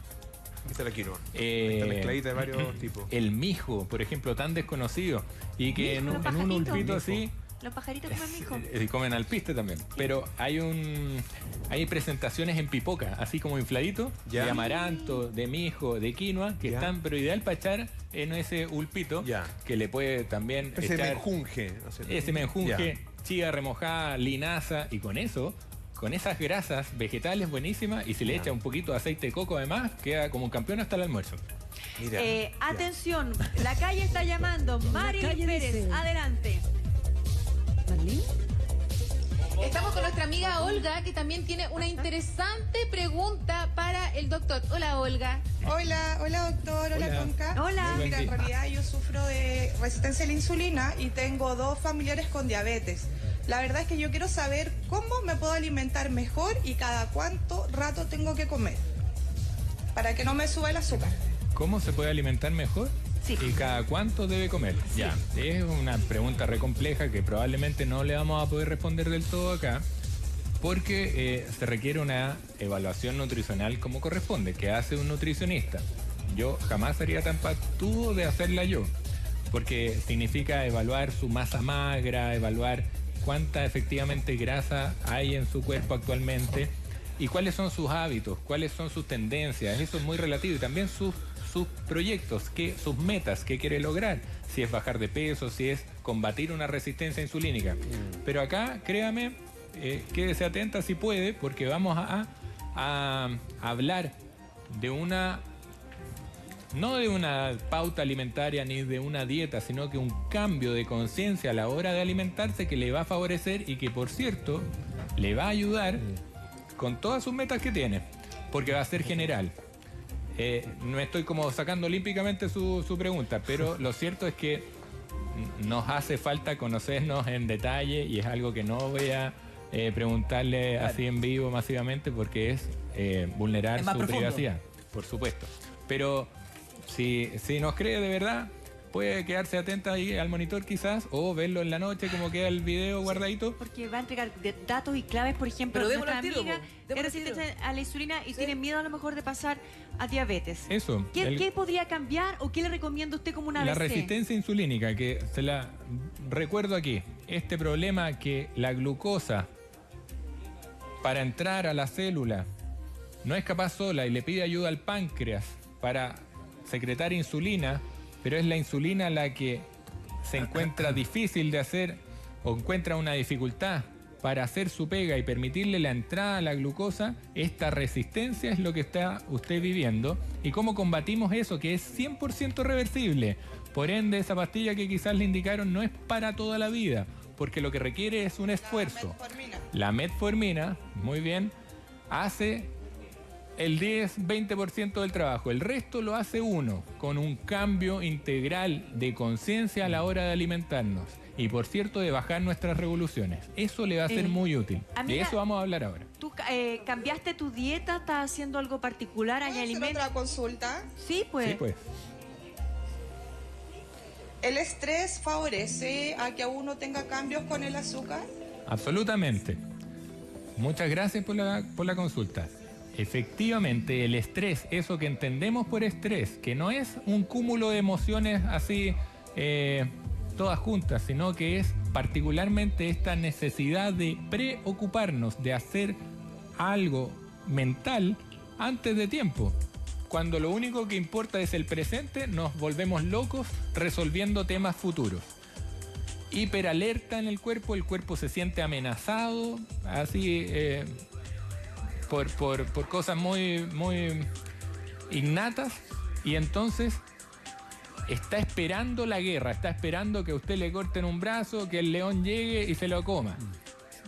Aquí está la quinoa. Está mezcladita de varios tipos. El mijo, por ejemplo, tan desconocido y que en un ulpito así... Los pajaritos comen mijo. Y comen alpiste también. Pero hay presentaciones en pipoca, así como infladito, de amaranto, de mijo, de quinoa, que están, pero ideal para echar en ese ulpito, que le puede también ese menjunje. Ese menjunje, chía remojada, linaza, y con eso, con esas grasas vegetales buenísimas, y si le echa un poquito de aceite de coco además, queda como un campeón hasta el almuerzo. Mira, atención, la calle está llamando. Marilyn Pérez, dice. Adelante. ¿Marlene? Estamos con nuestra amiga Olga, que también tiene una interesante pregunta para el doctor. Hola, Olga. Hola, doctor. Hola, Conca. Hola. Mira, en realidad yo sufro de resistencia a la insulina y tengo 2 familiares con diabetes. La verdad es que yo quiero saber cómo me puedo alimentar mejor y cada cuánto rato tengo que comer para que no me suba el azúcar. ¿Cómo se puede alimentar mejor? Sí. ¿Y cada cuánto debe comer? Sí. Ya, es una pregunta re compleja que probablemente no le vamos a poder responder del todo acá, porque se requiere una evaluación nutricional como corresponde, que hace un nutricionista. Yo jamás sería tan patudo de hacerla yo, porque significa evaluar su masa magra, evaluar cuánta efectivamente grasa hay en su cuerpo actualmente y cuáles son sus hábitos, cuáles son sus tendencias. Eso es muy relativo, y también sus proyectos, sus metas, qué quiere lograr, si es bajar de peso, si es combatir una resistencia insulínica. Pero acá, créame, quédese atenta si puede, porque vamos a hablar de no de una pauta alimentaria ni de una dieta, sino que un cambio de conciencia a la hora de alimentarse que le va a favorecer y que, por cierto, le va a ayudar con todas sus metas que tiene, porque va a ser general. No estoy como sacando olímpicamente su pregunta, pero lo cierto es que nos hace falta conocernos en detalle, y es algo que no voy a preguntarle así en vivo masivamente, porque es vulnerar su privacidad, por supuesto. Pero si nos cree de verdad, puede quedarse atenta ahí al monitor quizás, o verlo en la noche como queda el video guardadito. Porque va a entregar datos y claves, por ejemplo, nuestra amiga es resistente a la insulina y tiene miedo a lo mejor de pasar a diabetes. Eso. ¿Qué podría cambiar o qué le recomienda usted como una La ABC? resistencia insulínica, que se la recuerdo aquí. Este problema que la glucosa, para entrar a la célula, no es capaz sola y le pide ayuda al páncreas para secretar insulina, pero es la insulina la que se encuentra difícil de hacer, o encuentra una dificultad para hacer su pega y permitirle la entrada a la glucosa. Esta resistencia es lo que está usted viviendo. ¿Y cómo combatimos eso? Que es 100% reversible. Por ende, esa pastilla que quizás le indicaron no es para toda la vida, porque lo que requiere es un esfuerzo. La metformina, muy bien, hace el 10-20% del trabajo. El resto lo hace uno, con un cambio integral de conciencia a la hora de alimentarnos. Y por cierto, de bajar nuestras revoluciones. Eso le va a ser muy útil. Amiga, de eso vamos a hablar ahora. ¿Tú cambiaste tu dieta? ¿Estás haciendo algo particular? ¿Hay alimentos? ¿Otra consulta? Sí, pues. Sí, pues. ¿El estrés favorece a que uno tenga cambios con el azúcar? Absolutamente. Muchas gracias por la consulta. Efectivamente, el estrés, eso que entendemos por estrés, que no es un cúmulo de emociones así todas juntas, sino que es particularmente esta necesidad de preocuparnos, de hacer algo mental antes de tiempo. Cuando lo único que importa es el presente, nos volvemos locos resolviendo temas futuros. Hiperalerta en el cuerpo se siente amenazado, así por cosas muy innatas, y entonces está esperando la guerra, está esperando que a usted le corten un brazo, que el león llegue y se lo coma.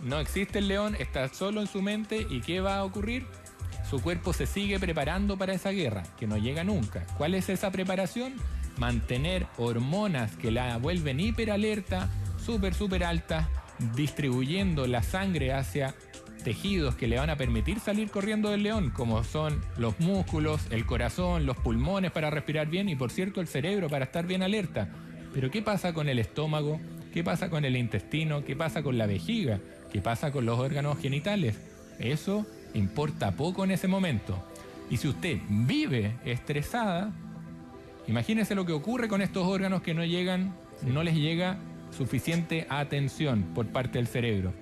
no existe el león, está solo en su mente. ¿Y qué va a ocurrir? Su cuerpo se sigue preparando para esa guerra, que no llega nunca. ¿Cuál es esa preparación? Mantener hormonas que la vuelven hiperalerta, súper altas, distribuyendo la sangre hacia tejidos que le van a permitir salir corriendo del león, como son los músculos, el corazón, los pulmones para respirar bien y, por cierto, el cerebro para estar bien alerta. Pero ¿qué pasa con el estómago? ¿Qué pasa con el intestino? ¿Qué pasa con la vejiga? ¿Qué pasa con los órganos genitales? Eso importa poco en ese momento. Y si usted vive estresada, imagínese lo que ocurre con estos órganos que no les llega suficiente atención por parte del cerebro.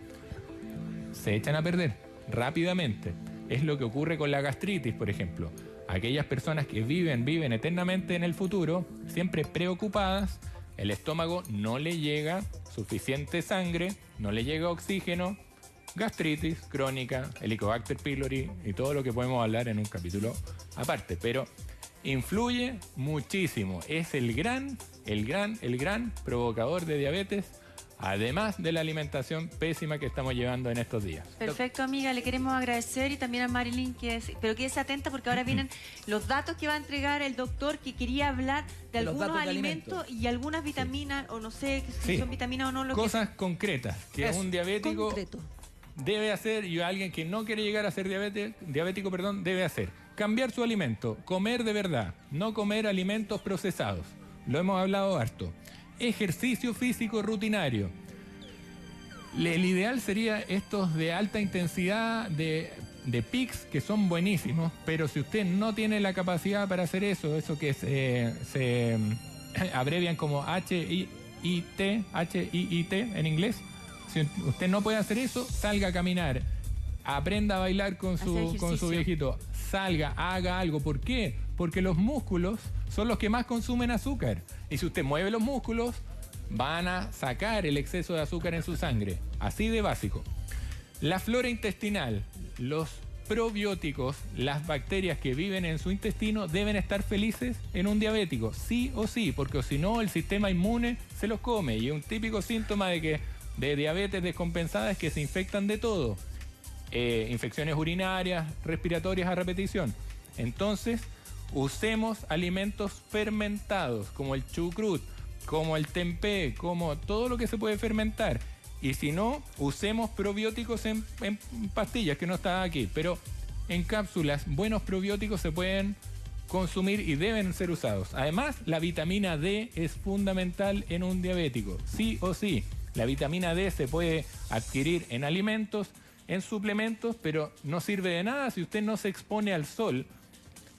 Se echan a perder rápidamente. Es lo que ocurre con la gastritis, por ejemplo. Aquellas personas que viven eternamente en el futuro, siempre preocupadas, el estómago no le llega suficiente sangre, no le llega oxígeno, gastritis crónica, Helicobacter pylori y todo lo que podemos hablar en un capítulo aparte. Pero influye muchísimo. Es el gran provocador de diabetes, además de la alimentación pésima que estamos llevando en estos días. Perfecto, amiga, le queremos agradecer y también a Marilyn, pero quédese atenta porque ahora vienen los datos que va a entregar el doctor, que quería hablar de algunos alimentos y algunas vitaminas, o no sé si son vitaminas o no. Cosas concretas que un diabético debe hacer, y alguien que no quiere llegar a ser diabético, debe hacer. Cambiar su alimento, comer de verdad, no comer alimentos procesados. Lo hemos hablado harto. Ejercicio físico rutinario. El ideal sería estos de alta intensidad de PICs, que son buenísimos, pero si usted no tiene la capacidad para hacer eso que se abrevian como HIIT en inglés, si usted no puede hacer eso, salga a caminar, aprenda a bailar con su viejito, salga, haga algo. ¿Por qué? Porque los músculos son los que más consumen azúcar. Y si usted mueve los músculos, van a sacar el exceso de azúcar en su sangre. Así de básico. La flora intestinal, los probióticos, las bacterias que viven en su intestino deben estar felices en un diabético, sí o sí, porque si no el sistema inmune se los come. Y un típico síntoma de diabetes descompensada es que se infectan de todo. Infecciones urinarias, respiratorias a repetición. Entonces, usemos alimentos fermentados, como el chucrut, como el tempeh, como todo lo que se puede fermentar. Y si no, usemos probióticos en pastillas, que no está aquí, pero en cápsulas, buenos probióticos se pueden consumir y deben ser usados. Además, la vitamina D es fundamental en un diabético, sí o sí. La vitamina D se puede adquirir en alimentos, en suplementos, pero no sirve de nada si usted no se expone al sol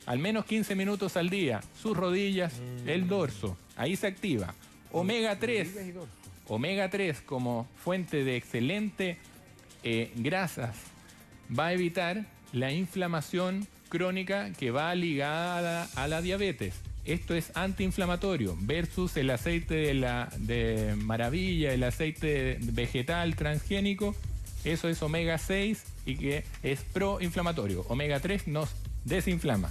al menos 15 minutos al día, sus rodillas, el dorso, ahí se activa. Omega 3 como fuente de excelente grasas va a evitar la inflamación crónica que va ligada a la diabetes. Esto es antiinflamatorio versus el aceite de maravilla, el aceite vegetal transgénico. Eso es omega 6 y que es proinflamatorio. Omega 3 nos desinflama.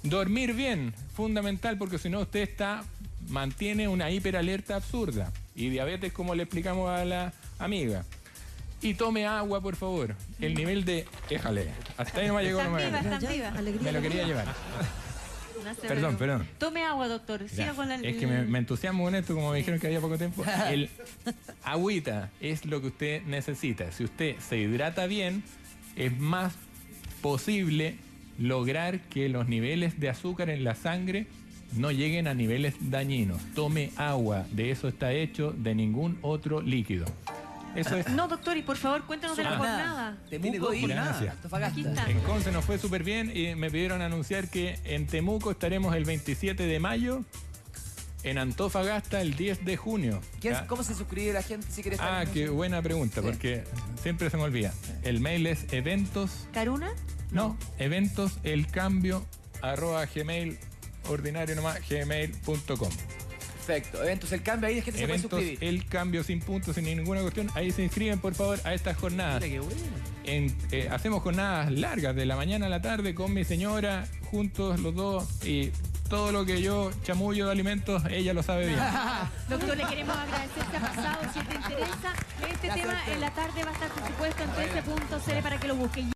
Dormir bien, fundamental, porque si no usted mantiene una hiperalerta absurda. Y diabetes, como le explicamos a la amiga. Y tome agua, por favor. El nivel de... Éjale, hasta ahí no me llegó. Me lo quería llevar. Perdón. Tome agua, doctor. Siga con Es que me entusiasmo con esto, como me dijeron que había poco tiempo. El agüita es lo que usted necesita. Si usted se hidrata bien, es más posible lograr que los niveles de azúcar en la sangre no lleguen a niveles dañinos. Tome agua, de eso está hecho, de ningún otro líquido. Eso es. No, doctor, y por favor, cuéntanos de la jornada. Temuco y Antofagasta. En Conce nos fue súper bien y me pidieron anunciar que en Temuco estaremos el 27 de mayo, en Antofagasta el 10 de junio. ¿Cómo se suscribe la gente si quiere estar? Qué buena pregunta, porque siempre se me olvida. El mail es eventos... ¿Caruna? No, eventoselcambio@gmail, ordinario nomás, gmail.com. Perfecto. Eventos El Cambio, ahí es que se puede suscribir. El Cambio, sin puntos, sin ninguna cuestión. Ahí se inscriben, por favor, a estas jornadas. Mira, qué bueno. Hacemos jornadas largas, de la mañana a la tarde, con mi señora, juntos los dos, y todo lo que yo chamullo de alimentos, ella lo sabe bien. Doctor, le queremos agradecer que ha pasado. Si te interesa este tema, en la tarde va a estar, por supuesto, en 13.cl para que lo busquen.